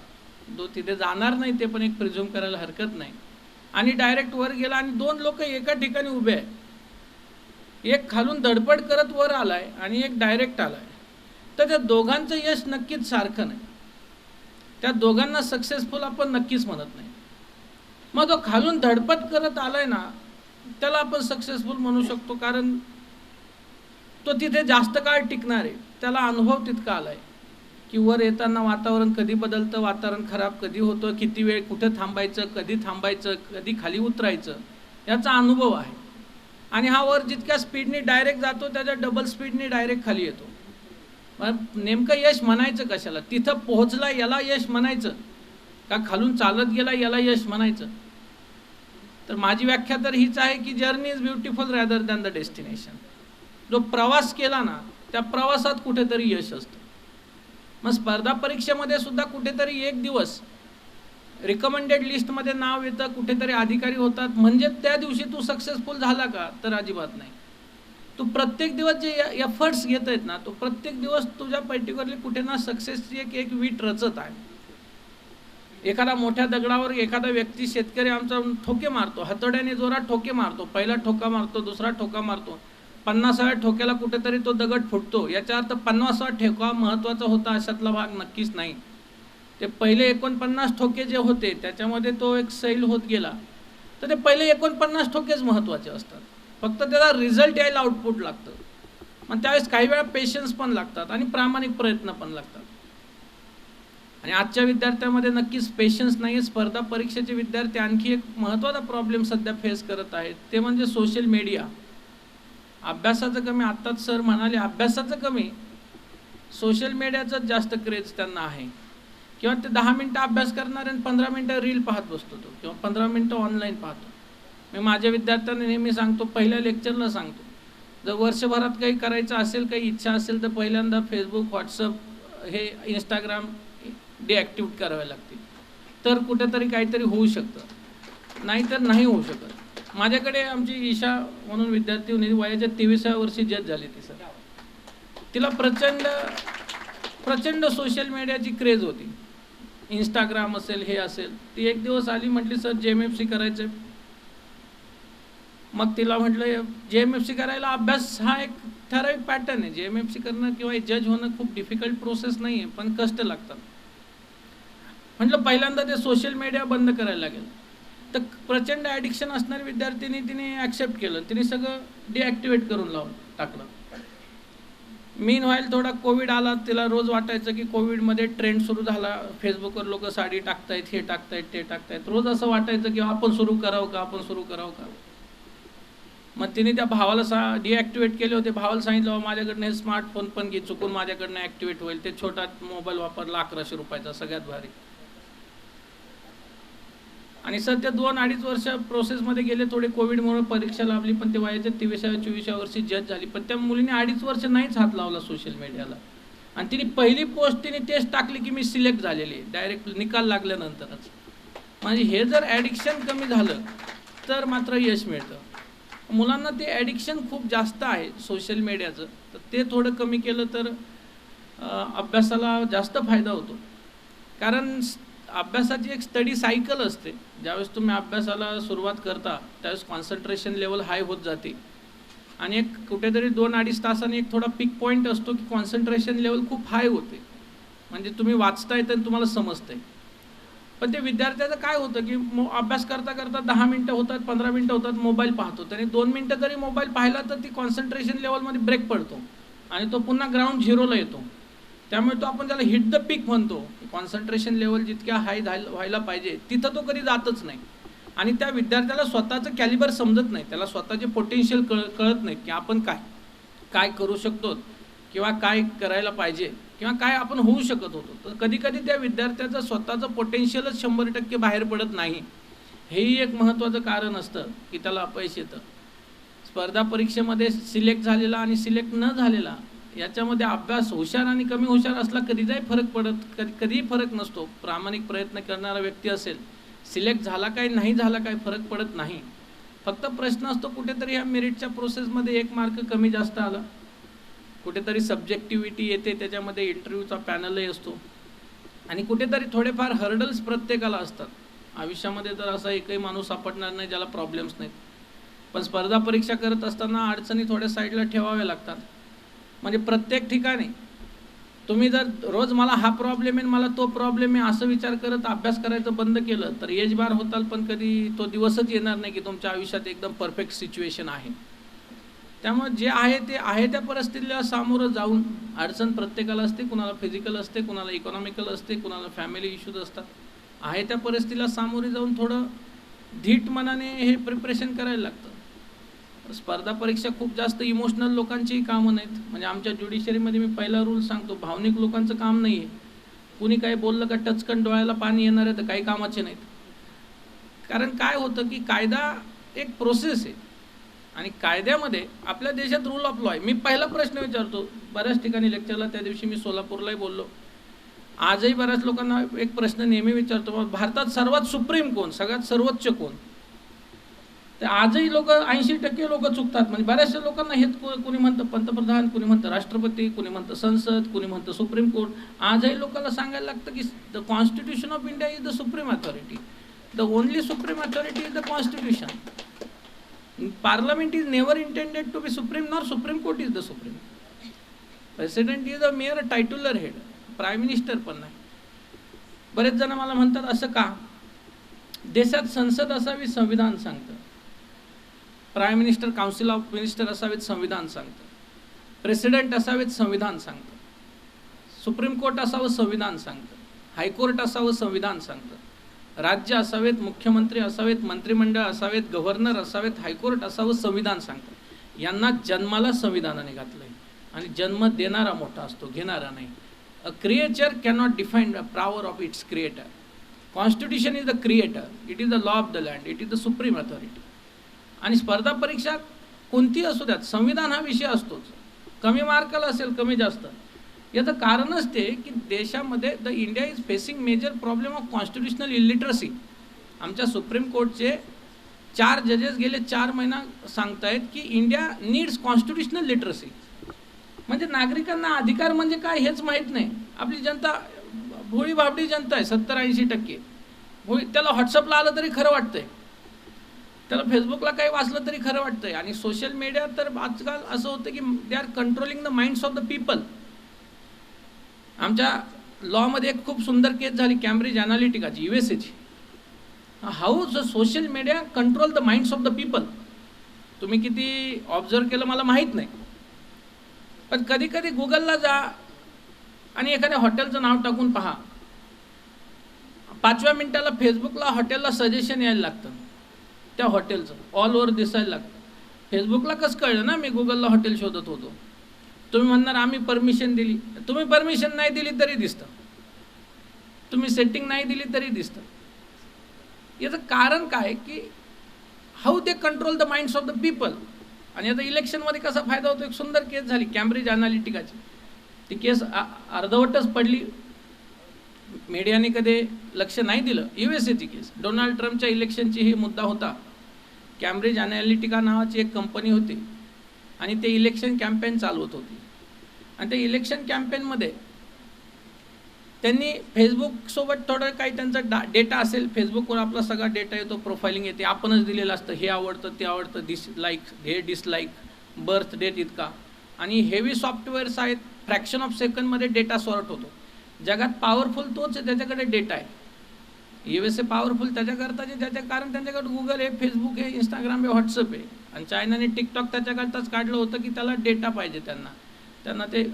Speaker 11: तो तिथे जाणार नाही, ते पण एक प्रिझ्युम करायला हरकत नाही. आणि डायरेक्ट वर गेला. आणि 2 लोक एका ठिकाणी उभे आहेत. एक खालून धडपड करत वर आलाय आणि एक डायरेक्ट आलाय. तर त्या दोघांचं यश नक्कीच सारखं नाही. त्या दोघांना सक्सेसफुल आपण नक्कीच म्हणत नाही. मग तो खालून धडपड करत आलाय ना, त्याला आपण सक्सेसफुल म्हणू शकतो, कारण तो तिथे जास्त काळ टिकणार आहे. त्याला अनुभव तितका आलाय की वर येताना वातावरण कधी बदलतं, वातावरण खराब कधी होतं, किती वेळ कुठे थांबायचं, कधी खाली उतरायचं, याचा अनुभव आहे. आणि हा वर जितक्या स्पीडने डायरेक्ट जातो त्याच्या डबल स्पीडने डायरेक्ट खाली येतो. मग नेमकं यश म्हणायचं कशाला? तिथं पोहोचला याला यश म्हणायचं का खालून चालत गेला याला यश म्हणायचं? तर माझी व्याख्या तर हीच आहे की journey is beautiful rather than the destination. जो प्रवास केला ना, त्या प्रवासात कुठेतरी यश असतं. मग स्पर्धा परीक्षेमध्ये सुद्धा कुठेतरी एक दिवस रिकमेंडेड लिस्टमध्ये नाव येतं, कुठेतरी अधिकारी होतात, म्हणजे त्या दिवशी तू सक्सेसफुल झाला का? तर अजिबात नाही. तू प्रत्येक दिवस जे एफर्ट्स घेत आहेत ना, तो प्रत्येक दिवस तुझ्या पर्टिक्युलरली कुठे ना सक्सेसची एक वीट रचत आहे. एखादा मोठ्या दगडावर एखादा व्यक्ती, शेतकरी आमचा ठोके मारतो, हातोड्याने जोरात ठोके मारतो, पहिला ठोका मारतो, दुसरा ठोका मारतो, 50व्या ठोक्याला कुठेतरी तो दगड फुटतो. याचा अर्थ 50वा ठोका महत्त्वाचा होता अशातला भाग नक्कीच नाही. ते पहिले 49 ठोके जे होते त्याच्यामध्ये तो एक सैल होत गेला. तर ते पहिले 49 ठोकेच महत्त्वाचे असतात. फक्त त्याला रिझल्ट यायला आउटपुट लागतं. मग त्यावेळेस काही वेळा पेशन्स पण लागतात आणि प्रामाणिक प्रयत्न पण लागतात. आणि आजच्या विद्यार्थ्यांमध्ये नक्कीच पेशन्स नाही. स्पर्धा परीक्षेचे विद्यार्थी आणखी एक महत्त्वाचा प्रॉब्लेम सध्या फेस करत आहेत, ते म्हणजे सोशल मीडिया. अभ्यासाचं कमी, आत्ताच सर म्हणाले अभ्यासाचं कमी, सोशल मीडियाचं जास्त क्रेज त्यांना आहे. किंवा ते 10 मिनटं अभ्यास करणार आणि 15 मिनटं रील पाहत बसतो तो, किंवा 15 मिनटं ऑनलाईन पाहतो. मी माझ्या विद्यार्थ्यांना नेहमी सांगतो, पहिल्या लेक्चरला सांगतो, जर वर्षभरात काही करायचं असेल, काही इच्छा असेल, तर पहिल्यांदा फेसबुक, व्हॉट्सअप, हे इंस्टाग्राम डिॲक्टिव्हेट करावे लागतील, तर कुठेतरी काहीतरी होऊ शकतं, नाहीतर नाही होऊ शकत. माझ्याकडे आमची ईशा म्हणून विद्यार्थी होती, वयाच्या 23व्या वर्षी जज झाली ती. सर तिला प्रचंड सोशल मीडियाची क्रेज होती. इंस्टाग्राम असेल, हे असेल. ती एक दिवस आली, म्हटली सर JMFC करायचं. मग तिला म्हटलं JMFC करायला अभ्यास हा एक ठराविक पॅटर्न आहे. JMFC करणं किंवा जज होणं खूप डिफिकल्ट प्रोसेस नाही आहे, पण कष्ट लागतात. म्हटलं पहिल्यांदा ते सोशल मीडिया बंद करायला लागेल. तर प्रचंड ॲडिक्शन असणारी विद्यार्थ्यांनी तिने ॲक्सेप्ट केलं, तिने सगळं डिॲक्टिवेट करून टाकलं. मीन व्हाईल थोडा कोविड आला, तिला रोज वाटायचं की कोविडमध्ये ट्रेंड सुरू झाला, फेसबुकवर लोक साडी टाकतायत, हे टाकतायत, ते टाकतायत, रोज असं वाटायचं की आपण सुरू करावं का. मग तिने त्या भावाला डिॲक्टिवेट केले होते. भावाला सांगितलं माझ्याकडनं हे स्मार्टफोन पण घे, चुकून माझ्याकडनं ॲक्टिवेट होईल. ते छोटा मोबाईल वापरला 1100 रुपयाचा, सगळ्यात भारी. आणि सध्या 2-2.5 वर्ष प्रोसेसमध्ये गेले. थोडे कोविडमुळे परीक्षा लाभली, पण ते वयाच्या 23व्या वर्षी जज झाली. पण त्या मुलीने 2.5 वर्ष नाहीच हात लावला सोशल मीडियाला. आणि तिने पहिली पोस्ट तिने तेच टाकली की मी सिलेक्ट झालेली आहे, डायरेक्ट निकाल लागल्यानंतरच. म्हणजे हे जर ॲडिक्शन कमी झालं तर मात्र यश मिळतं. मुलांना ते ॲडिक्शन खूप जास्त आहे सोशल मीडियाचं, तर ते थोडं कमी केलं तर अभ्यासाला जास्त फायदा होतो. कारण अभ्यासाची एक स्टडी सायकल असते. ज्यावेळेस तुम्ही अभ्यासाला सुरुवात करता त्यावेळेस कॉन्सन्ट्रेशन लेवल हाय होत जाते आणि एक कुठेतरी 2-2.5 तासांनी एक थोडा पिक पॉईंट असतो की कॉन्सन्ट्रेशन लेवल खूप हाय होते, म्हणजे तुम्ही वाचता येतं आणि तुम्हाला समजतंय. पण ते विद्यार्थ्याचं काय होतं की अभ्यास करता करता 10 मिनटं होतात, 15 मिनटं होतात, मोबाईल पाहतो. त्याने 2 मिनटं जरी मोबाईल पाहिला तर ती कॉन्सन्ट्रेशन लेवलमध्ये ब्रेक पडतो आणि तो पुन्हा ग्राउंड झिरोला येतो. त्यामुळे तो आपण त्याला हिट द पीक म्हणतो. कॉन्सन्ट्रेशन लेवल जितक्या हाय व्हायला पाहिजे तिथं तो कधी जातच नाही आणि त्या विद्यार्थ्याला स्वतःचं कॅलिबर समजत नाही, त्याला स्वतःचे पोटेन्शियल कळत नाही की आपण काय करू शकतो किंवा काय करायला पाहिजे किंवा काय आपण होऊ शकत होतो. तर कधी कधी त्या विद्यार्थ्याचं स्वतःचं पोटेन्शियलच 100% बाहेर पडत नाही. हेही एक महत्त्वाचं कारण असतं की त्याला अपयश येतं. स्पर्धा परीक्षेमध्ये सिलेक्ट झालेला आणि सिलेक्ट न झालेला याच्यामध्ये अभ्यास हुशार आणि कमी हुशार असला कधीही फरक पडत कधीही फरक नसतो. प्रामाणिक प्रयत्न करणारा व्यक्ती असेल, सिलेक्ट झाला काय नाही झाला काय फरक पडत नाही. फक्त प्रश्न असतो कुठेतरी ह्या मेरिटच्या प्रोसेसमध्ये 1 मार्क कमी जास्त आला, कुठेतरी सब्जेक्टिव्हिटी येते, त्याच्यामध्ये इंटरव्ह्यूचा पॅनलही असतो आणि कुठेतरी थोडेफार हर्डल्स प्रत्येकाला असतात. आयुष्यामध्ये तर असा एकही माणूस सापडणार नाही ज्याला प्रॉब्लेम्स नाहीत. पण स्पर्धा परीक्षा करत असताना अडचणी थोड्या साईडला ठेवाव्या लागतात. म्हणजे प्रत्येक ठिकाणी तुम्ही जर रोज मला हा प्रॉब्लेम आहे मला तो प्रॉब्लेम आहे असं विचार करत अभ्यास करायचं बंद केलं तर एज बार होताल, पण कधी तो दिवसच येणार नाही की तुमच्या आयुष्यात एकदम परफेक्ट सिच्युएशन आहे. त्यामुळे जे आहे ते आहे त्या परिस्थितीला सामोरं जाऊन, अडचण प्रत्येकाला असते, कुणाला फिजिकल असते, कुणाला इकॉनॉमिकल असते, कुणाला फॅमिली इश्यूज असतात. आहे त्या परिस्थितीला सामोरे जाऊन थोडं धीट मनाने हे प्रिपरेशन करायला लागतं. स्पर्धा परीक्षा खूप जास्त इमोशनल लोकांचीही कामं नाहीत. म्हणजे आमच्या ज्युडिशरीमध्ये मी पहिला रूल सांगतो, भावनिक लोकांचं काम नाही आहे. कुणी काही बोललं का टचकन डोळ्याला पाणी येणार आहे तर काही कामाचे नाहीत. कारण काय होतं की कायदा एक प्रोसेस आहे आणि कायद्यामध्ये आपल्या देशात रूल ऑफ लॉ आहे. मी पहिला प्रश्न विचारतो बऱ्याच ठिकाणी लेक्चरला, त्या दिवशी मी सोलापूरलाही बोललो, आजही बऱ्याच लोकांना एक प्रश्न नेहमी विचारतो, भारतात सर्वात सुप्रीम कोण, सगळ्यात सर्वोच्च कोण. तर आजही लोक 80% लोक चुकतात. म्हणजे बऱ्याचशा लोकांना हेच कोणी म्हणतं पंतप्रधान, कोणी म्हणतं राष्ट्रपती, कोणी म्हणतं संसद, कोणी म्हणतं सुप्रीम कोर्ट. आजही लोकांना सांगायला लागतं की the constitution of India is the supreme authority. The only supreme authority is the constitution. Parliament is never intended to be supreme, nor Supreme Court is the supreme. President is a mere titular head. Prime Minister पण नाही. बरेच जण मला म्हणतात असं का, देशात संसद असावी संविधान सांगतं, prime minister council of minister असावेत संविधान सांगतं, प्रेसिडेंट असावेत संविधान सांगतं, सुप्रीम कोर्ट असावं संविधान सांगतं, हायकोर्ट असावं संविधान सांगतं, राज्य असावेत, मुख्यमंत्री असावेत, मंत्रिमंडळ असावेत, गव्हर्नर असावेत, हायकोर्ट असावं संविधान सांगतं. यांना जन्माला संविधानाने घातलंय आणि जन्म देणारा मोठा असतो, घेणारा नाही. अ creature cannot define the power of its creator. Constitution is the creator, it is the law of the land, it is the supreme authority. आणि स्पर्धा परीक्षा कोणतीही असू द्यात, संविधान हा विषय असतोच. कमी मार्काला असेल कमी जास्त, याचं कारणच ते की देशामध्ये the India is facing major problem of constitutional illiteracy. आमच्या सुप्रीम कोर्टचे 4 जजेस गेले 4 महिना सांगतायत की इंडिया नीड्स कॉन्स्टिट्युशनल लिटरसी. म्हणजे नागरिकांना अधिकार म्हणजे काय हेच माहीत नाही. आपली जनता भोळी भाबडी जनता आहे, 70-80% भोळी. त्याला व्हॉट्सअपला आलं तरी खरं वाटतंय, त्याला फेसबुकला काही वाचलं तरी खरं वाटतंय. आणि सोशल मीडिया तर आजकाल असं होतं की they are controlling the minds of the people. आमच्या लॉमध्ये एक खूप सुंदर केस झाली कॅम्ब्रिज ॲनालिटिकाची, USAची. How the social media control the minds of the people. तुम्ही किती ऑब्झर्व केलं मला माहीत नाही, पण कधी कधी गुगलला जा आणि एखाद्या हॉटेलचं नाव टाकून पहा, 5व्या मिनिटाला फेसबुकला हॉटेलला सजेशन यायला लागतं, त्या हॉटेलचं ऑल ओव्हर दिसायला लागतं. फेसबुकला कसं कळलं ना मी गुगलला हॉटेल शोधत होतो. तुम्ही म्हणणार आम्ही परमिशन दिली. तुम्ही परमिशन नाही दिली तरी दिसतं, तुम्ही सेटिंग नाही दिली तरी दिसतं. याचं कारण काय की how they control the minds of the people. आणि आता इलेक्शनमध्ये कसा फायदा होतो, एक सुंदर केस झाली कॅम्ब्रिज ॲनालिटिकाची. ती केस अर्धवटच पडली, मीडियाने कधी लक्ष नाही दिलं. USAची केस, डोनाल्ड ट्रम्पच्या इलेक्शनची ही मुद्दा होता. कॅम्ब्रिज ॲनालिटिका नावाची एक कंपनी होती आणि ते इलेक्शन कॅम्पेन चालवत होती. आणि त्या इलेक्शन कॅम्पेनमध्ये त्यांनी फेसबुकसोबत थोडं काही त्यांचा डेटा असेल, फेसबुकवर आपला सगळा डेटा येतो, प्रोफाइलिंग येते, आपणच दिलेलं असतं, हे आवडतं ते आवडतं, डिसलाईक हे डिसलाईक, बर्थ डेट इतका. आणि हेवी सॉफ्टवेअर्स आहेत, फ्रॅक्शन ऑफ सेकंडमध्ये डेटा सॉर्ट होतो. जगात पॉवरफुल तोच आहे त्याच्याकडे डेटा आहे. USA पॉवरफुल त्याच्याकरता कारण त्यांच्याकडे गुगल आहे, फेसबुक आहे, इंस्टाग्राम आहे, व्हॉट्सअप आहे. आणि चायनाने टिकटॉक त्याच्याकरताच काढलं होतं की त्याला डेटा पाहिजे. त्यांना ते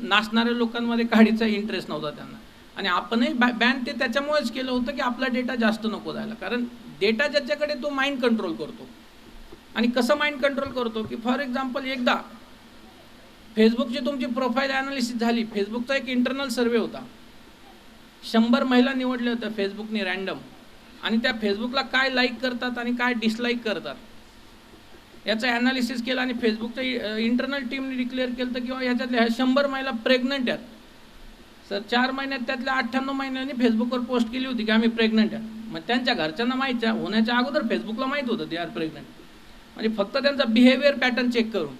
Speaker 11: नाचणाऱ्या लोकांमध्ये काढीचा इंटरेस्ट नव्हता त्यांना. आणि आपणही बॅन ते त्याच्यामुळेच केलं होतं की आपला डेटा जास्त नको जायला. कारण डेटा ज्याच्याकडे तो माइंड कंट्रोल करतो. आणि कसं माइंड कंट्रोल करतो की फॉर एक्झाम्पल एकदा फेसबुकची तुमची प्रोफाईल ॲनालिसिस झाली. फेसबुकचा एक इंटरनल सर्वे होता. 100 महिला निवडल्या होत्या फेसबुकने रँडम. आणि त्या फेसबुकला काय लाईक करतात आणि काय डिसलाईक करतात याचं ॲनालिसिस केलं. आणि फेसबुकच्या इंटरनल टीमने डिक्लेअर केलं तर किंवा ह्याच्यातल्या 100 महिला प्रेग्नंट आहेत. सर 4 महिन्यात त्यातल्या 98 महिन्यांनी फेसबुकवर पोस्ट केली होती की आम्ही प्रेग्नंट आहे. मग त्यांच्या घरच्यांना माहीत होण्याच्या अगोदर फेसबुकला माहीत होतं दे आर प्रेग्नंट. म्हणजे फक्त त्यांचा बिहेवियर पॅटर्न चेक करून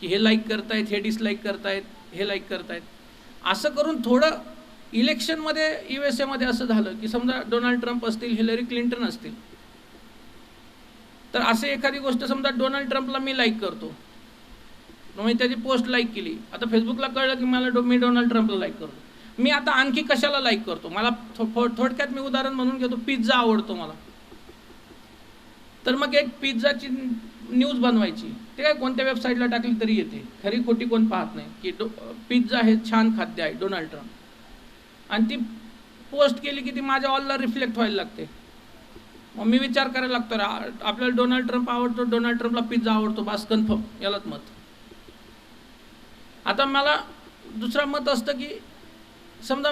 Speaker 11: की हे लाईक करतायत, हे डिसलाईक करतायत, हे लाईक करतायत, असं करून थोडं इलेक्शनमध्ये USA मध्ये असं झालं की समजा डोनाल्ड ट्रम्प असतील, हिलरी क्लिंटन असतील, तर असे एखादी गोष्ट समजा डोनाल्ड ट्रम्पला मी लाईक करतो, मग मी त्याची पोस्ट लाईक केली. आता फेसबुकला कळलं की मी डोनाल्ड ट्रम्पला लाईक करतो. मी आता आणखी कशाला लाईक करतो? मला थोडक्यात मी उदाहरण म्हणून घेतो, पिझ्झा आवडतो मला, तर मग एक पिझ्झाची न्यूज बनवायची. ते काय कोणत्या वेबसाईटला टाकली तरी येते, खरी खोटी कोण पाहत नाही की पिझ्झा हे छान खाद्य आहे डोनाल्ड ट्रम्प. आणि ती पोस्ट केली की ती माझ्या ऑलला रिफ्लेक्ट व्हायला लागते. मग मी विचार करायला लागतो, आपल्याला डोनाल्ड ट्रम्प आवडतो, डोनाल्ड ट्रम्पला पिझ्झा आवडतो, बस कन्फर्म, यालाच मत. आता मला दुसरा मत असतं की समजा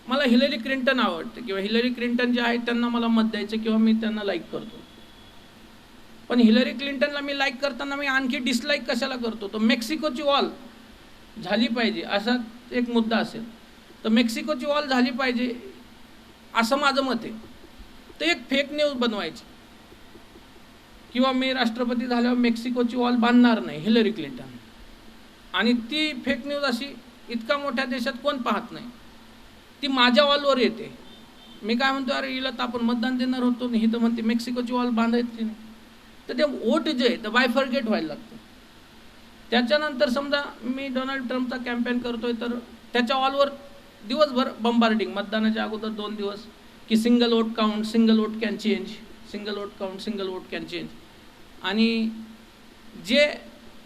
Speaker 11: मला हिलरी क्लिंटन आवडते किंवा हिलरी क्लिंटन जे आहेत त्यांना मला मत द्यायचं किंवा मी त्यांना लाईक करतो. पण हिलरी क्लिंटनला मी लाईक करताना मी आणखी डिसलाईक कशाला करतो? तर मेक्सिकोची वॉल झाली पाहिजे असा एक मुद्दा असेल तर मेक्सिकोची वॉल झाली पाहिजे असं माझं मत आहे. तर एक फेक न्यूज बनवायची किंवा मी राष्ट्रपती झाल्यावर मेक्सिकोची वॉल बांधणार नाही हिलरी क्लिंटन. आणि ती फेक न्यूज अशी इतका मोठ्या देशात कोण पाहत नाही, ती माझ्या वॉलवर येते. मी काय म्हणतो, अरे हिला तर आपण मतदान देणार होतो, ही तर म्हणते मेक्सिकोची वॉल बांधायची नाही. तर ते वोट जे आहे तर बायफर्गेट व्हायला लागतं. त्याच्यानंतर समजा मी डोनाल्ड ट्रम्पचा कॅम्पेन करतोय तर त्याच्या वॉलवर दिवसभर बंबार्डिंग, मतदानाच्या अगोदर 2 दिवस की single vote count, single vote can change, single vote count, single vote can change. आणि जे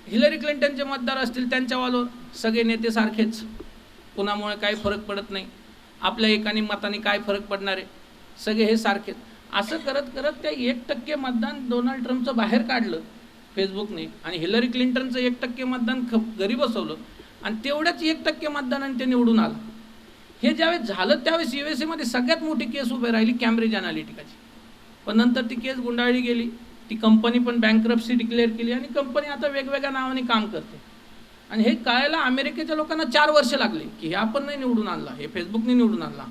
Speaker 11: हिलरी क्लिंटनचे मतदार असतील त्यांच्या वॉलवर सगळे नेते सारखेच, कुणामुळे काही फरक पडत नाही, आपल्या एकाने मताने काय फरक पडणार आहे, सगळे हे सारखेच. असं करत करत त्या 1% मतदान डोनाल्ड ट्रम्पचं बाहेर काढलं फेसबुकने आणि हिलरी क्लिंटनचं 1% मतदान घरी बसवलं आणि तेवढ्याच 1% मतदानाने ते निवडून आलं. हे ज्यावेळेस झालं त्यावेळेस USA मध्ये सगळ्यात मोठी केस उभी राहिली कॅम्ब्रिज अनालिटिकाची. पण नंतर ती केस गुंडाळली गेली, ती कंपनी पण बँकरप्सी डिक्लेअर केली आणि कंपनी आता वेगवेगळ्या नावाने काम करते. आणि हे कळायला अमेरिकेच्या लोकांना 4 वर्ष लागले की हे आपण नाही निवडून आणला, हे फेसबुकने निवडून आणला.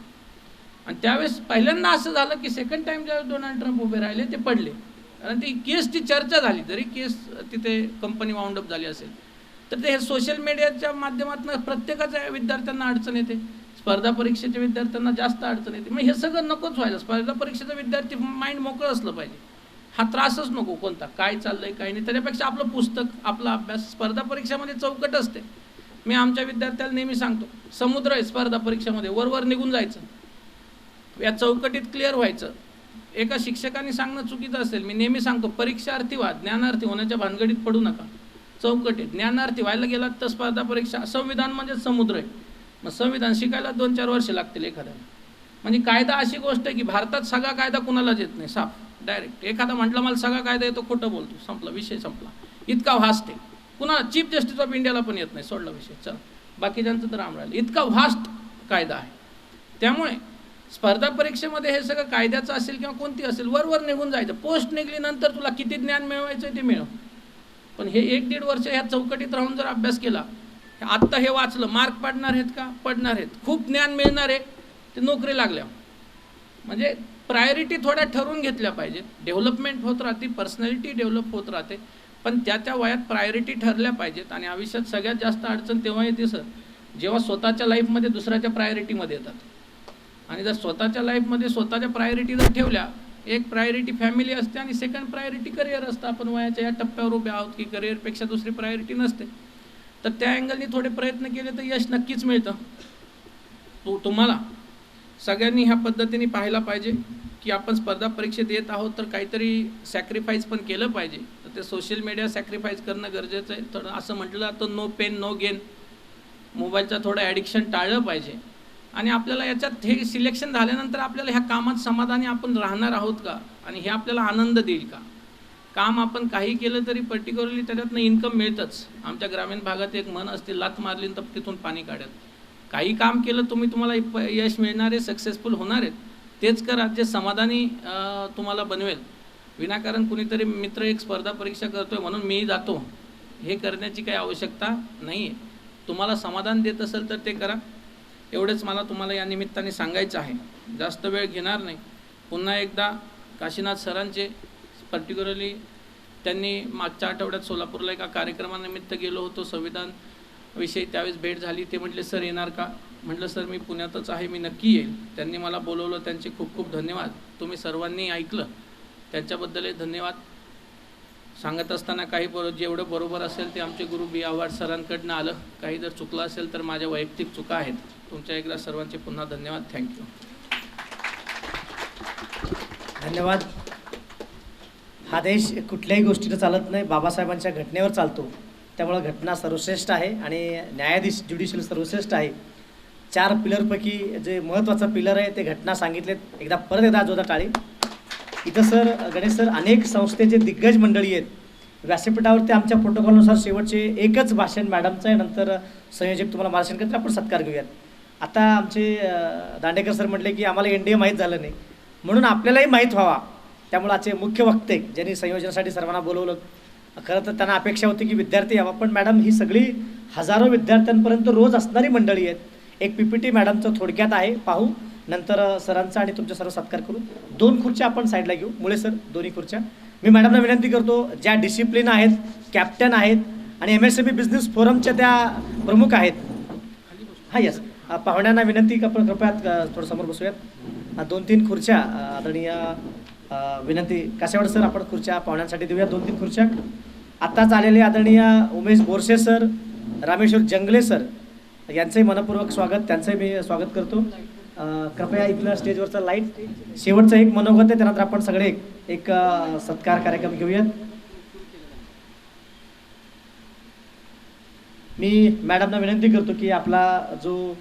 Speaker 11: आणि त्यावेळेस पहिल्यांदा असं झालं की सेकंड टाईम ज्यावेळेस डोनाल्ड ट्रम्प उभे राहिले ते पडले. कारण ती केसची चर्चा झाली, जरी केस तिथे कंपनी वाउंडअप झाली असेल तर ते हे सोशल मीडियाच्या माध्यमातून प्रत्येकाच्या विद्यार्थ्यांना अडचण येते. स्पर्धा परीक्षेच्या विद्यार्थ्यांना जास्त अडचण येते. मग हे सगळं नकोच व्हायला. स्पर्धा परीक्षेचा विद्यार्थी माइंड मोकळं असलं पाहिजे, हा त्रासच नको कोणता, काय चाललंय काय नाही. त्याच्यापेक्षा आपलं पुस्तक, आपला अभ्यास. स्पर्धा परीक्षामध्ये चौकट असते. मी आमच्या विद्यार्थ्याला नेहमी सांगतो, समुद्र आहे स्पर्धा परीक्षेमध्ये, वर निघून जायचं, या चौकटीत क्लिअर व्हायचं. एका शिक्षकाने सांगणं चुकीचं असेल, मी नेहमी सांगतो परीक्षार्थी व्हा, ज्ञानार्थी होण्याच्या भानगडीत पडू नका. चौकटीत ज्ञानार्थी व्हायला गेलात तर स्पर्धा परीक्षा. संविधान म्हणजे समुद्र आहे, मग संविधान शिकायला 2-4 वर्ष लागतील एखाद्याला. म्हणजे कायदा अशी गोष्ट आहे की भारतात सगळा कायदा कुणालाच येत नाही, साफ डायरेक्ट. एखादा म्हटलं मला सगळा कायदा येतो, खोटं बोलतो, संपला विषय, संपला. इतका व्हास्ट आहे. कुणाला चीफ जस्टिस ऑफ इंडियाला पण येत नाही, सोडला विषय, चल बाकीच्यांचं तर राम राहिलं. इतका व्हास्ट कायदा आहे. त्यामुळे स्पर्धा परीक्षेमध्ये हे सगळं कायद्याचं असेल किंवा कोणती असेल, वर निघून जायचं. पोस्ट निघली नंतर तुला किती ज्ञान मिळवायचं ते मिळव. पण हे 1-1.5 वर्ष ह्या चौकटीत राहून जर अभ्यास केला, आत्ता हे वाचलं, मार्क पडणार आहेत का? पडणार आहेत. खूप ज्ञान मिळणार आहे ते नोकरी लागल्या. म्हणजे प्रायोरिटी थोड्या ठरवून घेतल्या पाहिजेत. डेव्हलपमेंट होत राहते, पर्सनॅलिटी डेव्हलप होत राहते, पण त्या वयात प्रायोरिटी ठरल्या पाहिजेत. आणि आयुष्यात सगळ्यात जास्त अडचण तेव्हा येते सर जेव्हा स्वतःच्या लाईफमध्ये दुसऱ्याच्या प्रायोरिटीमध्ये येतात. आणि जर स्वतःच्या लाईफमध्ये स्वतःच्या प्रायोरिटी जर ठेवल्या, एक प्रायोरिटी फॅमिली असते आणि सेकंड प्रायोरिटी करिअर असतं. आपण वयाच्या या टप्प्यावर उभे आहोत की करिअरपेक्षा दुसरी प्रायोरिटी नसते. तर त्या अँगलनी थोडे प्रयत्न केले तर यश नक्कीच मिळतं. तुम्हाला सगळ्यांनी ह्या पद्धतीने पाहायला पाहिजे की आपण स्पर्धा परीक्षेत येत आहोत तर काहीतरी सॅक्रिफाईस पण केलं पाहिजे. तर ते सोशल मीडिया सॅक्रिफाईस करणं गरजेचं आहे. तर असं म्हटलं जातं नो पेन नो गेन. मोबाईलचं थोडं ॲडिक्शन टाळलं पाहिजे. आणि आपल्याला याच्यात हे सिलेक्शन झाल्यानंतर आपल्याला ह्या कामात समाधानी आपण राहणार आहोत का, आणि हे आपल्याला आनंद देईल का. काम आपण काही केलं तरी पर्टिक्युलरली त्याच्यातनं इन्कम मिळतंच. आमच्या ग्रामीण भागात एक म्हण असते, लाथ मारली तर तिथून पाणी काढत. काही काम केलं तुम्हाला यश मिळणार आहे, सक्सेसफुल होणार आहेत. तेच करा जे समाधानी तुम्हाला बनवेल. विनाकारण कुणीतरी मित्र एक स्पर्धा परीक्षा करतोय म्हणून मी जातो, हे करण्याची काही आवश्यकता नाही आहे. तुम्हाला समाधान देत असेल तर ते करा. एवढंच मला तुम्हाला या निमित्ताने सांगायचं आहे. जास्त वेळ घेणार नाही. पुन्हा एकदा काशीनाथ सरांचे पर्टिक्युलरली त्यांनी मागच्या आठवड्यात सोलापूरला एका कार्यक्रमानिमित्त गेलो होतो संविधान विषयी, त्यावेळेस भेट झाली. ते म्हटले सर येणार का. म्हटलं सर मी पुण्यातच आहे, मी नक्की येईल. त्यांनी मला बोलवलं, त्यांचे खूप खूप धन्यवाद. तुम्ही सर्वांनी ऐकलं त्यांच्याबद्दलही धन्यवाद. सांगत असताना काही जेवढं बरोबर असेल ते आमचे गुरु बी आव्हाड सरांकडनं आलं. काही जर चुकलं असेल तर माझ्या वैयक्तिक चुका आहेत. तुमच्या एकदा सर्वांचे पुन्हा धन्यवाद. थँक्यू.
Speaker 3: धन्यवाद. हा देश कुठल्याही गोष्टीनं चालत नाही, बाबासाहेबांच्या घटनेवर चालतो. त्यामुळं घटना सर्वश्रेष्ठ आहे आणि न्यायाधीश ज्युडिशियल सर्वश्रेष्ठ आहे. 4 पिलरपैकी जे महत्त्वाचं पिलर आहे ते घटना सांगितलेत. एकदा परत एकदा जोरदार टाळी. इथं सर गणेश सर अनेक संस्थेचे दिग्गज मंडळी आहेत. व्यासपीठावरती आमच्या प्रोटोकॉलनुसार शेवटचे एकच भाषण मॅडमचं आहे, नंतर संयोजक तुम्हाला मार्गदर्शन करतील, आपण सत्कार घेऊयात. आता आमचे दांडेकर सर म्हटले की आम्हाला NDA माहीत झालं नाही म्हणून आपल्यालाही माहीत व्हावा. त्यामुळे आजचे मुख्य वक्ते ज्यांनी संयोजनासाठी सर्वांना बोलवलं, खरं तर त्यांना अपेक्षा होती की विद्यार्थी यावा, पण मॅडम ही सगळी हजारो विद्यार्थ्यांपर्यंत रोज असणारी मंडळी आहेत. एक PPT मॅडमचं थोडक्यात आहे, पाहू, नंतर सरांचा आणि तुमच्या सर्व सत्कार करू. 2 खुर्च्या आपण साईडला घेऊ. मुळे सर दोन्ही खुर्च्या. मी मॅडमना विनंती करतो, ज्या डिसिप्लिन आहेत, कॅप्टन आहेत आणि MSME बिझनेस फोरमच्या त्या प्रमुख आहेत. हां यस, पाहुण्यांना विनंती की आपण कृपया थोडं समोर बसूयात. 2-3 खुर्च्या आदरणीय विनंती कासेवाड सर आपण खुर्च्या पाहुण्यांसाठी देऊया. 2-3 खुर्च्या. आत्ताच आलेले आदरणीय उमेश बोरसे सर, रामेश्वर जंगले सर यांचंही मनपूर्वक स्वागत, त्यांचंही मी स्वागत करतो. कृपया इथलं स्टेजवरचा लाईट. शेवटचं एक मनोगत आहे, त्यानंतर आपण सगळे एक सत्कार कार्यक्रम घेऊयात. मी मॅडमना विनंती करतो की आपला जो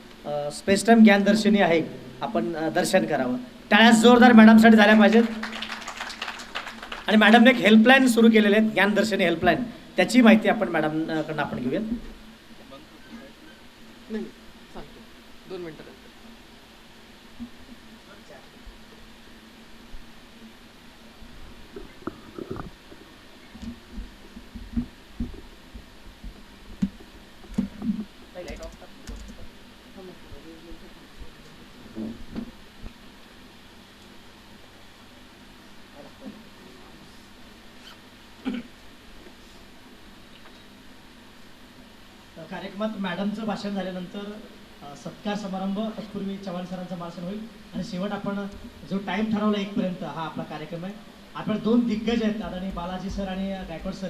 Speaker 3: स्पेस टाईम ज्ञान दर्शनी आहे आपण दर्शन करावं. टाळ्या जोरदार मॅडमसाठी झाल्या पाहिजेत. आणि मॅडमने एक हेल्पलाईन सुरू केलेले आहेत, ज्ञानदर्शनी हेल्पलाईन, त्याची माहिती आपण मॅडमकडनं आपण घेऊयात.
Speaker 1: नाही सांगतो 2 मिनिटं.
Speaker 3: कार्यक्रमात मॅडमचं भाषण झाल्यानंतर सत्कार समारंभ, तत्पूर्वी चव्हाण सरांचं भाषण होईल आणि शेवट आपण जो टाईम ठरवला 1 पर्यंत हा आपला कार्यक्रम आहे. आपण 2 दिग्गज आहेत, आदरणीय बालाजी सर आणि गायकवाड सर.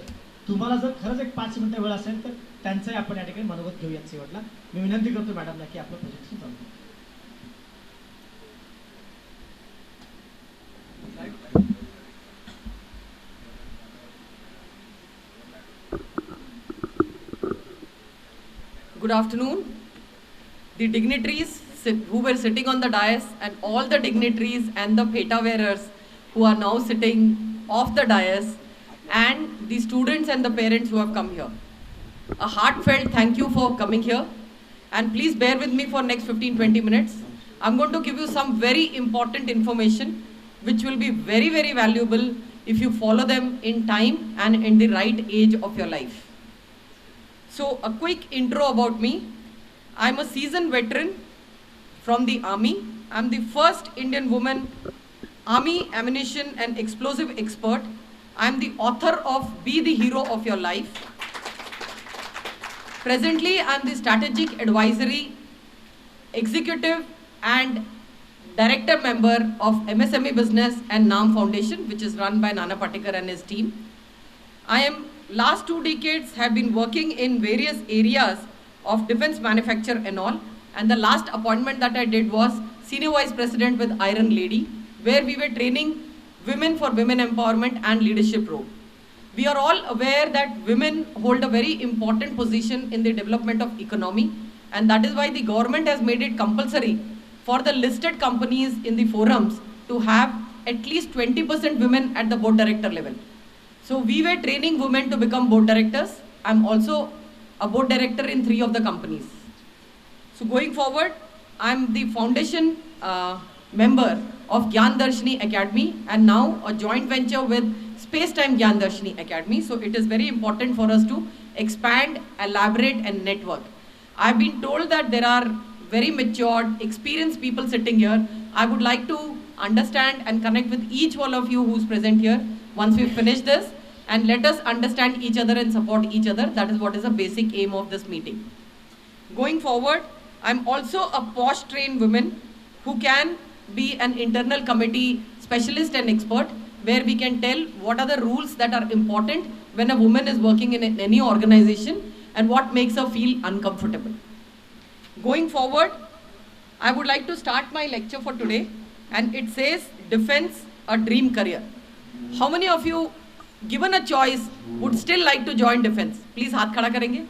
Speaker 3: तुम्हाला जर खरंच एक 5 मिनिटं वेळ असेल तर त्यांचंही आपण या ठिकाणी मनोगत घेऊयात शेवटला. मी विनंती करतो मॅडमला की आपलं प्रोजेक्ट चालू.
Speaker 12: Good afternoon. The dignitaries who were sitting on the dais and all the dignitaries and the PETA wearers who are now sitting off the dais and the students and the parents who have come here. A heartfelt thank you for coming here and please bear with me for next 15-20 minutes. I'm going to give you some very important information which will be very, very valuable if you follow them in time and in the right age of your life. So a quick intro about me. I'm a seasoned veteran from the army. I'm the first Indian woman army ammunition and explosive expert. I'm the author of Be the Hero of Your Life. Presently, I'm the Strategic Advisory Executive and Director Member of MSME Business and NAM Foundation, which is run by Nana Patekar and his team. I am last 2 decades have been working in various areas of defense manufacture and all. And the last appointment that I did was Senior Vice President with Iron Lady, where we were training women for women empowerment and leadership role. We are all aware that women hold a very important position in the development of economy, and that is why the government has made it compulsory for the listed companies in the forums to have at least 20% women at the board director level. So we were training women to become board directors. I'm also a board director in 3 of the companies. So going forward, I'm the foundation member of Gyan Darshini Academy, and now a joint venture with Space-Time Gyan Darshini Academy. So it is very important for us to expand, elaborate and network. I've been told that there are very matured, experienced people sitting here. I would like to understand and connect with each one of you who's present here once we finish this, and let us understand each other and support each other. That is what is the basic aim of this meeting. Going forward, I'm also a posh trained woman who can be an internal committee specialist and expert, where we can tell what are the rules that are important when a woman is working in any organization and what makes her feel uncomfortable. Going forward, I would like to start my lecture for today, and it says Defense, a Dream Career. How many of you, given a choice, would still like to join defense? Please haath khada karenge.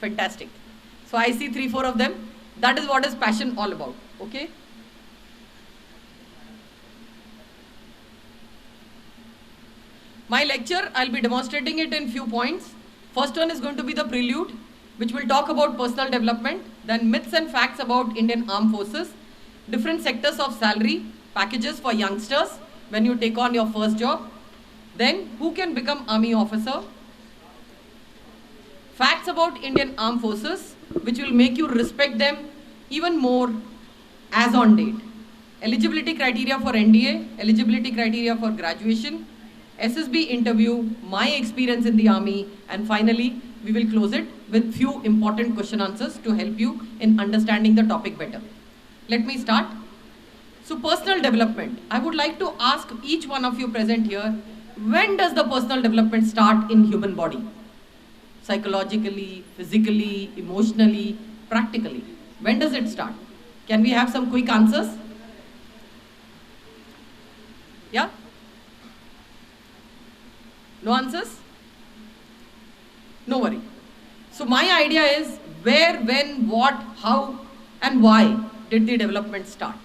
Speaker 12: Fantastic. So I see 3-4 of them. That is what is passion all about. Okay. My lecture, I'll be demonstrating it in few points. First one is going to be the prelude, which will talk about personal development, then myths and facts about Indian Armed Forces, different sectors of salary, packages for youngsters when you take on your first job, then who can become army officer, facts about Indian Armed Forces, which will make you respect them even more as on date, eligibility criteria for NDA, eligibility criteria for graduation, SSB interview, my experience in the army, and finally, we will close it with few important question answers to help you in understanding the topic better. Let me start. So personal development. I would like to ask each one of you present here, when does the personal development start in human body? Psychologically, physically, emotionally, practically. When does it start? Can we have some quick answers? Yeah? No answers? No worry. So my idea is where, when, what, how and why did the development start?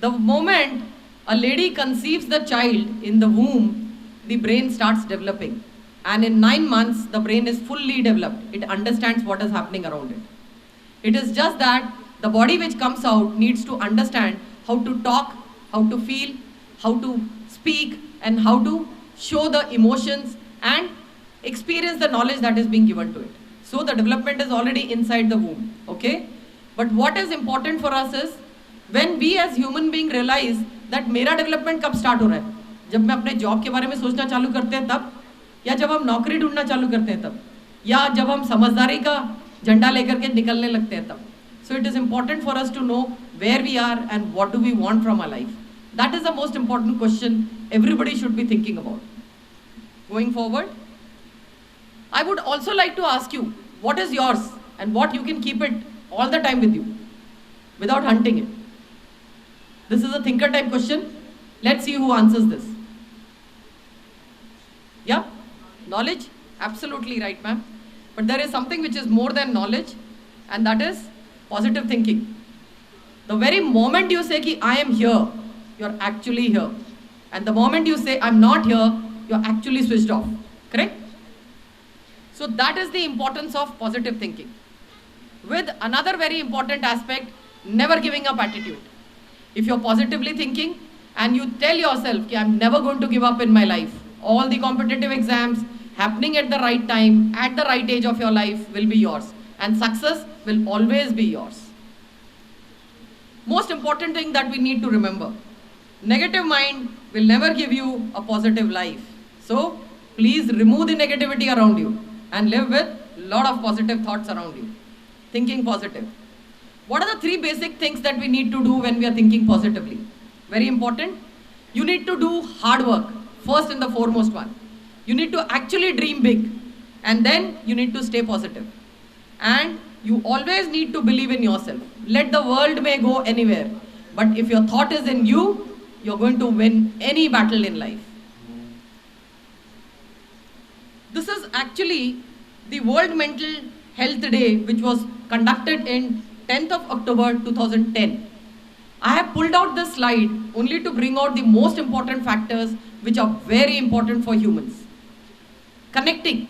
Speaker 12: The moment a lady conceives the child in the womb, the brain starts developing. And in 9 months, the brain is fully developed. It understands what is happening around it. It is just that the body which comes out needs to understand how to talk, how to feel, how to speak, and how to show the emotions and experience the knowledge that is being given to it. So the development is already inside the womb, okay? But what is important for us is when we as human being realize that मेरा development कब start हो रहा है? जब मैं अपने job के बारे में सोचना चालू करते हैं तब, या जब हम नौकरी ढूंढना चालू करते हैं तब, या जब हम समझदारी का झंडा लेकर के निकलने लगते हैं तब. So it is important for us to know where we are and what do we want from our life. That is the most important question everybody should be thinking about. Going forward, I would also like to ask you, what is yours and what you can keep it all the time with you without hunting it. This is a thinker type question. Let's see who answers this. Yeah? Knowledge? Absolutely right, ma'am. But there is something which is more than knowledge, and that is positive thinking. The very moment you say ki I am here, you're actually here. And the moment you say I'm not here, you're actually switched off. Correct? So that is the importance of positive thinking. With another very important aspect, never giving up attitude. If you're positively thinking and you tell yourself ki I'm never going to give up in my life, all the competitive exams happening at the right time, at the right age of your life will be yours. And success will always be yours. Most important thing that we need to remember, negative mind will never give you a positive life. So please remove the negativity around you and live with lot of positive thoughts around you. Thinking positive. What are the 3 basic things that we need to do when we are thinking positively? Very important. You need to do hard work, first and the foremost one. You need to actually dream big, and then you need to stay positive. And you always need to believe in yourself. Let the world may go anywhere, but if your thought is in you, you're going to win any battle in life. This is actually the World Mental Health Day, which was conducted in 10th of October 2010. I have pulled out this slide only to bring out the most important factors which are very important for humans. Connecting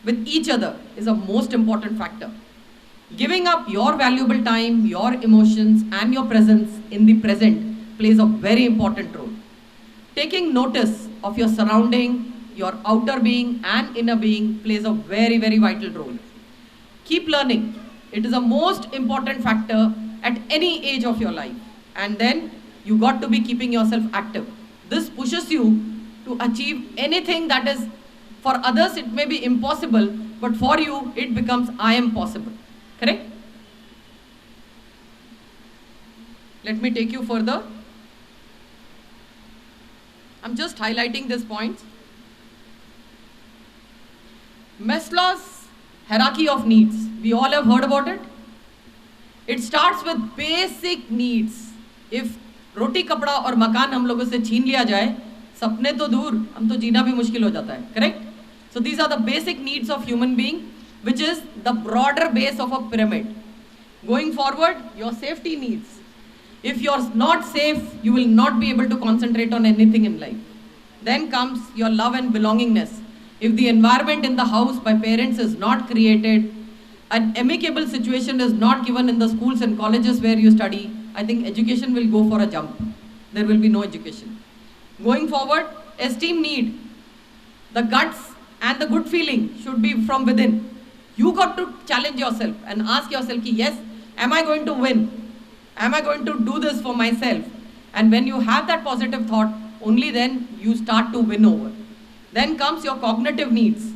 Speaker 12: with each other is a most important factor. Giving up your valuable time, your emotions, and your presence in the present plays a very important role. Taking notice of your surrounding, your outer being and inner being plays a very, very vital role. Keep learning. It is a most important factor at any age of your life. And then you got to be keeping yourself active. This pushes you to achieve anything that is, for others it may be impossible, but for you it becomes I am possible. Correct? Let me take you further. I'm just highlighting these points. Maslow's hierarchy of needs. We all have heard about it. It starts with basic needs. If रोटी कपड़ा और मकान हम लोगों से छीन लिया जाए, सपने तो दूर, हम तो जीना भी मुश्किल हो जाता है. Correct? So these are the basic needs of human being, which is the broader base of a pyramid. Going forward, your safety needs. If you're not safe, you will not be able to concentrate on anything in life. Then comes your love and belongingness. If the environment in the house by parents is not created, an amicable situation is not given in the schools and colleges where you study, I think education will go for a jump. There will be no education. Going forward, esteem need. The guts and the good feeling should be from within. You got to challenge yourself and ask yourself, yes, am I going to win? Am I going to do this for myself? And when you have that positive thought, only then you start to win over. Then comes your cognitive needs.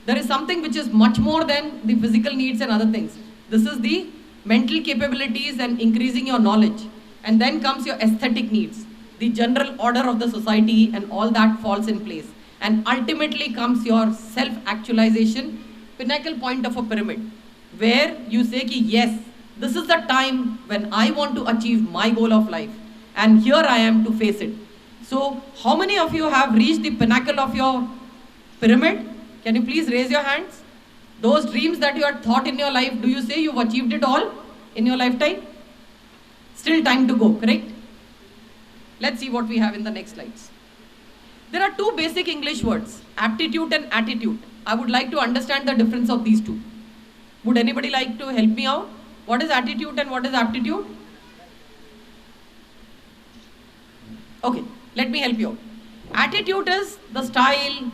Speaker 12: There is something which is much more than the physical needs and other things. This is the mental capabilities and increasing your knowledge. And then comes your aesthetic needs. The general order of the society and all that falls in place. And ultimately comes your self-actualization, pinnacle point of a pyramid, where you say, yes, this is the time when I want to achieve my goal of life. And here I am to face it. So, how many of you have reached the pinnacle of your pyramid? Can you please raise your hands? Those dreams that you had thought in your life, do you say you've achieved it all in your lifetime? Still time to go, correct? Let's see what we have in the next slides. There are 2 basic English words, aptitude and attitude. I would like to understand the difference of these 2. Would anybody like to help me out? What is attitude and what is aptitude? Okay, let me help you out. Attitude is the style,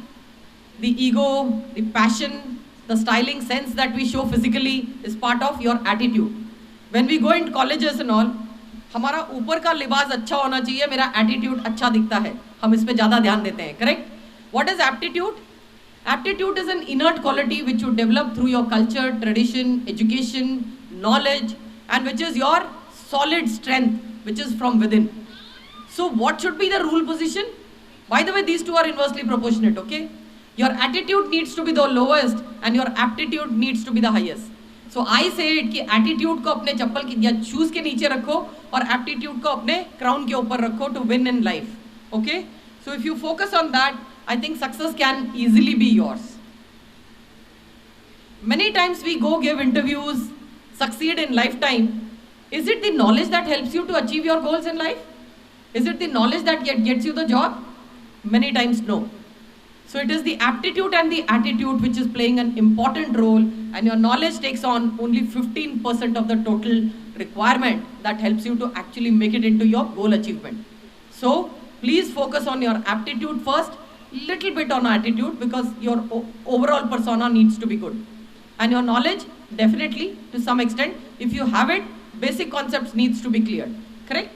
Speaker 12: the ego, the passion, the styling sense that we show physically is part of your attitude. When we go into colleges and all, हमारा ऊपर का लिबास अच्छा होना चाहिए, मेरा attitude अच्छा दिखता है, हम इस पे ज़्यादा ध्यान देते हैं, correct? What is aptitude? Aptitude is an innate quality which you develop through your culture, tradition, education, knowledge, and which is your solid strength, which is from within. So what should be the rule position? By the way, these 2 are inversely proportionate, okay? Your attitude needs to be the lowest and your aptitude needs to be the highest. So I say it कि attitude को अपने चप्पल के या shoes के नीचे रखो और aptitude को अपने crown के ऊपर रखो to win in life. Okay? So if you focus on that, I think success can easily be yours. Many times we go give interviews, succeed in lifetime. Is it the knowledge that helps you to achieve your goals in life? Is it the knowledge that gets you the job? Many times no. So it is the aptitude and the attitude which is playing an important role, and your knowledge takes on only 15% of the total requirement that helps you to actually make it into your goal achievement. So please focus on your aptitude first, little bit on attitude, because your overall persona needs to be good. And your knowledge, definitely, to some extent, if you have it, basic concepts needs to be cleared. Correct?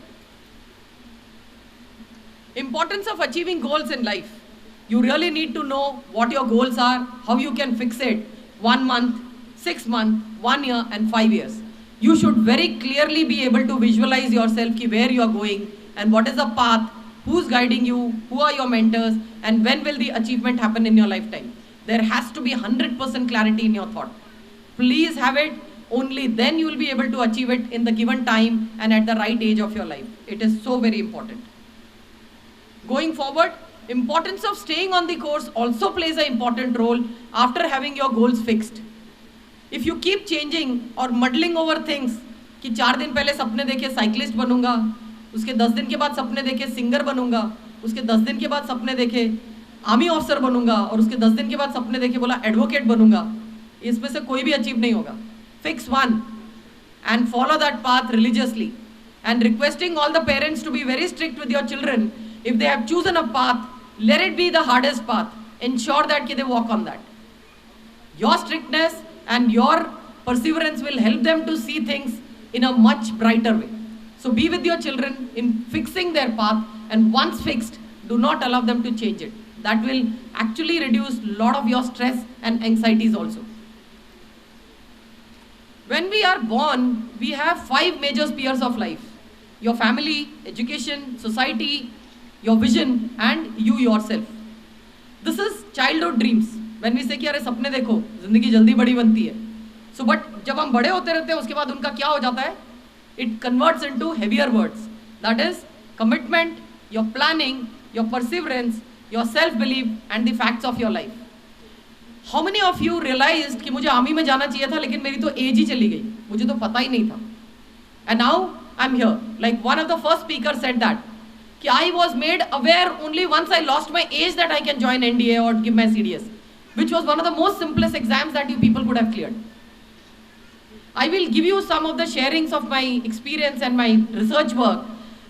Speaker 12: Importance of achieving goals in life. You really need to know what your goals are, how you can fix it. 1 month, 6 months, 1 year and 5 years. You should very clearly be able to visualize yourself ki where you are going and what is the path, who's guiding you, who are your mentors, and when will the achievement happen in your lifetime. There has to be 100% clarity in your thought. Please have it. Only then you will be able to achieve it in the given time and at the right age of your life. It is so very important. Going forward, importance of staying on the course also plays an important role after having your goals fixed. If you keep changing or muddling over things, कि 4 दिन पहले सपने देखे cyclist बनूंगा, उसके 10 दिन के बाद सपने देखे सिंगर बनूंगा, उसके 10 दिन के बाद सपने देखे आर्मी ऑफिसर बनूंगा और उसके 10 दिन के बाद सपने देखे बोला एडवोकेट बनूंगा, इसमें से कोई भी अचीव नहीं होगा. Fix one and follow that path religiously, and requesting all the parents to be very strict with your children. If they have chosen a path, let it be the hardest path. Ensure that they walk on that. Your strictness and your perseverance will help them to see things in a much brighter way. So be with your children in fixing their path, and once fixed, do not allow them to change it. That will actually reduce a lot of your stress and anxieties also. When we are born, we have 5 major spheres of life: your family, education, society, your vision, and you yourself. This is childhood dreams. When we say कि अरे सपने देखो, जिंदगी जल्दी बड़ी बनती है. So but जब हम बड़े होते रहते हैं, उसके बाद उनका क्या हो जाता है? It converts into heavier words. That is commitment, your planning, your perseverance, your self-belief, and the facts of your life. How many of you realized कि मुझे आर्मी में जाना चाहिए था, लेकिन मेरी तो एज ही चली गई, मुझे तो पता ही नहीं था. And now I'm here. Like one of the first speakers said that कि I was made aware only once I lost my age that I can join NDA or give my CDS, which was one of the most simplest exams that you people could have cleared. I will give you some of the sharings of my experience and my research work.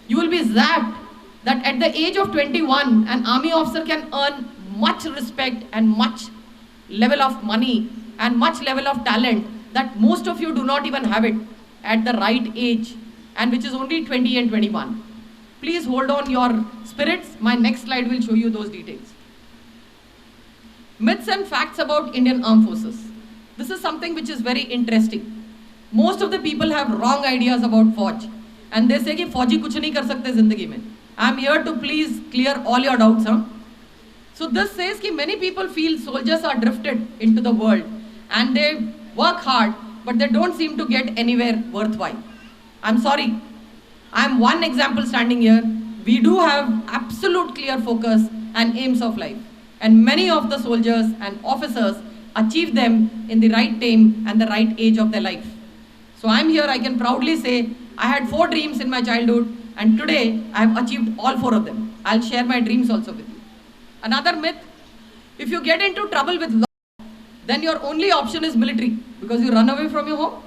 Speaker 12: You will be zapped that at the age of 21, an army officer can earn much respect and much level of money and much level of talent that most of you do not even have it at the right age, and which is only 20 and 21. Please hold on your spirits. My next slide will show you those details. Myths and facts about Indian Armed Forces. This is something which is very interesting. Most of the people have wrong ideas about Fauj, and they say कि फौजी कुछ नहीं कर सकते जिंदगी में. I am here to please clear all your doubts. So this says कि many people feel soldiers are drifted into the world and they work hard, but they don't seem to get anywhere worthwhile. I'm sorry. I'm one example standing here. We do have absolute clear focus and aims of life, and many of the soldiers and officers achieve them in the right time and the right age of their life. So I'm here, I can proudly say I had 4 dreams in my childhood, and today I have achieved all 4 of them. I'll share my dreams also with you. Another myth: if you get into trouble with law, then your only option is military, because you run away from your home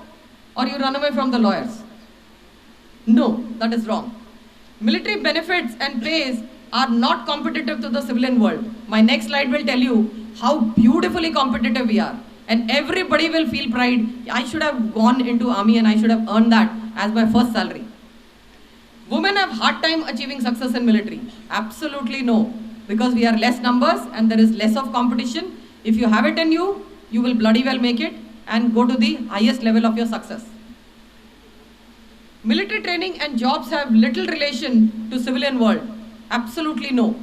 Speaker 12: or you run away from the lawyers. No, that is wrong. Military benefits and pays are not competitive to the civilian world. My next slide will tell you how beautifully competitive we are. And everybody will feel pride. I should have gone into army and I should have earned that as my first salary. Women have hard time achieving success in military. Absolutely no. Because we are less numbers and there is less of competition. If you have it in you, you will bloody well make it and go to the highest level of your success. Military training and jobs have little relation to civilian world. Absolutely no.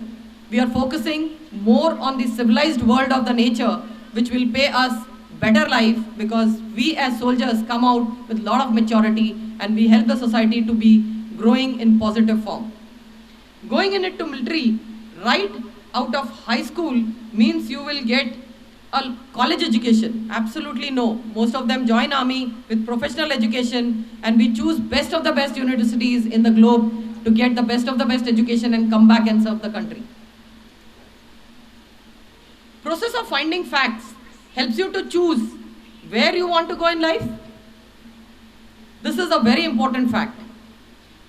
Speaker 12: We are focusing more on the civilized world of the nature, which will pay us better life, because we as soldiers come out with a lot of maturity and we help the society to be growing in positive form. Going into military right out of high school means you will get a college education. Absolutely no. Most of them join army with professional education, and we choose best of the best universities in the globe to get the best of the best education and come back and serve the country. Process of finding facts helps you to choose where you want to go in life. This is a very important fact.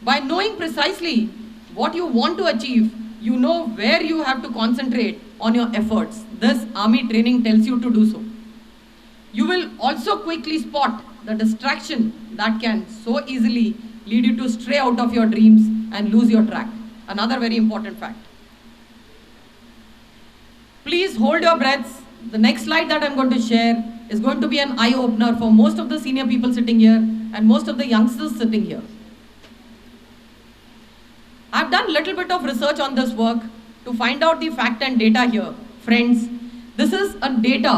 Speaker 12: By knowing precisely what you want to achieve, you know where you have to concentrate on your efforts. This army training tells you to do so. You will also quickly spot the distraction that can so easily lead you to stray out of your dreams and lose your track. Another very important fact. Please hold your breaths. The next slide that I'm going to share is going to be an eye-opener for most of the senior people sitting here and most of the youngsters sitting here. I've done a little bit of research on this work to find out the fact and data here. Friends, this is a data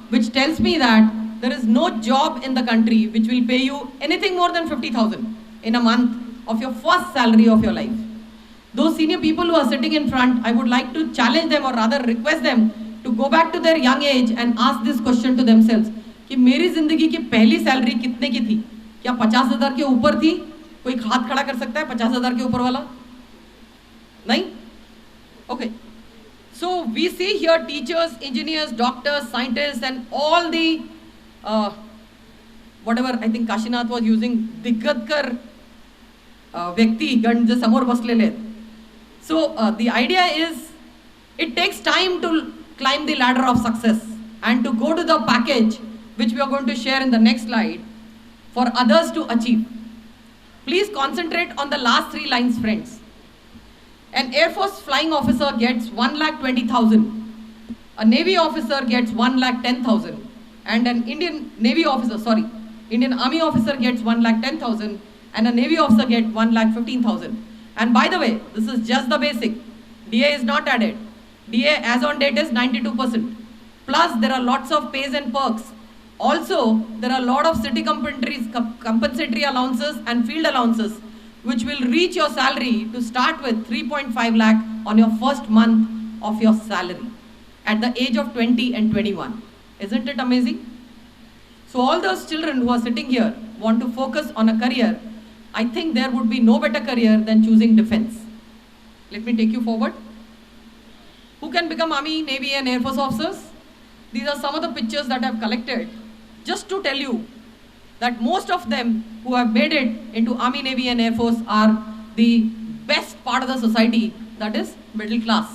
Speaker 12: which tells me that there is no job in the country which will pay you anything more than 50,000 in a month of your first salary of your life. Those senior people who are sitting in front, I would like to challenge them or rather request them to go back to their young age and ask this question to themselves कि मेरी जिंदगी की पहली salary कितने की थी? क्या 50,000 के ऊपर थी? कोई हाथ खड़ा कर सकता है 50,000 के ऊपर वाला? नहीं? Okay. So we see here teachers, engineers, doctors, scientists and all the whatever I think Kashinath was using दिग्गजकर व्यक्ति गण जे समोर बसलेले आहेत. So the idea is it takes time to climb the ladder of success and to go to the package which we are going to share in the next slide for others to achieve. Please concentrate on the last 3 lines, friends. An Air Force flying officer gets 1,20,000. A Navy officer gets 1,10,000. And an Indian Army officer gets 1,10,000. And a Navy officer gets 1,15,000. And by the way, this is just the basic. DA is not added. DA as on date is 92%. Plus there are lots of pays and perks. Also, there are a lot of city compensatory allowances and field allowances which will reach your salary to start with 3.5 lakh on your first month of your salary at the age of 20 and 21. Isn't it amazing? So all those children who are sitting here want to focus on a career. I think there would be no better career than choosing defense. Let me take you forward. Who can become Army, Navy and Air Force officers? These are some of the pictures that I've collected just to tell you that most of them who have made it into Army, Navy and Air Force are the best part of the society, that is middle class.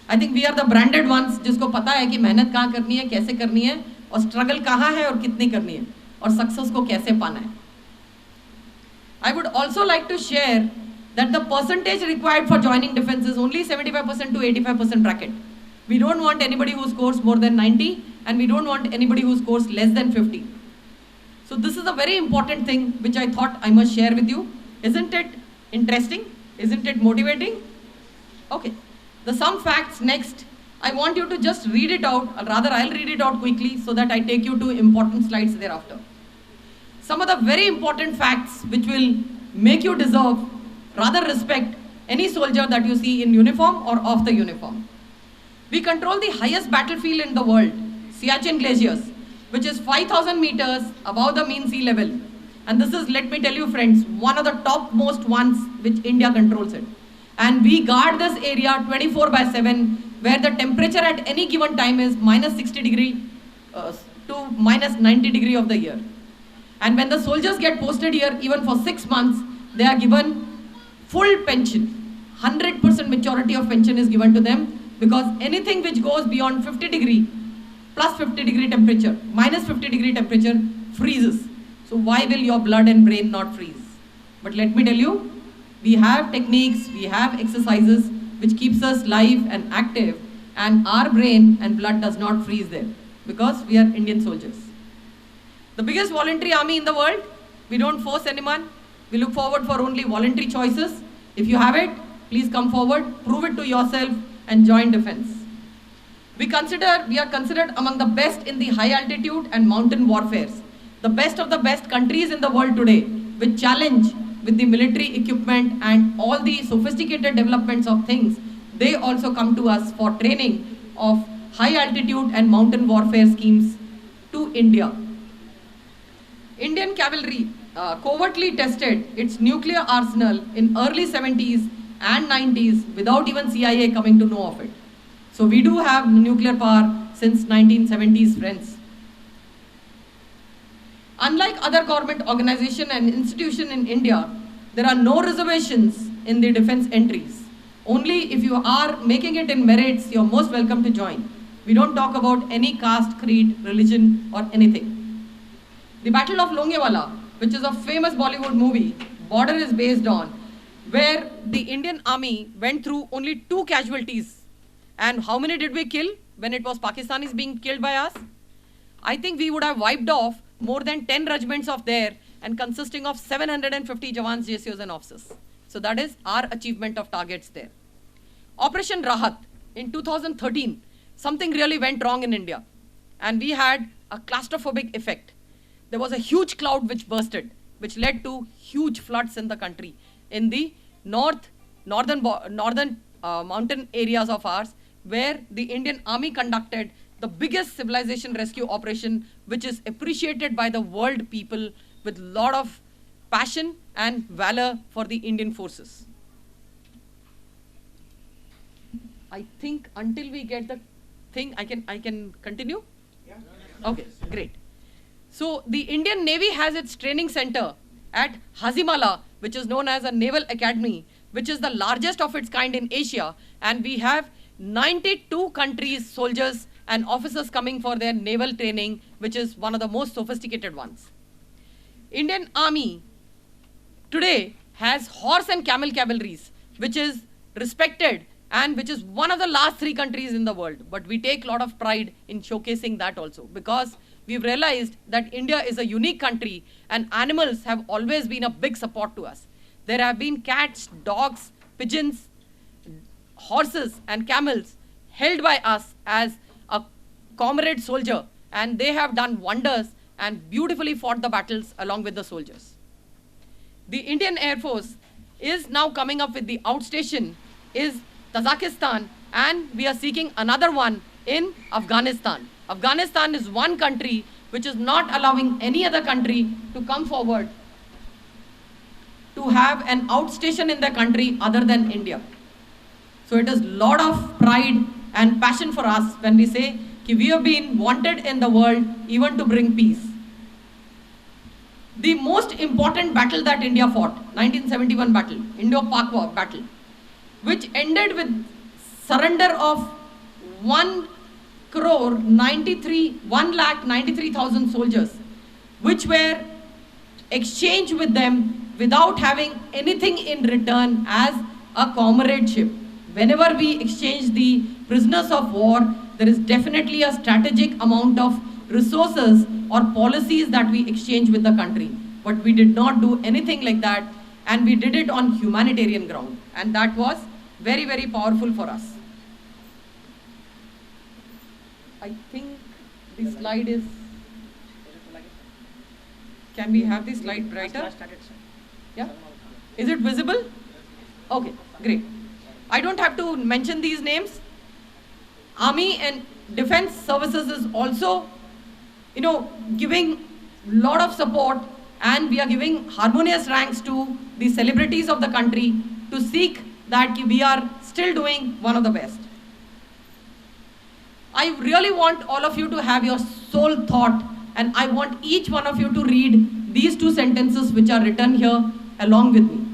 Speaker 12: I think we are the branded ones जिसको पता है कि मेहनत कहाँ करनी है, कैसे करनी है और struggle कहाँ है और कितनी करनी है और success को कैसे पाना है. I would also like to share that the percentage required for joining defense is only 75% to 85% bracket. We don't want anybody who scores more than 90 and we don't want anybody who scores less than 50. So this is a very important thing which I thought I must share with you. Isn't it interesting? Isn't it motivating? Okay. Some facts next. I want you to just read it out, or rather I'll read it out quickly so that I take you to important slides thereafter. Some of the very important facts which will make you deserve, rather respect any soldier that you see in uniform or off the uniform. We control the highest battlefield in the world, Siachen Glaciers, which is 5,000 meters above the mean sea level. And this is, let me tell you friends, one of the topmost ones which India controls it. And we guard this area 24/7, where the temperature at any given time is -60° to -90° of the year. And when the soldiers get posted here, even for 6 months, they are given full pension. 100% maturity of pension is given to them, because anything which goes beyond 50° plus 50° temperature, minus 50° temperature freezes. So why will your blood and brain not freeze? But let me tell you, we have techniques, we have exercises which keeps us live and active, and our brain and blood does not freeze there because we are Indian soldiers. The biggest voluntary army in the world, we don't force anyone. We look forward for only voluntary choices. If you have it, please come forward, prove it to yourself and join defense. We are considered among the best in the high altitude and mountain warfares. The best of the best countries in the world today, which challenge with the military equipment and all the sophisticated developments of things, they also come to us for training of high altitude and mountain warfare schemes to India. Indian cavalry covertly tested its nuclear arsenal in early 70s and 90s without even CIA coming to know of it. So we do have nuclear power since 1970s, friends. Unlike other government organization and institution in India, there are no reservations in the defense entries. Only if you are making it in merits, you're most welcome to join. We don't talk about any caste, creed, religion or anything. The Battle of Longewala, which is a famous Bollywood movie, border is based on, where the Indian army went through only 2 casualties. And how many did we kill when it was Pakistanis being killed by us? I think we would have wiped off more than 10 regiments of there and consisting of 750 Jawans, JCOs and officers. So that is our achievement of targets there. Operation Rahat in 2013, something really went wrong in India and we had a claustrophobic effect. There was a huge cloud which bursted, which led to huge floods in the country, in the northern mountain areas of ours, where the Indian Army conducted the biggest civilization rescue operation, which is appreciated by the world people with a lot of passion and valor for the Indian forces. I think until we get the thing, I can continue? Yeah. Okay, great. So the Indian Navy has its training center at Hazimala, which is known as a naval academy, which is the largest of its kind in Asia, and we have 92 countries, soldiers and officers coming for their naval training, which is one of the most sophisticated ones. Indian Army today has horse and camel cavalries, which is respected and which is one of the last 3 countries in the world. But we take a lot of pride in showcasing that also, because we've realized that India is a unique country and animals have always been a big support to us. There have been cats, dogs, pigeons, horses and camels held by us as a comrade soldier, and they have done wonders and beautifully fought the battles along with the soldiers. The Indian Air Force is now coming up with the outstation is Tajikistan, and we are seeking another one in Afghanistan. Afghanistan is one country which is not allowing any other country to come forward to have an outstation in the country other than India. So it is a lot of pride and passion for us when we say that we have been wanted in the world even to bring peace. The most important battle that India fought, 1971 battle, Indo-Pak War battle, which ended with surrender of 1,93,000 soldiers, which were exchanged with them without having anything in return as a comradeship. Whenever we exchange the prisoners of war, there is definitely a strategic amount of resources or policies that we exchange with the country. But we did not do anything like that, and we did it on humanitarian ground. And that was very, very powerful for us. I think the slide is, can we have the slide brighter? Yeah? Is it visible? Okay, great. I don't have to mention these names. Army and Defense Services is also, giving lot of support, and we are giving harmonious ranks to the celebrities of the country to seek that we are still doing one of the best. I really want all of you to have your sole thought, and I want each one of you to read these 2 sentences which are written here along with me.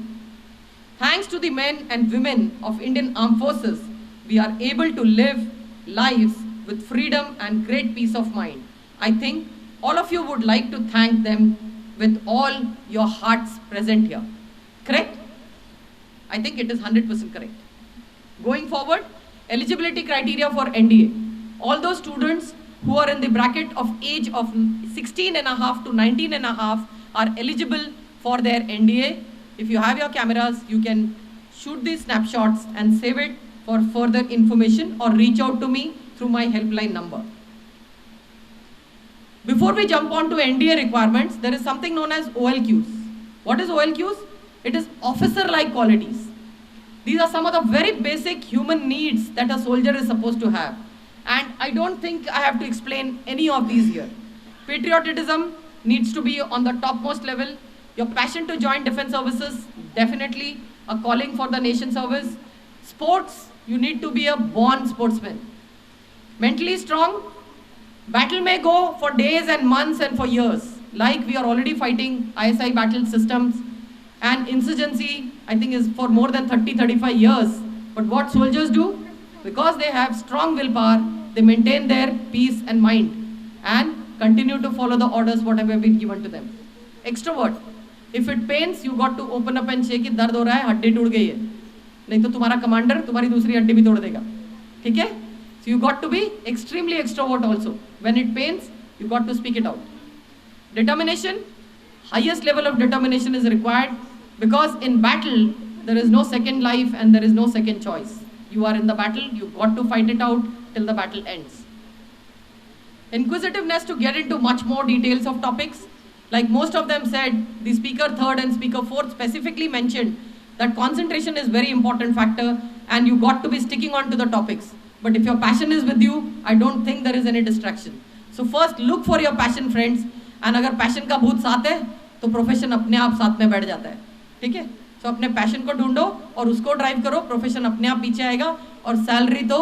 Speaker 12: Thanks to the men and women of Indian Armed Forces, we are able to live lives with freedom and great peace of mind. I think all of you would like to thank them with all your hearts present here. Correct? I think it is 100% correct. Going forward, eligibility criteria for NDA. All those students who are in the bracket of age of 16.5 to 19.5 are eligible for their NDA. If you have your cameras, you can shoot these snapshots and save it for further information, or reach out to me through my helpline number. Before we jump on to NDA requirements, there is something known as OLQs. What is OLQs? It is officer-like qualities. These are some of the very basic human needs that a soldier is supposed to have. And I don't think I have to explain any of these here. Patriotism needs to be on the topmost level. Your passion to join defense services, definitely a calling for the nation service. Sports, you need to be a born sportsman. Mentally strong, battle may go for days and months and for years. Like we are already fighting ISI battle systems, and insurgency, I think, is for more than 30-35 years. But what soldiers do? Because they have strong willpower, they maintain their peace and mind and continue to follow the orders whatever have been given to them. Extrovert, if it pains, you got to open up and say कि दर्द हो रहा है, हड्डी टूट गई है, नहीं तो तुम्हारा कमांडर तुम्हारी दूसरी हड्डी भी तोड़ देगा, ठीक है? So you got to be extremely extrovert also. When it pains, you got to speak it out. Determination, highest level of determination is required, because in battle, there is no second life and there is no second choice. You are in the battle, you got to fight it out till the battle ends. Inquisitiveness to get into much more details of topics. Like most of them said, the speaker third and speaker fourth specifically mentioned that concentration is very important factor and you got to be sticking on to the topics. But if your passion is with you, I don't think there is any distraction. So first look for your passion, friends, and अगर passion का भूत साथ है तो profession अपने आप साथ में बैठ जाता है, ठीक है? So अपने passion को ढूंढो और उसको drive करो, profession अपने आप पीछे आएगा और salary तो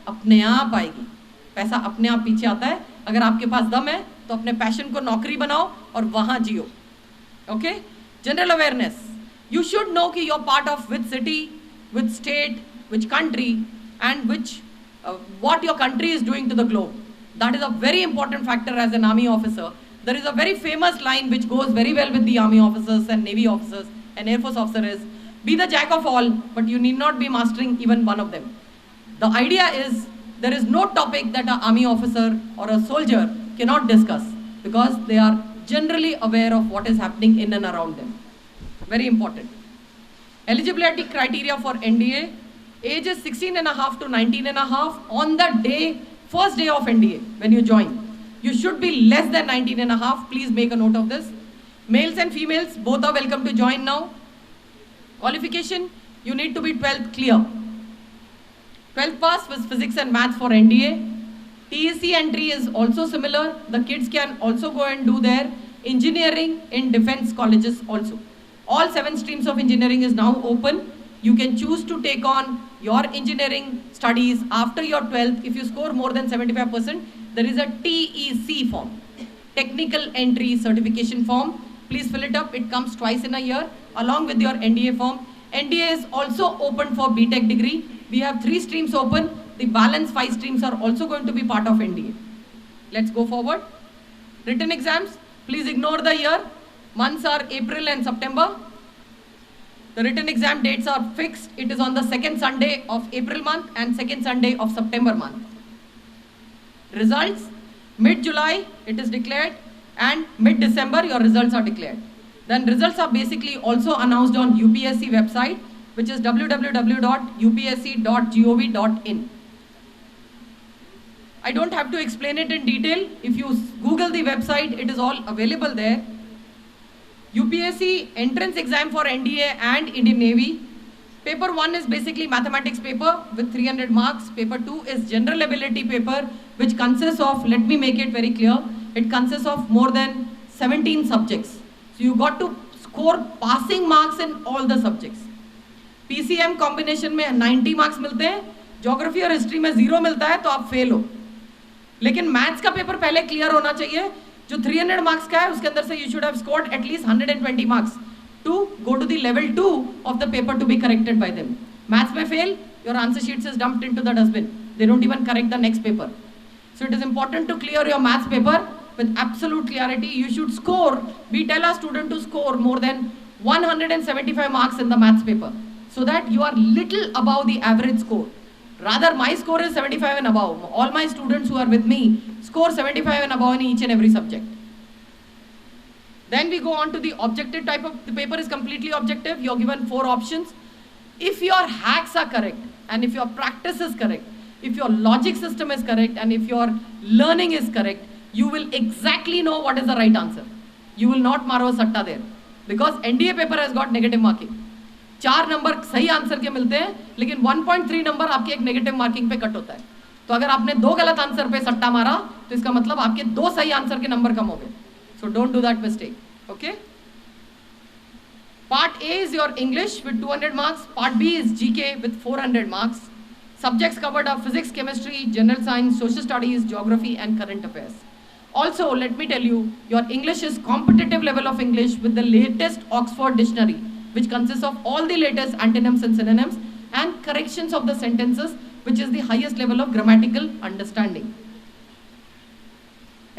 Speaker 12: अपने आप आएगी, पैसा अपने आप पीछे आता है. अगर आपके पास दम है तो अपने passion को नौकरी बनाओ और वहाँ Jio. Okay? General awareness. You should know कि you're part of which city, which state, which country, and what your country is doing to the globe. That is a very important factor as an army officer. There is a very famous line which goes very well with the army officers and navy officers and air force officers is, be the jack of all, but you need not be mastering even one of them. The idea is, there is no topic that an army officer or a soldier cannot discuss, because they are generally aware of what is happening in and around them. Very important. Eligibility criteria for NDA. Age is 16.5 to 19.5 on the first day of NDA when you join. You should be less than 19.5. Please make a note of this. Males and females, both are welcome to join now. Qualification, you need to be 12th clear. 12th pass with physics and maths for NDA. TEC entry is also similar. The kids can also go and do their engineering in defense colleges also. All 7 streams of engineering is now open. You can choose to take on your engineering studies after your 12th. If you score more than 75%, there is a TEC form, Technical Entry Certification form. Please fill it up. It comes twice in a year along with your NDA form. NDA is also open for BTech degree. We have 3 streams open. The balance 5 streams are also going to be part of NDA. Let's go forward. Written exams, please ignore the year. Months are April and September. The written exam dates are fixed. It is on the 2nd Sunday of April month and 2nd Sunday of September month. Results, mid-July it is declared, and mid-December your results are declared. Then results are basically also announced on UPSC website, which is www.upsc.gov.in. I don't have to explain it in detail. If you Google the website, it is all available there. UPSC entrance exam for NDA and Indian Navy. Paper 1 is basically mathematics paper with 300 marks. Paper 2 is general ability paper, which consists of, let me make it very clear, it consists of more than 17 subjects. So you got to score passing marks in all the subjects. PCM combination में 90 marks मिलते हैं, geography और history में 0 मिलता है तो आप fail हो. लेकिन maths का paper पहले clear होना चाहिए. जो 300 marks का है उसके अंदर से you should have scored at least 120 marks to go to the level 2 of the paper to be corrected by them. Maths में fail, your answer sheets is dumped into the dustbin. They don't even correct the next paper. So it is important to clear your maths paper with absolute clarity. You should score, we tell our student to score more than 175 marks in the maths paper, so that you are little above the average score. Rather, my score is 75 and above. All my students who are with me score 75 and above in each and every subject. Then we go on to the objective type of, the paper is completely objective. You're given 4 options. If your hacks are correct, and if your practice is correct, if your logic system is correct, and if your learning is correct, you will exactly know what is the right answer. You will not maro satta there. Because NDA paper has got negative marking. 4 number सही answer के मिलते हैं, लेकिन 1.3 number आपके एक negative marking पे cut होता है. तो अगर आपने 2 गलत आंसर पे सट्टा मारा तो इसका मतलब आपके 2 सही आंसर के नंबर कम हो गए. So don't do that mistake. Okay? Part A is your English with 200 marks. Part B is GK with 400 marks. Subjects covered are physics, chemistry, general science, social studies, geography, and current affairs. Also, let me tell you, your English is competitive level of English with the latest Oxford Dictionary, which consists of all the latest antonyms and synonyms and corrections of the sentences, which is the highest level of grammatical understanding.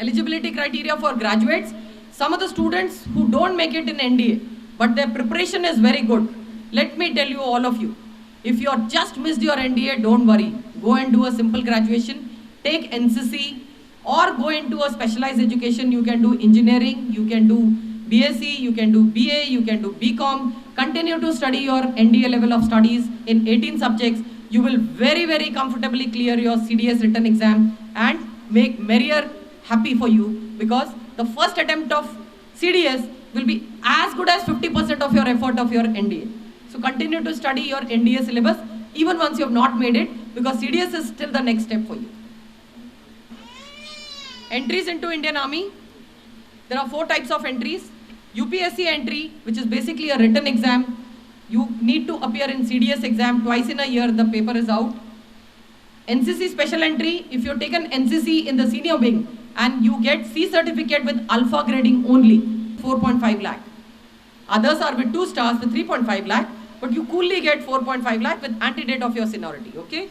Speaker 12: Eligibility criteria for graduates. Some of the students who don't make it in NDA, but their preparation is very good. Let me tell you, all of you, if you just missed your NDA, don't worry. Go and do a simple graduation. Take NCC, or go into a specialized education. You can do engineering, you can do BSc, you can do BA, you can do BCom. Continue to study your NDA level of studies in 18 subjects. You will very, very comfortably clear your CDS written exam and make Merrier happy for you, because the first attempt of CDS will be as good as 50% of your effort of your NDA. So continue to study your NDA syllabus even once you have not made it, because CDS is still the next step for you. Entries into Indian Army. There are 4 types of entries. UPSC entry, which is basically a written exam. You need to appear in CDS exam twice in a year, the paper is out. NCC special entry, if you've taken NCC in the senior wing and you get C certificate with alpha grading only, 4.5 lakh. Others are with 2 stars with 3.5 lakh, but you coolly get 4.5 lakh with antedate of your seniority, okay?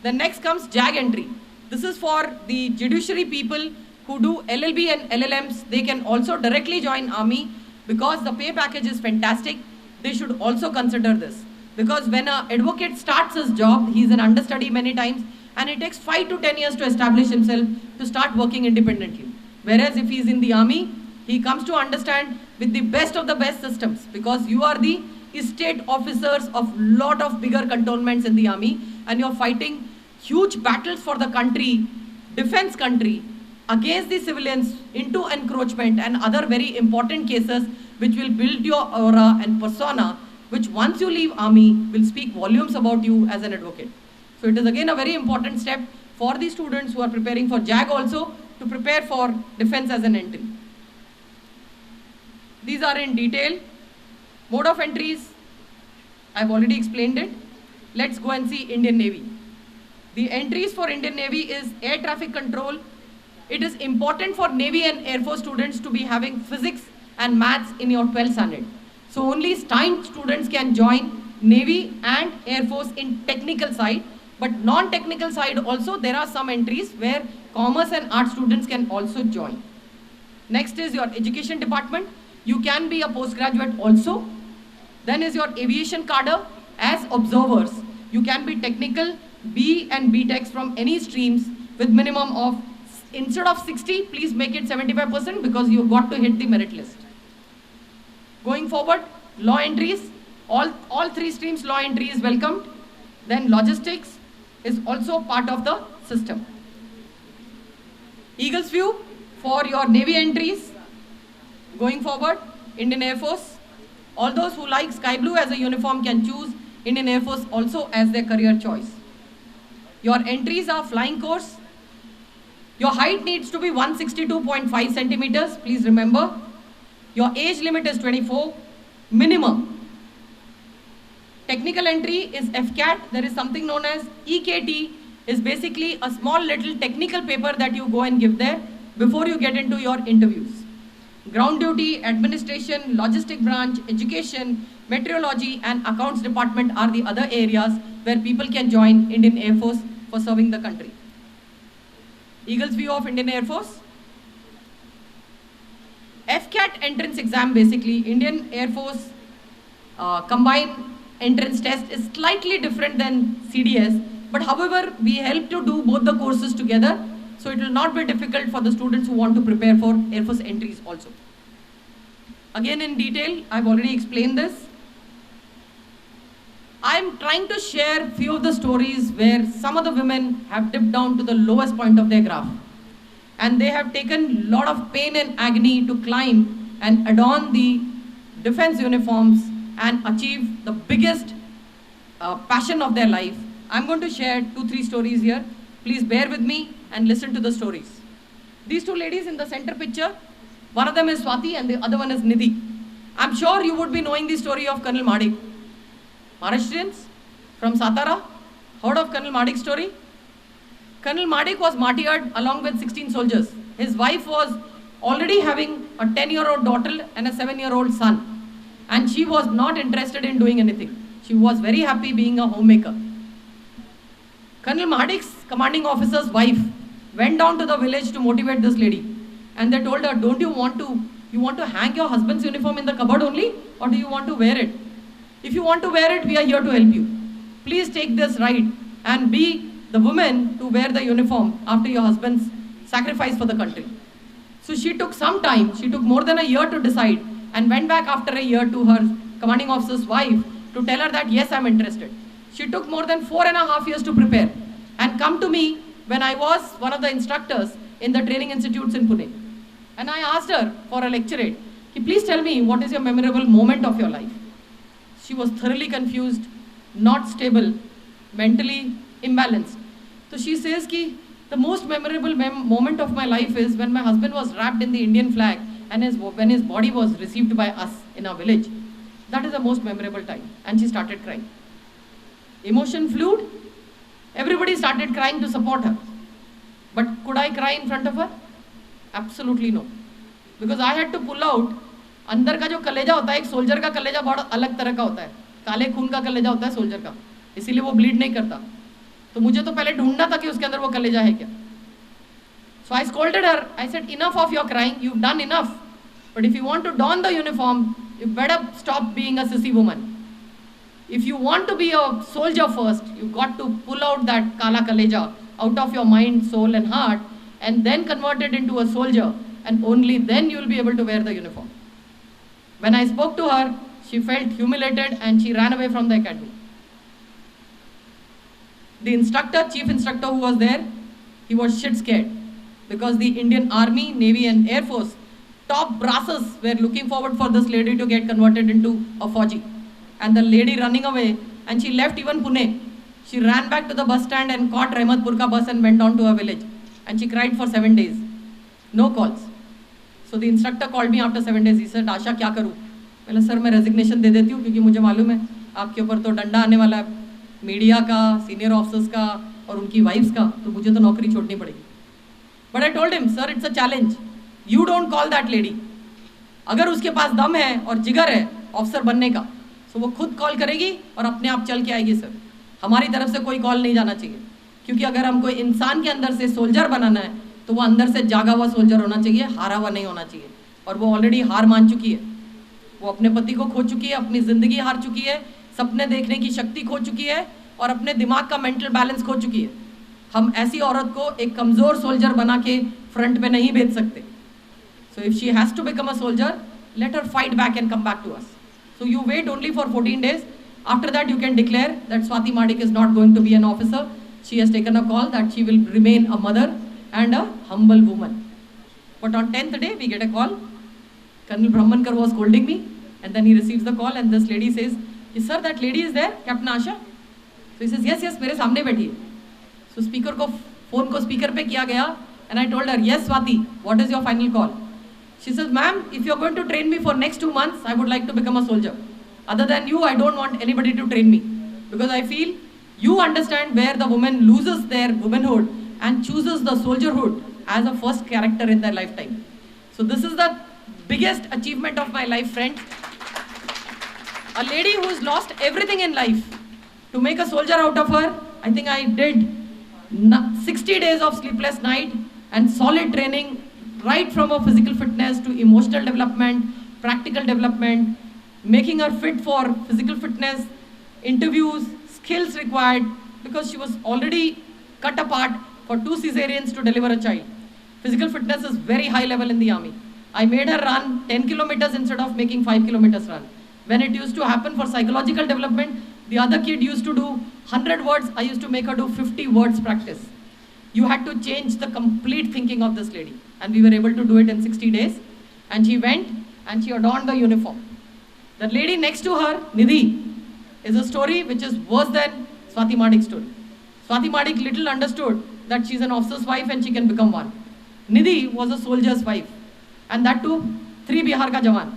Speaker 12: Then next comes JAG entry. This is for the judiciary people who do LLB and LLMs. They can also directly join army because the pay package is fantastic. They should also consider this, because when an advocate starts his job, he is an understudy many times, and it takes 5 to 10 years to establish himself to start working independently. Whereas if he is in the army, he comes to understand with the best of the best systems, because you are the state officers of lot of bigger cantonments in the army, and you're fighting huge battles for the country, defense country, against the civilians, into encroachment and other very important cases which will build your aura and persona, which once you leave army will speak volumes about you as an advocate. So it is again a very important step for the students who are preparing for JAG also to prepare for defense as an entry. These are in detail. Mode of entries, I've already explained it. Let's go and see Indian Navy. The entries for Indian Navy is air traffic control. It is important for Navy and Air Force students to be having physics and maths in your 12th standard. So only STEM students can join Navy and Air Force in technical side, but non-technical side also there are some entries where commerce and art students can also join. Next is your education department. You can be a postgraduate also. Then is your aviation cadre as observers. You can be technical, B and B techs from any streams with minimum of, instead of 60, please make it 75% because you got to hit the merit list. Going forward, law entries, all 3 streams law entry is welcomed. Then logistics is also part of the system. Eagles View for your Navy entries. Going forward, Indian Air Force. All those who like sky blue as a uniform can choose Indian Air Force also as their career choice. Your entries are flying course. Your height needs to be 162.5 centimeters, please remember. Your age limit is 24, minimum. Technical entry is FCAT. There is something known as EKT, is basically a small little technical paper that you go and give there before you get into your interviews. Ground duty, administration, logistic branch, education, meteorology and accounts department are the other areas where people can join Indian Air Force for serving the country. Eagles View of Indian Air Force. FCAT entrance exam, basically Indian Air Force combined entrance test is slightly different than CDS, but however we help to do both the courses together, so it will not be difficult for the students who want to prepare for Air Force entries also. Again in detail, I've already explained this. I'm trying to share few of the stories where some of the women have dipped down to the lowest point of their graph, and they have taken lot of pain and agony to climb and adorn the defense uniforms and achieve the biggest passion of their life. I'm going to share 2-3 stories here. Please bear with me and listen to the stories. These 2 ladies in the center picture, one of them is Swati and the other one is Nidhi. I'm sure you would be knowing the story of Colonel Madik. Maharashtrians from Satara, heard of Colonel Madik's story? Colonel Madik was martyred along with 16 soldiers. His wife was already having a 10-year-old daughter and a 7-year-old son. And she was not interested in doing anything. She was very happy being a homemaker. Colonel Madik's commanding officer's wife went down to the village to motivate this lady. And they told her, don't you want to hang your husband's uniform in the cupboard only, or do you want to wear it? If you want to wear it, we are here to help you. Please take this right and be the woman to wear the uniform after your husband's sacrifice for the country. So she took some time, she took more than a year to decide, and went back after a year to her commanding officer's wife to tell her that yes, I'm interested. She took more than 4.5 years to prepare and come to me when I was one of the instructors in the training institutes in Pune. And I asked her for a lecturate, please tell me what is your memorable moment of your life. She was thoroughly confused, not stable, mentally imbalanced. So she says ki the most memorable moment of my life is when my husband was wrapped in the Indian flag and when his body was received by us in our village. That is the most memorable time. And she started crying. Emotion flew. Everybody started crying to support her. But could I cry in front of her? Absolutely no. Because I had to pull out, अंदर का जो कलेजा होता है, एक soldier का कलेजा बहुत अलग तरह का होता है, काले खून का कलेजा होता है सोल्जर का, इसीलिए वो ब्लीड नहीं करता. तो मुझे तो पहले ढूंढना था कि उसके अंदर वो कलेजा है क्या. So I scolded her. I said, enough of your crying. You've done enough. But if you want to don the uniform, you better stop being a sissy woman. If you want to be a soldier first, you've got to pull out that kala kaleja out of your mind, soul and heart, and then convert it into a soldier, and only then you will be able to wear the uniform. When I spoke to her, she felt humiliated and she ran away from the academy. The instructor, chief instructor who was there, he was shit scared because the Indian Army, Navy and Air Force top brasses were looking forward for this lady to get converted into a Fauji. And the lady running away, and she left even Pune. She ran back to the bus stand and caught Rehmatpur ka bus and went on to her village. And she cried for 7 days. No calls. So the instructor called me after 7 days. He said, Asha, क्या करूँ? मैंने sir मैं resignation दे देती हूँ क्योंकि मुझे मालूम है आपके ऊपर तो डंडा आने वाला है मीडिया का, सीनियर ऑफिसर्स का और उनकी वाइफ्स का, तो मुझे तो नौकरी छोड़नी पड़ेगी. But I told him, sir, it's a challenge. You don't call that lady. अगर उसके पास दम है और जिगर है ऑफिसर बनने का, तो वो खुद कॉल करेगी और अपने आप चल के आएगी. सर हमारी तरफ से कोई कॉल नहीं जाना चाहिए, क्योंकि अगर हमको इंसान के अंदर से सोल्जर बनाना है तो वो अंदर से जागा हुआ सोल्जर होना चाहिए, हारा हुआ नहीं होना चाहिए. और वो ऑलरेडी हार मान चुकी है. वो अपने पति को खो चुकी है, अपनी ज़िंदगी हार चुकी है, सपने देखने की शक्ति खो चुकी है और अपने दिमाग का मेंटल बैलेंस खो चुकी है. हम ऐसी औरत को एक कमज़ोर सोल्जर बना के फ्रंट पे नहीं भेज सकते. So if she has to become a soldier, let her fight back and come back to us. So you wait only for 14 days. After that, you can declare that Swati Madik is not going to be an officer. She has taken a call that she will remain a mother and a humble woman. But on 10th day, we get a call. Colonel Brahmankar was scolding me, and then he receives the call, and this lady says, sir, that lady is there, Captain Asha. So he says, yes, मेरे सामने बैठी है. So speaker को phone को speaker पे किया गया, and I told her, yes, Swati, what is your final call? She says, ma'am, if you're going to train me for next 2 months, I would like to become a soldier. Other than you, I don't want anybody to train me. Because I feel you understand where the woman loses their womanhood and chooses the soldierhood as a first character in their lifetime. So this is the biggest achievement of my life, friends. A lady who's lost everything in life. To make a soldier out of her, I think I did 60 days of sleepless night and solid training, right from her physical fitness to emotional development, practical development, making her fit for physical fitness, interviews, skills required, because she was already cut apart for 2 cesareans to deliver a child. Physical fitness is very high level in the army. I made her run 10 kilometers instead of making 5 kilometers run. When it used to happen for psychological development, the other kid used to do 100 words, I used to make her do 50 words practice. You had to change the complete thinking of this lady. And we were able to do it in 60 days. And she went and she adorned the uniform. The lady next to her, Nidhi, is a story which is worse than Swati Madik's story. Swati Madik little understood that she's an officer's wife and she can become one. Nidhi was a soldier's wife. And that too, 3 Bihar ka jawan.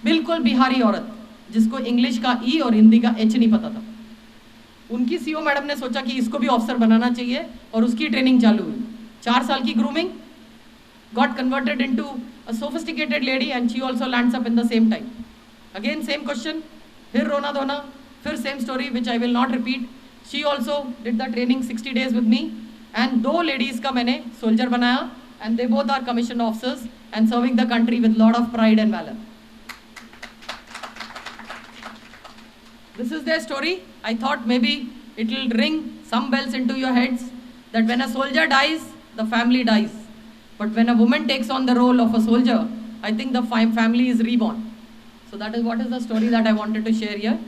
Speaker 12: बिल्कुल बिहारी औरत, जिसको English का E और हिंदी का H नहीं पता था. उनकी सीओ मैडम ने सोचा कि इसको भी ऑफिसर बनाना चाहिए और उसकी ट्रेनिंग चालू हुई. 4 साल की grooming, got converted into a sophisticated lady and she also lands up in the same time. Again same question, फिर रोना धोना, फिर same story which I will not repeat. She also did the training 60 days with me and 2 ladies का मैंने soldier बनाया and they both are commissioned officers and serving the country with lot of pride and valor. This is their story. I thought maybe it will ring some bells into your heads that when a soldier dies, the family dies. But when a woman takes on the role of a soldier, I think the family is reborn. So that is what is the story that I wanted to share here.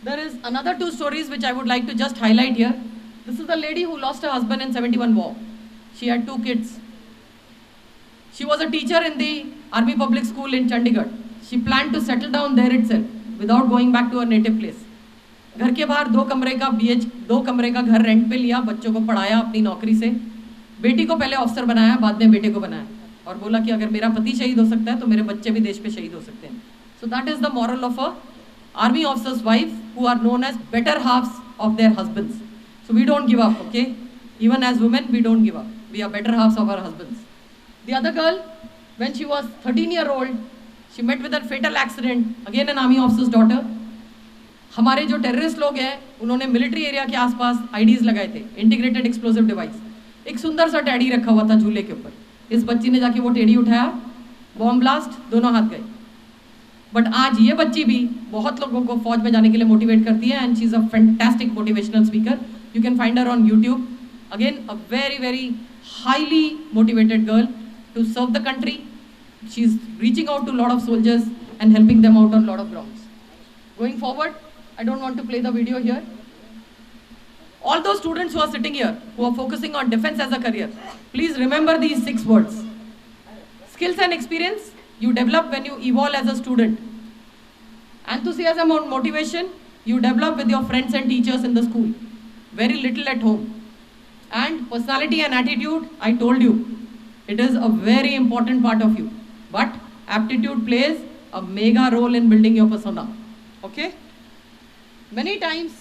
Speaker 12: There is another 2 stories which I would like to just highlight here. This is the lady who lost her husband in 71 war. She had 2 kids. She was a teacher in the Army Public School in Chandigarh. She planned to settle down there itself without going back to her native place. घर के बाहर 2 कमरे का घर rent पे लिया, बच्चों को पढ़ाया अपनी नौकरी से, बेटी को पहले ऑफिसर बनाया, बाद में बेटे को बनाया और बोला कि अगर मेरा पति शहीद हो सकता है तो मेरे बच्चे भी देश पे शहीद हो सकते हैं. So that is the moral of a army officer's wife who are known as better halves of their husbands. So we don't give up, okay? Even as women, we don't give up. We are better halves of our husbands. The other girl, when she was 13-year-old, she met with a fatal accident, again an army officer's daughter. हमारे जो terrorist लोग हैं उन्होंने military area के आसपास IDs लगाए थे, integrated explosive device. एक सुंदर सा टेडी रखा हुआ था झूले के ऊपर. इस बच्ची ने जाके वो टेडी उठाया, बॉम्ब ब्लास्ट, दोनों हाथ गए. बट आज ये बच्ची भी बहुत लोगों को फौज में जाने के लिए मोटिवेट करती है and she is a fantastic motivational speaker. You can find her on YouTube. Again a very very highly motivated girl to serve the country. She is reaching out to lot of soldiers and helping them out on lot of grounds. Going forward, I don't want to play the video here. All those students who are sitting here, who are focusing on defense as a career, please remember these 6 words. Skills and experience you develop when you evolve as a student. Enthusiasm and motivation you develop with your friends and teachers in the school. Very little at home. And personality and attitude, I told you, it is a very important part of you. But aptitude plays a mega role in building your persona. Okay? Many times,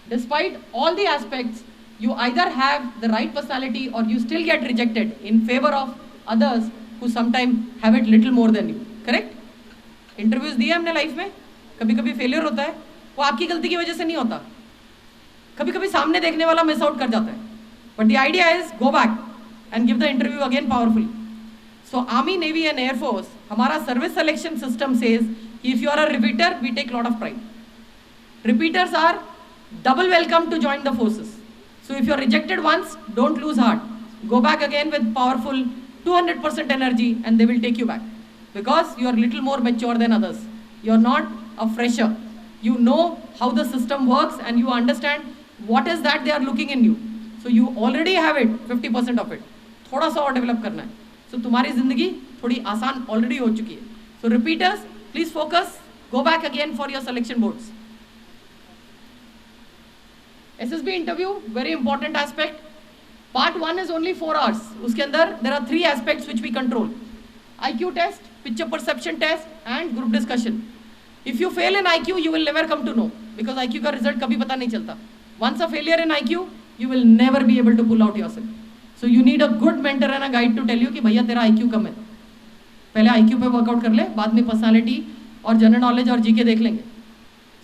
Speaker 12: despite all the aspects, you either have the right personality or you still get rejected in favor of others who sometimes have it little more than you. Correct? Interviews दिए हमने life में, कभी कभी failure होता है, वो आपकी गलती की वजह से नहीं होता, कभी कभी सामने देखने वाला मिस आउट कर जाता है. But the idea is go back and give the interview again powerfully. So army, navy and air force, हमारा service selection system says if you are a repeater, we take lot of pride. Repeaters are double welcome to join the forces. So if you are rejected once, don't lose heart. Go back again with powerful 200% energy and they will take you back. Because you are little more mature than others. You are not a fresher. You know how the system works and you understand what is that they are looking in you. So you already have it, 50% of it. थोड़ा सा और develop करना है. So तुम्हारी जिंदगी थोड़ी आसान already हो चुकी है. So repeaters, please focus, go back again for your selection boards. SSB interview, very important aspect. Part 1 is only 4 hours. उसके अंदर there are 3 aspects which we control. IQ test, picture perception test and group discussion. If you fail in IQ, you will never come to know because IQ का result कभी पता नहीं चलता. Once a failure in IQ, you will never be able to pull out yourself. So you need a good mentor and a guide to tell you कि भैया तेरा IQ कम है. पहले IQ पे workout कर ले, बाद में पर्सनालिटी और जनरल नॉलेज और जीके देख लेंगे.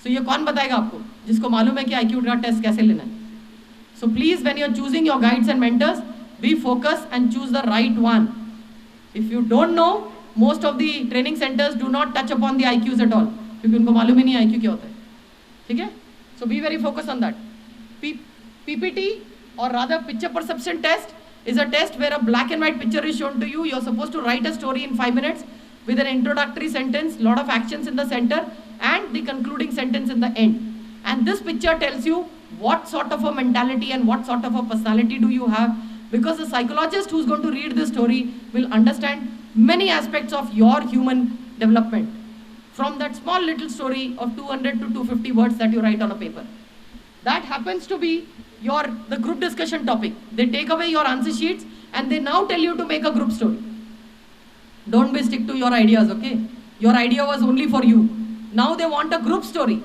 Speaker 12: सो ये कौन बताएगा आपको जिसको मालूम है कि IQ का टेस्ट कैसे लेना है. So please when you are choosing your guides and mentors, be focus and choose the right one. If you don't know, most of the training centres do not touch upon the IQs at all, क्योंकि उनको मालूम ही नहीं IQ क्या होता है. ठीक है? So be very focus on that. PPT or rather picture perception test is a test where a black and white picture is shown to you. You're supposed to write a story in 5 minutes with an introductory sentence, lot of actions in the center and the concluding sentence in the end. And this picture tells you what sort of a mentality and what sort of a personality do you have, because the psychologist who's going to read this story will understand many aspects of your human development from that small little story of 200 to 250 words that you write on a paper. That happens to be the group discussion topic. They take away your answer sheets and they now tell you to make a group story. Don't be stick to your ideas, okay? Your idea was only for you. Now they want a group story.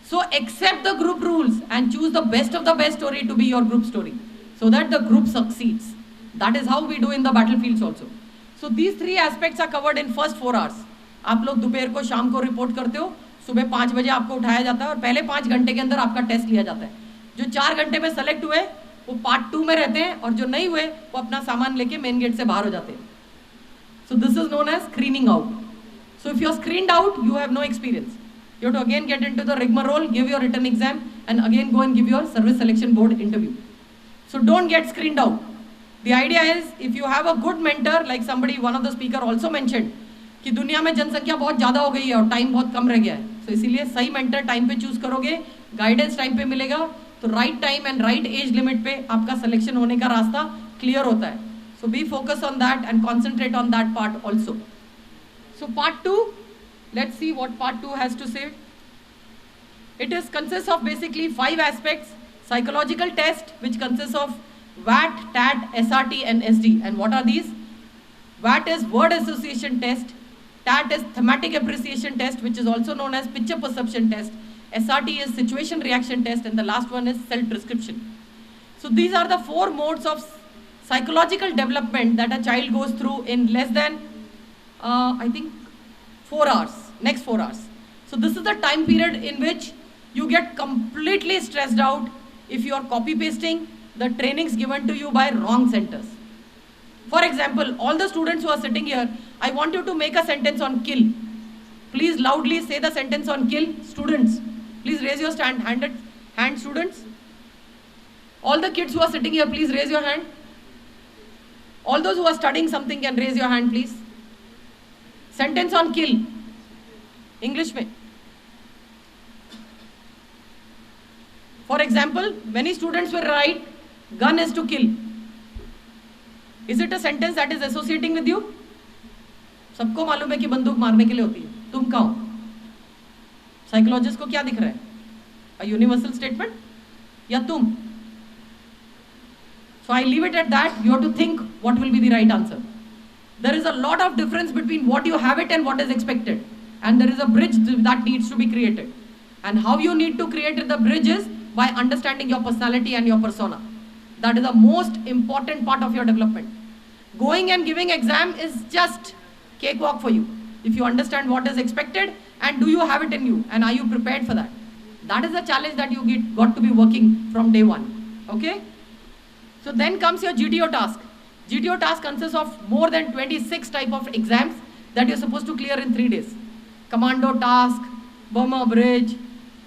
Speaker 12: So accept the group rules and choose the best of the best story to be your group story so that the group succeeds. That is how we do in the battlefields also. So these 3 aspects are covered in first 4 hours. आप लोग दोपहर को शाम को report करते हो, सुबह 5 बजे आपको उठाया जाता है और पहले 5 घंटे के अंदर आपका टेस्ट लिया जाता है. जो 4 घंटे में सेलेक्ट हुए वो पार्ट 2 में रहते हैं और जो नहीं हुए वो अपना सामान लेके मेन गेट से बाहर हो जाते हैं. So this is known as screening out. So if you are screened out, you have no experience. You have to again get into the rigmarole, give your written exam and again go and give your service selection board interview. So don't get screened out. The idea is if you have a good mentor, like somebody, one of the speaker also mentioned, कि दुनिया में जनसंख्या बहुत ज़्यादा हो गई है और टाइम बहुत कम रह गया है, so इसीलिए सही मेंटर टाइम पे चूज करोगे, गाइडेंस टाइम पे मिलेगा, तो right time and right age limit पे आपका सिलेक्शन होने का रास्ता क्लियर होता है. So be focused on that and concentrate on that part also. So part 2, let's see what part 2 has to say. It consists of basically 5 aspects. Psychological test, which consists of VAT, TAT, SRT and SD. And what are these? VAT is word association test. TAT is thematic appreciation test, which is also known as picture perception test. SRT is situation reaction test, and the last one is self-description. So these are the 4 modes of psychological development that a child goes through in less than, I think, 4 hours, next 4 hours. So this is the time period in which you get completely stressed out if you are copy pasting the trainings given to you by wrong centers. For example, all the students who are sitting here, I want you to make a sentence on kill. Please loudly say the sentence on kill. Students, please raise your hand students. All the kids who are sitting here, please raise your hand. All those who are studying something can raise your hand, please. Sentence on kill. English mein. For example, many students will write, gun is to kill. Is it a sentence that is associating with you? सबको मालूम है कि बंदूक मारने के लिए होती है. तुम कहो? साइकोलॉजिस्ट को क्या दिख रहा है? A universal statement? या तुम? So I leave it at that. You have to think what will be the right answer. There is a lot of difference between what you have it and what is expected. And there is a bridge that needs to be created. And how you need to create the bridge is by understanding your personality and your persona. That is the most important part of your development. Going and giving exam is just cakewalk for you. If you understand what is expected and do you have it in you and are you prepared for that? That is the challenge that you got to be working from day one. Okay? So then comes your GTO task. GTO task consists of more than 26 type of exams that you're supposed to clear in 3 days. Commando task, Burma Bridge,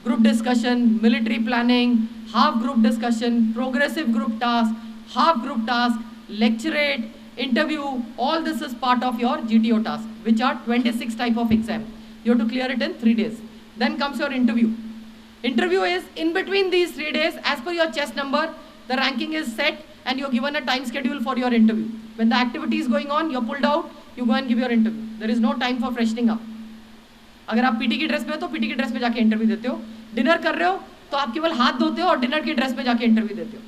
Speaker 12: group discussion, military planning, half group discussion, progressive group task, half group task, lecturate, interview, all this is part of your GTO task, which are 26 type of exam. You have to clear it in 3 days. Then comes your interview. Interview is in between these 3 days, as per your chest number, the ranking is set and you're given a time schedule for your interview. When the activity is going on, you're pulled out, you go and give your interview. There is no time for freshening up. अगर आप PT की dress में हो तो PT की dress में जाके interview देते हो. डिनर कर रहे हो तो आप केवल हाथ धोते हो और डिनर की ड्रेस में जाके इंटरव्यू देते हो.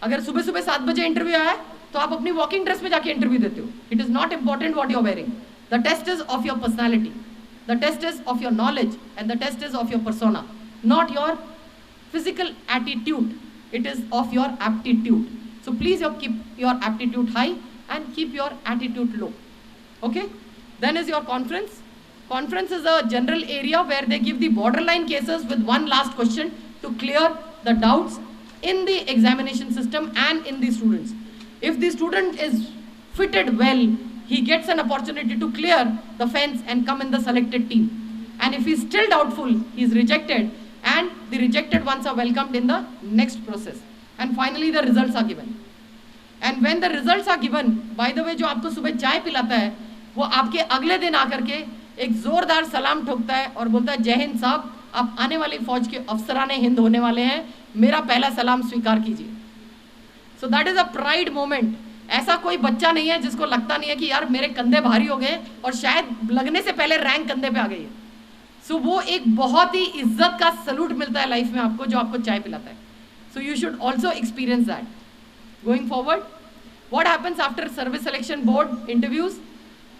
Speaker 12: अगर सुबह सुबह 7 बजे इंटरव्यू आया तो आप अपनी वॉकिंग ड्रेस में जाके इंटरव्यू देते हो. It is not important what you are wearing. The test is of your personality, the test is of your knowledge and the test is of your persona, not your physical attitude. It is of your aptitude. So please keep your aptitude high and keep your attitude low. Okay? Then is your conference. Conference is a general area where they give the borderline cases with one last question to clear the doubts in the examination system and in the students. If the student is fitted well, he gets an opportunity to clear the fence and come in the selected team. And if he is still doubtful, he is rejected, and the rejected ones are welcomed in the next process. And finally the results are given. And when the results are given, by the way, जो आपको सुबह चाय पिलाता है वो आपके अगले दिन आकर के एक जोरदार सलाम ठोकता है और बोलता है, जय हिंद साहब, आप आने वाली फौज के अफसराने हिंद होने वाले हैं, मेरा पहला सलाम स्वीकार कीजिए. So that is a pride moment. ऐसा कोई बच्चा नहीं है जिसको लगता नहीं है कि यार मेरे कंधे भारी हो गए और शायद लगने से पहले रैंक कंधे पे आ गई है. सो वो एक बहुत ही इज्जत का सलूट मिलता है लाइफ में आपको, जो आपको चाय पिलाता है. So you should also experience that. Going forward, what happens after service selection board interviews?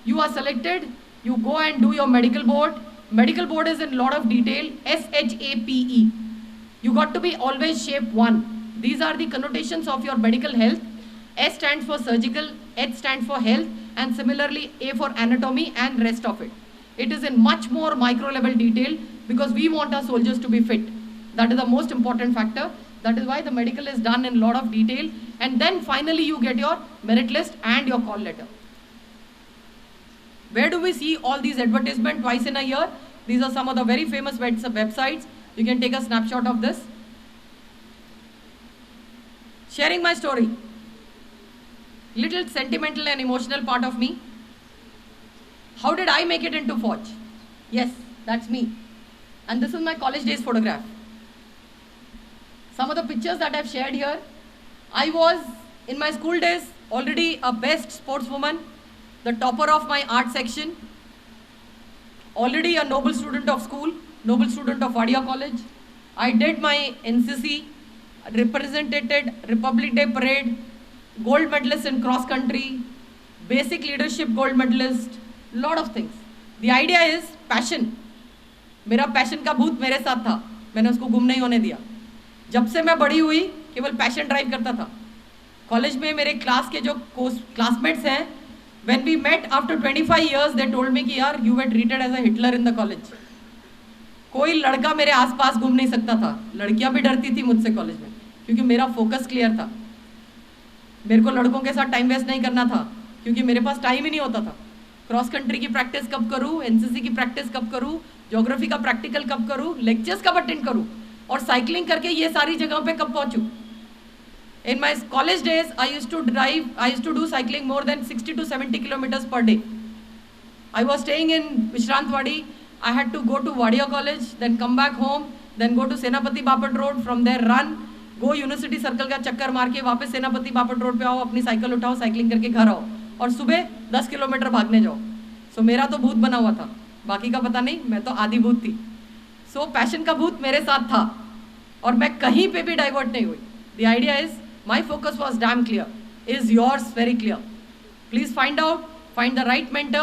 Speaker 12: You are selected, you go and do your medical board. Medical board is in lot of detail. SHAPE. You got to be always shape 1. These are the connotations of your medical health. S stands for surgical, H stands for health, and similarly A for anatomy and rest of it. It is in much more micro level detail because we want our soldiers to be fit. That is the most important factor. That is why the medical is done in lot of detail. And then finally you get your merit list and your call letter. Where do we see all these advertisements twice in a year? These are some of the very famous websites. You can take a snapshot of this. Sharing my story. little sentimental and emotional part of me. How did I make it into Forge? Yes, that's me. And this is my college days photograph. Some of the pictures that I've shared here, I was in my school days already a best sportswoman, the topper of my art section, already a noble student of school, noble student of Wadia College. I did my NCC, represented Republic Day parade, gold medalist in cross country, basic leadership gold medalist, lot of things. The idea is passion. मेरा passion का भूत मेरे साथ था, मैंने उसको गुम नहीं होने दिया. जब से मैं बड़ी हुई केवल पैशन ड्राइव करता था. कॉलेज में मेरे क्लास के जो क्लासमेट्स हैं, when we met after 25 years, they told me कि यार you were treated as a Hitler in the college. कोई लड़का मेरे आसपास घूम नहीं सकता था, लड़कियां भी डरती थी मुझसे कॉलेज में, क्योंकि मेरा फोकस क्लियर था. मेरे को लड़कों के साथ टाइम वेस्ट नहीं करना था, क्योंकि मेरे पास टाइम ही नहीं होता था. क्रॉस कंट्री की प्रैक्टिस कब करूँ, एनसीसी की प्रैक्टिस कब करूँ, ज्योग्राफी का प्रैक्टिकल कब करूँ, लेक्चर्स कब अटेंड करूँ, और साइकिलिंग करके ये सारी जगहों पे कब पहुँचूँ. In my college days, I used to do cycling more than 60 to 70 kilometers per day. I was staying in Vishrantwadi. I had to go to Wadia College, then come back home, then go to Senapati Bapat Road, from there run, go University Circle का चक्कर मार के वापस सेनापति Bapat road पे आओ, अपनी cycle उठाओ, cycling करके घर आओ, और सुबह 10 किलोमीटर भागने जाओ. सो मेरा तो भूत बना हुआ था, बाकी का पता नहीं, मैं तो आधी भूत थी. सो पैशन का भूत मेरे साथ था और मैं कहीं पे भी डाइवर्ट नहीं हुई. The idea is my focus was damn clear. Is yours very clear? Please find the right mentor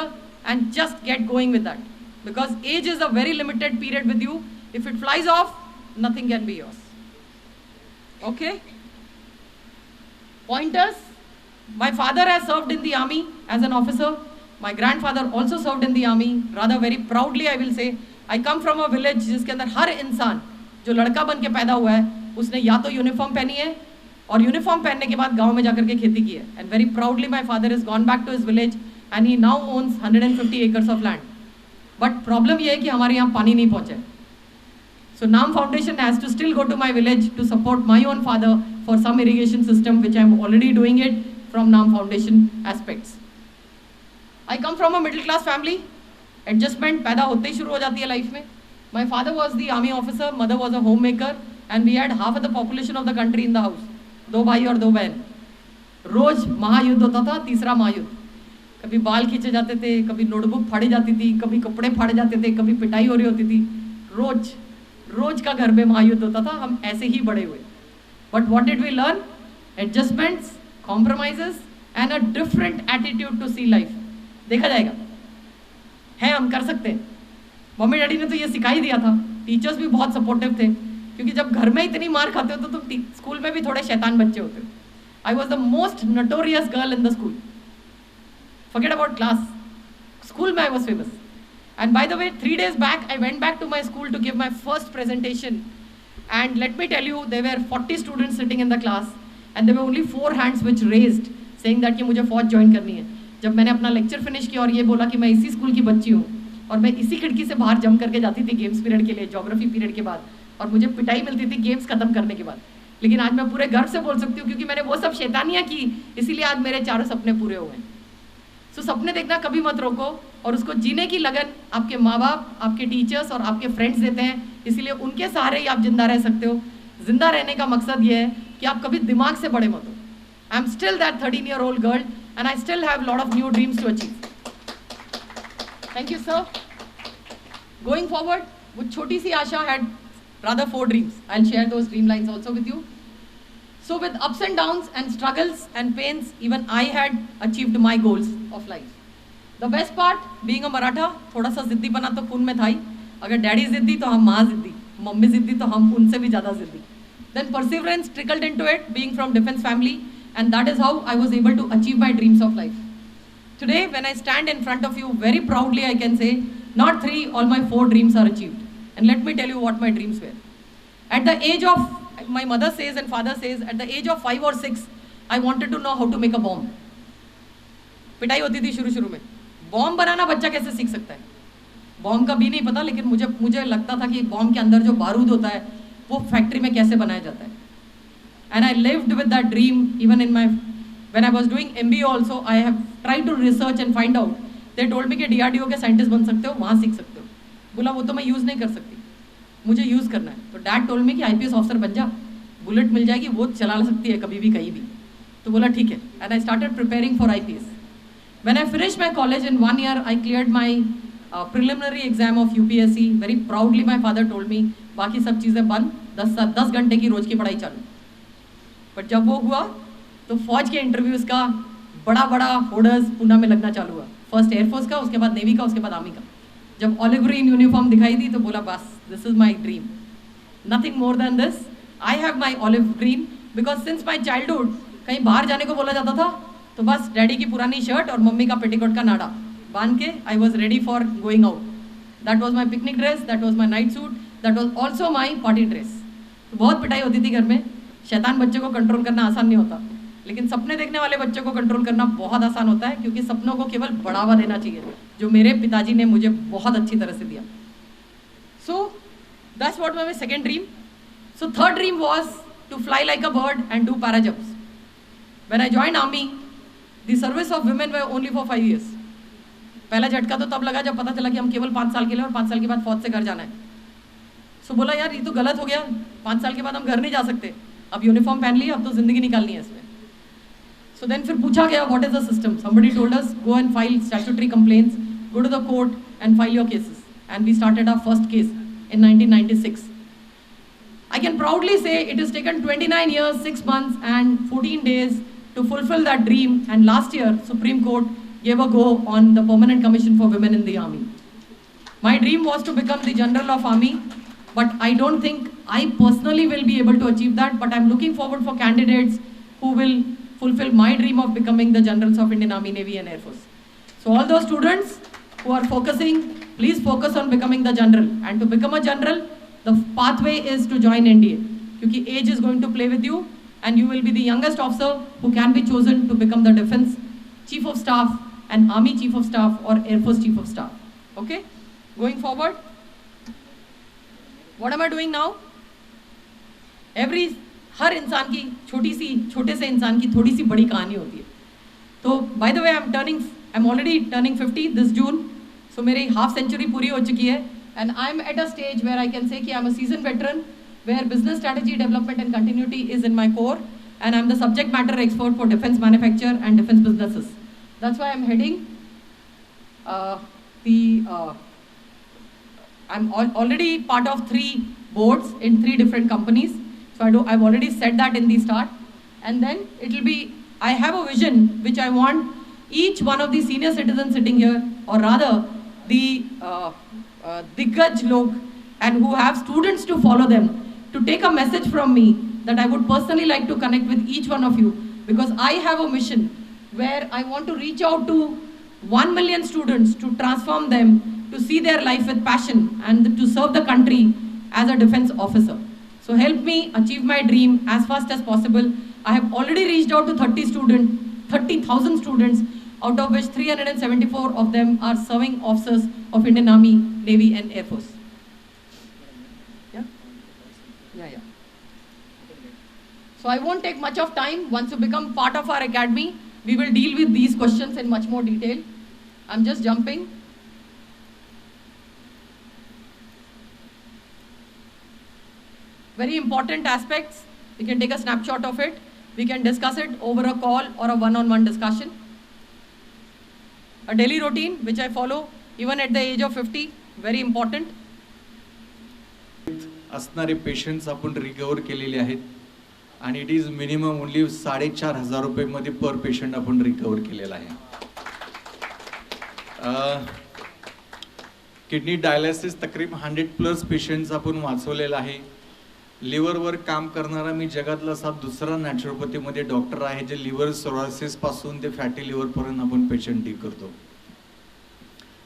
Speaker 12: and just get going with that. Because age is a very limited period with you. If it flies off, nothing can be yours. Okay? Pointers. My father has served in the army as an officer. My grandfather also served in the army. Rather very proudly I will say, I come from a village जिसके अंदर हर इंसान जो लड़का बन के पैदा हुआ है, उसने या तो यूनिफॉर्म पहनी है, और यूनिफॉर्म पहनने के बाद गांव में जाकर के खेती की है. And very proudly my father is gone back to his village and he now owns 150 acres of land. But problem ये है कि हमारे यहाँ पानी नहीं पहुँचे. So Naam foundation has to still go to my village to support my own father for some irrigation system which I am already doing it from Naam foundation aspects. I come from a middle class family. Adjustment पैदा होते ही शुरू हो जाती है life में. My father was the army officer, mother was a home maker, and we had half of the population of the country in the house. 2 भाई और 2 बहन. रोज महायुद्ध होता था, तीसरा महायुद्ध. कभी बाल खींचे जाते थे, कभी नोटबुक फाड़ी जाती थी, कभी कपड़े फाड़े जाते थे, कभी पिटाई हो रही होती थी. रोज का घर में महायुद्ध होता था. हम ऐसे ही बड़े हुए. But what did we learn? Adjustments, compromises and a different attitude to see life. देखा जाएगा है, हम कर सकते हैं. मम्मी डैडी ने तो ये सिखा ही दिया था. टीचर्स भी बहुत सपोर्टिव थे, क्योंकि जब घर में इतनी मार खाते हो तो तुम स्कूल में भी थोड़े शैतान बच्चे होते हो. I was the most notorious girl in the school. Forget about class, school में I was famous. And by the way 3 days back I went back to my school to give my first presentation, and let me tell you, there were 40 students sitting in the class and there were only 4 hands which raised saying that कि मुझे फौज join करनी है. जब मैंने अपना lecture finish KIA और ये बोला कि मैं इसी स्कूल की बच्ची हूँ और मैं इसी खिड़की से बाहर जम करके जाती थी गेम्स पीरियड के लिए, ज्योग्राफी पीरियड के बाद, और मुझे पिटाई मिलती थी गेम्स खत्म करने के बाद, लेकिन आज मैं पूरे गर्व से बोल सकती हूँ क्योंकि मैंने वो सब शैतानियाँ की, इसीलिए आज मेरे 4 सपने पूरे हुए हैं. सो सपने देखना कभी मत रोको, और उसको जीने की लगन आपके माँ बाप, आपके टीचर्स और आपके फ्रेंड्स देते हैं, इसीलिए उनके सहारे ही आप जिंदा रह सकते हो. जिंदा रहने का मकसद ये है कि आप कभी दिमाग से बड़े मत हो. I am still that 13-year-old girl and I still have lot of new dreams to achieve. Thank you sir. Going forward, वो छोटी सी Asha had rather 4 dreams. I'll share those dream lines also with you. So with ups and downs and struggles and pains, even I had achieved my goals of life. The best part, being a Maratha, थोड़ा सा जिद्दी बना तो खून में था ही. अगर daddy जिद्दी तो हम माँ जिद्दी, मम्मी जिद्दी तो हम उनसे भी ज़्यादा जिद्दी. Then perseverance trickled into it, being from defense family, and that is how I was able to achieve my dreams of life. Today, when I stand in front of you, very proudly I can say, not 3, all my 4 dreams are achieved. And let me tell you what my dreams were. At the age of, my mother says and father says, at the age of 5 or 6, I wanted to know how to make a bomb. पिटाई होती थी शुरू में. Bomb banana बच्चा कैसे सीख सकता है? Bomb का भी नहीं पता, लेकिन मुझे लगता था कि बॉम्ब के अंदर जो बारूद होता है वो फैक्ट्री में कैसे बनाया जाता है. And I lived with that dream even in my When I was doing MBA also, I have tried to research and find out. They told me कि DRDO के साइंटिस्ट बन सकते हो, वहाँ सीख सकते हो. बोला वो तो मैं यूज़ नहीं कर सकती, मुझे यूज़ करना है. तो डैड टोल्ड मी कि IPS ऑफिसर बन जा, बुलेट मिल जाएगी, वो चला सकती है कभी भी कहीं भी. तो बोला ठीक है. And I started preparing for IPS. When I finished my college in 1 year, I cleared my preliminary exam of UPSC. Very proudly my father told me, बाकी सब चीज़ें बंद, 10 घंटे की रोज की पढ़ाई चालू. बट जब वो हुआ तो फौज के इंटरव्यूज़ का बड़ा ऑर्डर्स पुणे में लगना चालू हुआ. फर्स्ट एयरफोर्स का, उसके बाद नेवी का, उसके बाद आर्मी का. जब ऑलिव ग्रीन यूनिफॉर्म दिखाई दी तो बोला बस, this is my dream, nothing more than this. I have my olive green because since my childhood कहीं बाहर जाने को बोला जाता था तो बस डैडी की पुरानी शर्ट और मम्मी का पेटीकोट का नाड़ा बांध के I was ready for going out. That was my picnic dress, that was my night suit, that was also my party dress. तो बहुत पिटाई होती थी घर में. शैतान बच्चे को कंट्रोल करना आसान नहीं होता, लेकिन सपने देखने वाले बच्चों को कंट्रोल करना बहुत आसान होता है, क्योंकि सपनों को केवल बढ़ावा देना चाहिए, जो मेरे पिताजी ने मुझे बहुत अच्छी तरह से दिया. So that's what my second dream. So third dream was to fly like a bird and do para jumps. When I joined army, the service of women were only for 5 years. पहला झटका तो तब लगा जब पता चला कि हम केवल 5 साल के लिए और 5 साल के बाद फौज से घर जाना है. सो बोला यार ये तो गलत हो गया, 5 साल के बाद हम घर नहीं जा सकते, अब यूनिफॉर्म पहन ली, अब तो जिंदगी निकालनी है इसमें. So then फिर पूछा गया what is the system. Somebody told us go and file statutory complaints, go to the court and file your cases. And we started our first case in 1996. I can proudly say it has taken 29 years, 6 months and 14 days to fulfill that dream. And last year, Supreme Court gave a go on the Permanent Commission for Women in the Army. My dream was to become the General of Army, but I don't think I personally will be able to achieve that. But I'm looking forward for candidates who will fulfill my dream of becoming the generals of Indian Army, Navy and Air Force. So all those students who are focusing, please focus on becoming the general. And to become a general, the pathway is to join NDA. Because age is going to play with you, and you will be the youngest officer who can be chosen to become the Defense Chief of Staff and Army Chief of Staff or Air Force Chief of Staff. Okay? Going forward, what am I doing now? हर इंसान की छोटे से इंसान की थोड़ी C बड़ी कहानी होती है. तो by the way I am already turning 50 this June. So मेरी हाफ सेंचुरी पूरी हो चुकी है, and I am at a stage where I can say कि I am a season veteran where business strategy development and continuity is in my core, and I am the subject matter expert for defence manufacture and defence businesses. That's why I am heading I am already part of 3 boards in 3 different companies. So I've already said that in the start. And then it will be, I have a vision which I want each one of the senior citizens sitting here, or rather the Diggaj log and who have students to follow them, to take a message from me that I would personally like to connect with each one of you, because I have a mission where I want to reach out to 1 million students to transform them, to see their life with passion and to serve the country as a defense officer. So help me achieve my dream as fast as possible. I have already reached out to 30,000 students, out of which 374 of them are serving officers of Indian Army, Navy and Air Force. Yeah. So I won't take much of time. Once you become part of our academy, we will deal with these questions in much more detail. I'm just jumping. Very important aspects. We can take a snapshot of it. We can discuss it over a call or a one-on-one discussion. A daily routine which I follow even at the age of 50, very important.
Speaker 13: असणारे patients आपण recover केलेले आहेत आणि it is minimum only 4,500 रुपये पर patient आपण recover केलेला आहे. Kidney dialysis तकरीबन 100+ पेशंट्स आपण वाचवलेला आहे. लिव्हरवर काम करणारा मी जगातला असा दुसरा नॅचरोपॅथीमध्ये डॉक्टर आहे जे लिव्हर सोरायसिस पासून ते फॅटी लिव्हरपर्यंत आपण पेशंट डील करतो.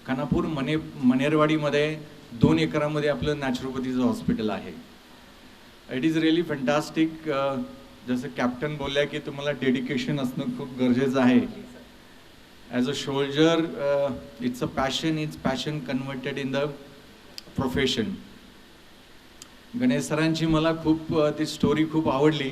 Speaker 13: खानापूर मनेरवाडीमध्ये 2 एकरामध्ये आपलं नॅचरोपॅथीचं हॉस्पिटल आहे. It is really fantastic. जसं कॅप्टन बोलल्या की तुम्हाला डेडिकेशन असणं खूप गरजेचं आहे. As a soldier it's a passion, it's passion converted in the profession. Ganesh सरांची मला खूप ती स्टोरी खूप आवडली,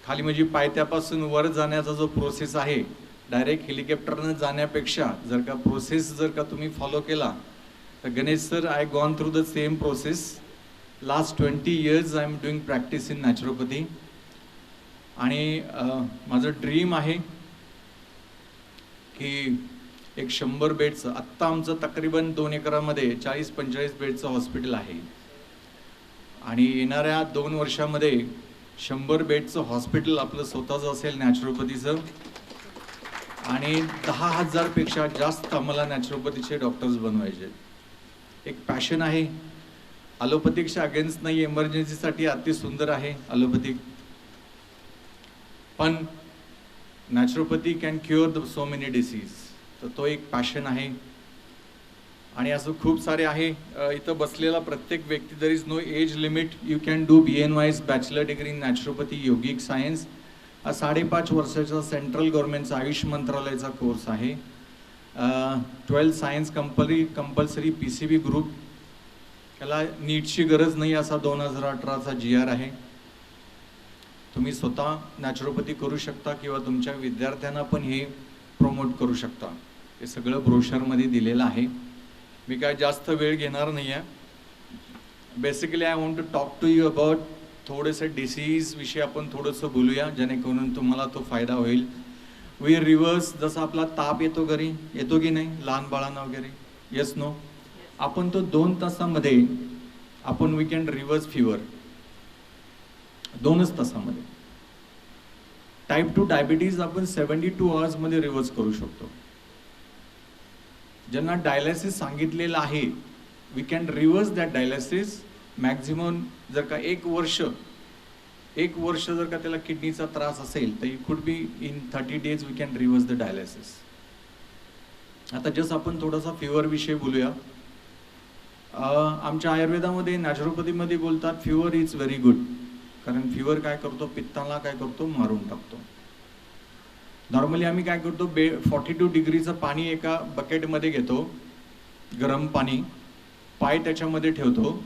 Speaker 13: खाली म्हणजे पायथ्यापासून वर जाण्याचा जो प्रोसेस आहे, डायरेक्ट हेलिकॉप्टरनं जाण्यापेक्षा जर का प्रोसेस जर का तुम्ही फॉलो केला तर Ganesh sir, I gone through the same process. Last 20 years I am doing practice in naturopathy. आणि माझं ड्रीम आहे की एक 100 बेडचं, आत्ता आमचं तकरीबन 2 एकरामध्ये 40-45 बेडचं हॉस्पिटल आहे आणि येणाऱ्या 2 वर्षामध्ये 100 बेडचं हॉस्पिटल आपलं स्वतःचं असेल नॅचरोपॅथीचं. आणि 10,000 पेक्षा जास्त आम्हाला नॅचरोपॅथीचे डॉक्टर्स बनवायचे. एक पॅशन आहे. ॲलोपॅथिकच्या अगेन्स्ट नाही, एमर्जन्सीसाठी अति सुंदर आहे ॲलोपॅथिक, पण naturopathy can cure so many disease. तर तो एक पॅशन आहे. आणि असं खूप सारे आहे. इथं बसलेला प्रत्येक व्यक्ती, there is no age limit. You can do BNYS bachelor degree in naturopathy yogic science. हा 5.5 वर्षाचा सेंट्रल गव्हर्नमेंटचा आयुष मंत्रालयाचा कोर्स आहे. 12th science compulsory PCB group. त्याला नीटची गरज नाही असा 2018चा GR आहे. तुम्ही स्वतः नॅचरोपॅथी करू शकता किंवा तुमच्या विद्यार्थ्यांना पण हे प्रमोट करू शकता. हे सगळं ब्रोशरमध्ये दिलेलं आहे. मी काय जास्त वेळ घेणार नाही आहे. Basically I want to talk to you about थोडंसं डिसीज विषयी आपण थोडंसं बोलूया, जेणेकरून तुम्हाला तो फायदा होईल. वी रिव्हर्स, जसं आपला ताप येतो घरी, येतो की नाही लहान बाळांना वगैरे, येस नो, आपण तो 2 तासामध्ये आपण वी कॅन रिव्हर्स फिवर 2च तासामध्ये. टाईप 2 डायबिटीज आपण 72 hours रिव्हर्स करू शकतो. ज्यांना डायलिसिस सांगितलेलं आहे, we can reverse that dialysis maximum. जर का 1 वर्ष जर का त्याला किडनीचा त्रास असेल तर it could be in 30 days we can reverse the dialysis. आता जस्ट आपण थोडासा फिवर विषयी बोलूया. आमच्या आयुर्वेदामध्ये नॅचरोपॅथीमध्ये बोलतात फिवर इज व्हेरी गुड. कारण फिवर काय करतो, पित्ताला काय करतो, मारून टाकतो. नॉर्मली आम्ही काय करतो, 42 डिग्रीचं पाणी एका बकेटमध्ये घेतो, गरम पाणी, पाय त्याच्यामध्ये ठेवतो,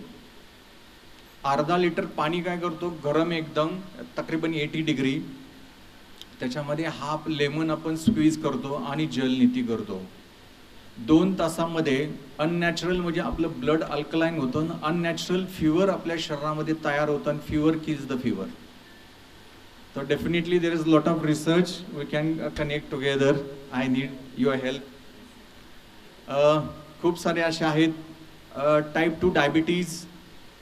Speaker 13: अर्धा लिटर पाणी काय करतो, गरम एकदम तकरीबन 80 डिग्री, त्याच्यामध्ये हाफ लेमन आपण स्क्वीज करतो आणि जलनीती करतो. 2 तासामध्ये अननॅचरल म्हणजे आपलं ब्लड अल्कलाईन होतं, अननॅचरल फिवर आपल्या शरीरामध्ये तयार होतं आणि फिवर किल्स द फिवर. तर definitely there is lot of research, we can connect together. I need your help. खूप सारे असे आहेत. टाईप 2 डायबिटीज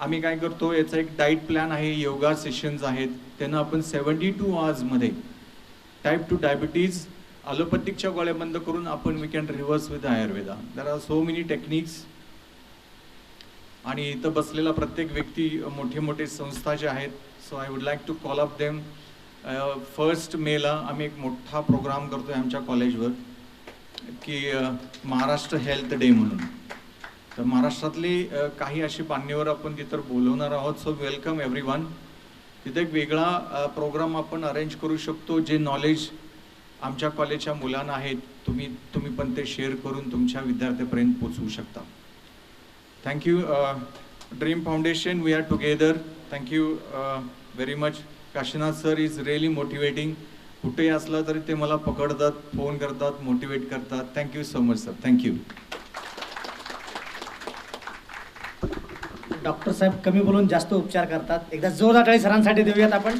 Speaker 13: आम्ही काय करतो, याचा एक डाईट प्लॅन आहे, योगा सेशन्स आहेत, त्यांना आपण 72 hours टाईप 2 डायबिटीज ॲलोपॅथिकच्या गोळ्या बंद करून आपण we can reverse with Ayurveda. There are so many techniques. आणि इथं बसलेला प्रत्येक व्यक्ती मोठे मोठे संस्था जे आहेत, so I would like to call up them. 1 मेला आम्ही एक मोठा प्रोग्राम करतोय आमच्या कॉलेजवर की महाराष्ट्र हेल्थ डे म्हणून. तर महाराष्ट्रातले काही अशी मान्यवर आपण तिथं बोलवणार आहोत. So welcome everyone. तिथे एक वेगळा प्रोग्राम आपण अरेंज करू शकतो, जे नॉलेज आमच्या कॉलेजच्या मुलांना आहेत, तुम्ही पण ते शेअर करून तुमच्या विद्यार्थ्यापर्यंत पोचवू शकता. Thank you. Dream foundation, we are together. Thank you very much. Kashinath sir is really motivating. कुठेही असलं तरी ते मला पकडतात, फोन करतात, मोटिवेट करतात. Thank you so much sir. Thank you.
Speaker 3: Doctor साहेब कमी बोलून जास्त उपचार करतात. एकदा जोरदार टाळी सरांसाठी देऊयात आपण.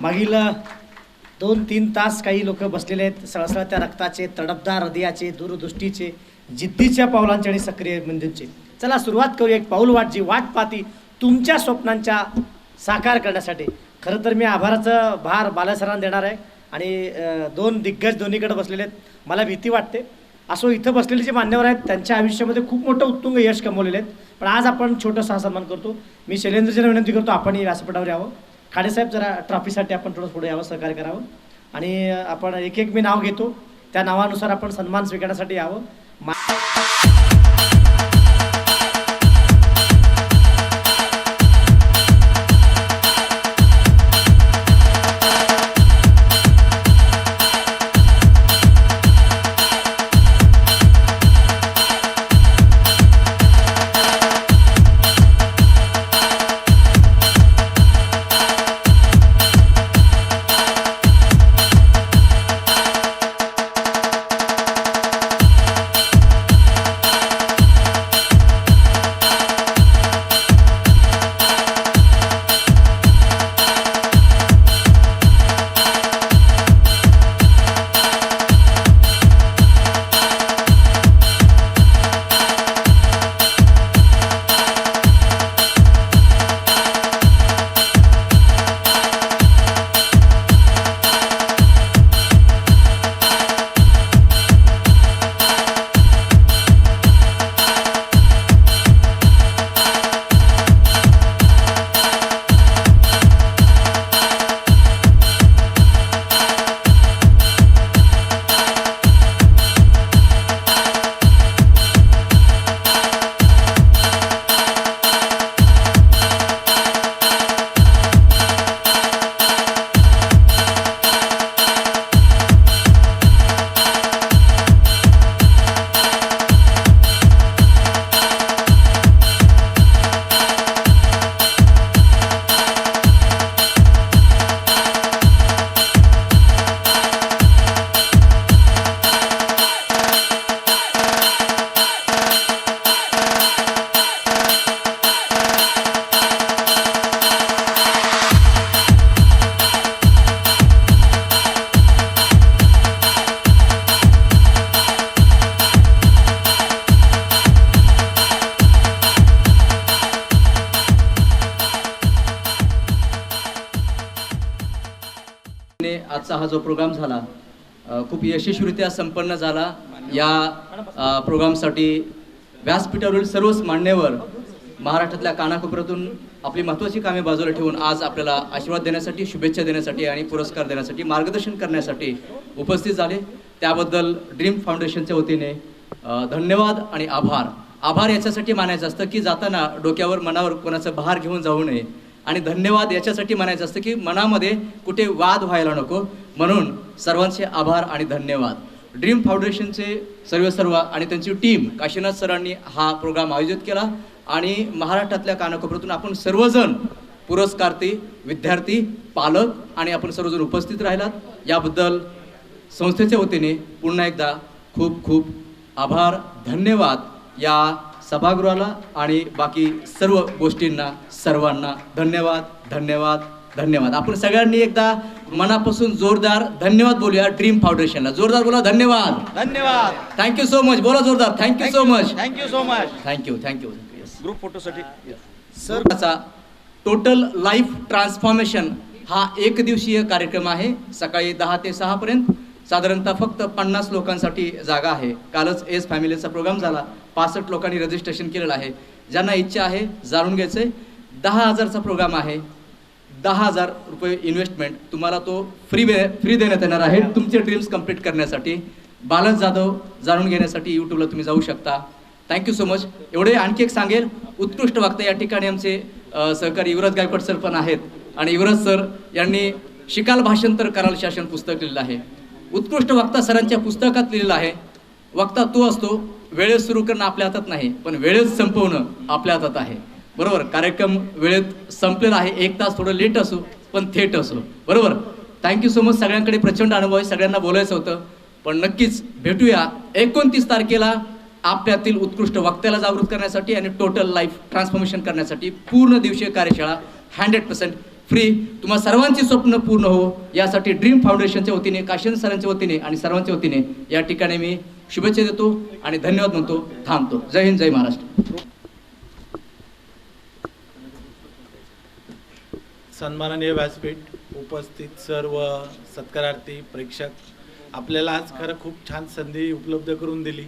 Speaker 3: मागील 2-3 तास काही लोक बसलेले आहेत, सळसळत्या रक्ताचे, तडपदार हृदयाचे, दूरदृष्टीचे, जिद्दीच्या पावलांचे आणि सक्रिय मेंदूंचे. चला सुरुवात करूया. एक पाऊलवाट जी वाट पाहती तुमच्या स्वप्नांच्या साकार करण्यासाठी. खरं तर मी आभाराचं भार बालासरांना देणार आहे. आणि 2 दिग्गज दोन्हीकडे बसलेले आहेत. मला भीती वाटते. असो, इथं बसलेले जे मान्यवर आहेत त्यांच्या आयुष्यामध्ये खूप मोठं उत्तुंग यश कमवलेले आहेत. पण आज आपण छोटंसं सन्मान करतो. मी शैलेंद्रजींना विनंती करतो आपण ही व्यासपीठावर यावं. खाडेसाहेब जरा ट्रॉफीसाठी आपण थोडं पुढे यावं, सहकार्य करावं. आणि आपण एक मी नाव घेतो, त्या नावानुसार आपण सन्मान स्वीकारण्यासाठी यावं.
Speaker 14: आजचा हा जो प्रोग्राम झाला खूप यशस्वीरित्या संपन्न झाला. या प्रोग्रामसाठी व्यासपीठावरील सर्वच मान्यवर महाराष्ट्रातल्या कानाकोपऱ्यातून आपली महत्त्वाची कामे बाजूला ठेवून आज आपल्याला आशीर्वाद देण्यासाठी, शुभेच्छा देण्यासाठी आणि पुरस्कार देण्यासाठी, मार्गदर्शन करण्यासाठी उपस्थित झाले. त्याबद्दल ड्रीम फाउंडेशनच्या वतीने धन्यवाद आणि आभार. आभार याच्यासाठी मानायचं असतं की जाताना डोक्यावर मनावर कोणाचं भार घेऊन जाऊ नये, आणि धन्यवाद याच्यासाठी म्हणायचं असतं की मनामध्ये कुठे वाद व्हायला नको. म्हणून सर्वांचे आभार आणि धन्यवाद. ड्रीम फाउंडेशनचे सर्व आणि त्यांची टीम, काशीनाथ सरांनी हा प्रोग्राम आयोजित केला आणि महाराष्ट्रातल्या कानाकोपऱ्यातून आपण सर्वजण पुरस्कार्थी, विद्यार्थी, पालक आणि आपण सर्वजण उपस्थित राहिलात. याबद्दल संस्थेच्या वतीने पुन्हा एकदा खूप खूप आभार, धन्यवाद. या सभागृहाला आणि बाकी सर्व गोष्टींना सर्वांना धन्यवाद, धन्यवाद, धन्यवाद. आपण सगळ्यांनी एकदा मनापासून जोरदार धन्यवाद बोलूया ड्रीम फाउंडेशनला. जोरदार बोला, धन्यवाद,
Speaker 7: धन्यवाद,
Speaker 14: थँक्यू सो मच. बोला जोरदार, thank you so much,
Speaker 7: thank you so much,
Speaker 14: thank you thank you.
Speaker 6: Group फोटोसाठी
Speaker 14: सर, टोटल लाईफ ट्रान्सफॉर्मेशन हा एक दिवसीय कार्यक्रम आहे. सकाळी 10 ते 6 पर्यंत. साधारणतः फक्त 50 लोकांसाठी जागा आहे. कालच एस फॅमिलीचा प्रोग्राम झाला. 65 लोकांनी रजिस्ट्रेशन केलेलं आहे. ज्यांना इच्छा आहे जाणून घ्यायचंय. 10,000चा प्रोग्राम आहे. 10,000 रुपये इन्व्हेस्टमेंट. तुम्हाला तो फ्री देण्यात येणार आहे तुमचे ड्रीम्स कंप्लीट करण्यासाठी. बालाजी जाधव जाणून घेण्यासाठी यूट्यूबला तुम्ही जाऊ शकता. Thank you so much. एवढे आणखी एक सांगेल, उत्कृष्ट वक्ता या ठिकाणी आमचे सहकारी युवराज गायकवाड सर पण आहेत. आणि युवराज सर यांनी शिकाल भाषांतर कराल शासन पुस्तक लिहिलं आहे. उत्कृष्ट वक्ता सरांच्या पुस्तकात लिहिलेलं आहे, वक्ता तो असतो, वेळेत सुरू करणं आपल्या हातात नाही, पण वेळेत संपवणं आपल्या हातात आहे. बरोबर, कार्यक्रम वेळेत संपलेला आहे. 1 तास थोडं लेट असो पण थेट असो. बरोबर. Thank you so much. सगळ्यांकडे प्रचंड अनुभव आहे, सगळ्यांना बोलायचं होतं, पण नक्कीच भेटूया 29 तारखेला आपल्यातील उत्कृष्ट वक्त्याला जागृत करण्यासाठी आणि टोटल लाईफ ट्रान्सफॉर्मेशन करण्यासाठी पूर्ण दिवसीय कार्यशाळा 100% फ्री. तुम्हा सर्वांची स्वप्न पूर्ण हो यासाठी ड्रीम फाउंडेशनच्या वतीने, काशीनाथ सरांच्या वतीने आणि सर्वांच्या वतीने या ठिकाणी मी शुभेच्छा देतो आणि धन्यवाद म्हणतो. थांबतो. जय हिंद, जय महाराष्ट्र.
Speaker 15: सन्माननीय व्यासपीठ, उपस्थित सर्व सत्कारार्थी, प्रेक्षक, आपल्याला आज खरं खूप छान संधी उपलब्ध करून दिली.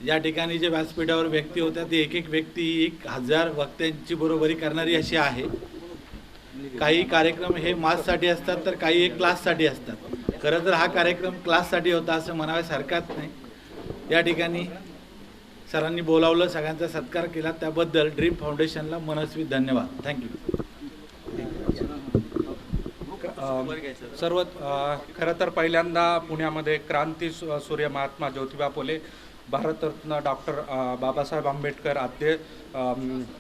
Speaker 15: या ठिकाणी जे व्यासपीठावर व्यक्ती होत्या ती एक व्यक्ती 1000 वक्त्यांची बरोबरी करणारी अशी आहे. काही कार्यक्रम हे माससाठी असतात तर काही एक क्लाससाठी असतात. खरं तर हा कार्यक्रम क्लाससाठी होता असं म्हणाव्यास हरकत नाही. या ठिकाणी सरांनी बोलावलं, सगळ्यांचा सत्कार केला, त्याबद्दल ड्रीम फाउंडेशनला मनस्वी धन्यवाद. थँक्यू.
Speaker 16: खरं तर पहिल्यांदा पुण्यामध्ये क्रांती सूर्य महात्मा ज्योतिबा फुले, भारतरत्न डॉक्टर बाबासाहेब आंबेडकर आद्य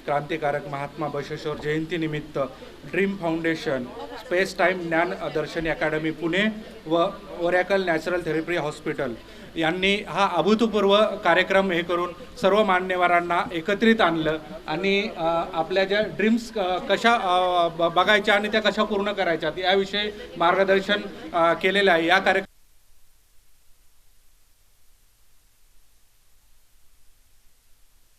Speaker 16: क्रांतिकारक महात्मा बसवेश्वर जयंतीनिमित्त ड्रीम फाउंडेशन, स्पेस टाईम ज्ञान दर्शन अकॅडमी पुणे व ओरॅकल नॅचरल थेरपी हॉस्पिटल यांनी हा अभूतपूर्व कार्यक्रम हे करून सर्व मान्यवरांना एकत्रित आणलं आणि आपल्या ज्या ड्रीम्स कशा बघायच्या आणि त्या कशा पूर्ण करायच्या याविषयी मार्गदर्शन केलेलं आहे. या कार्यक्रम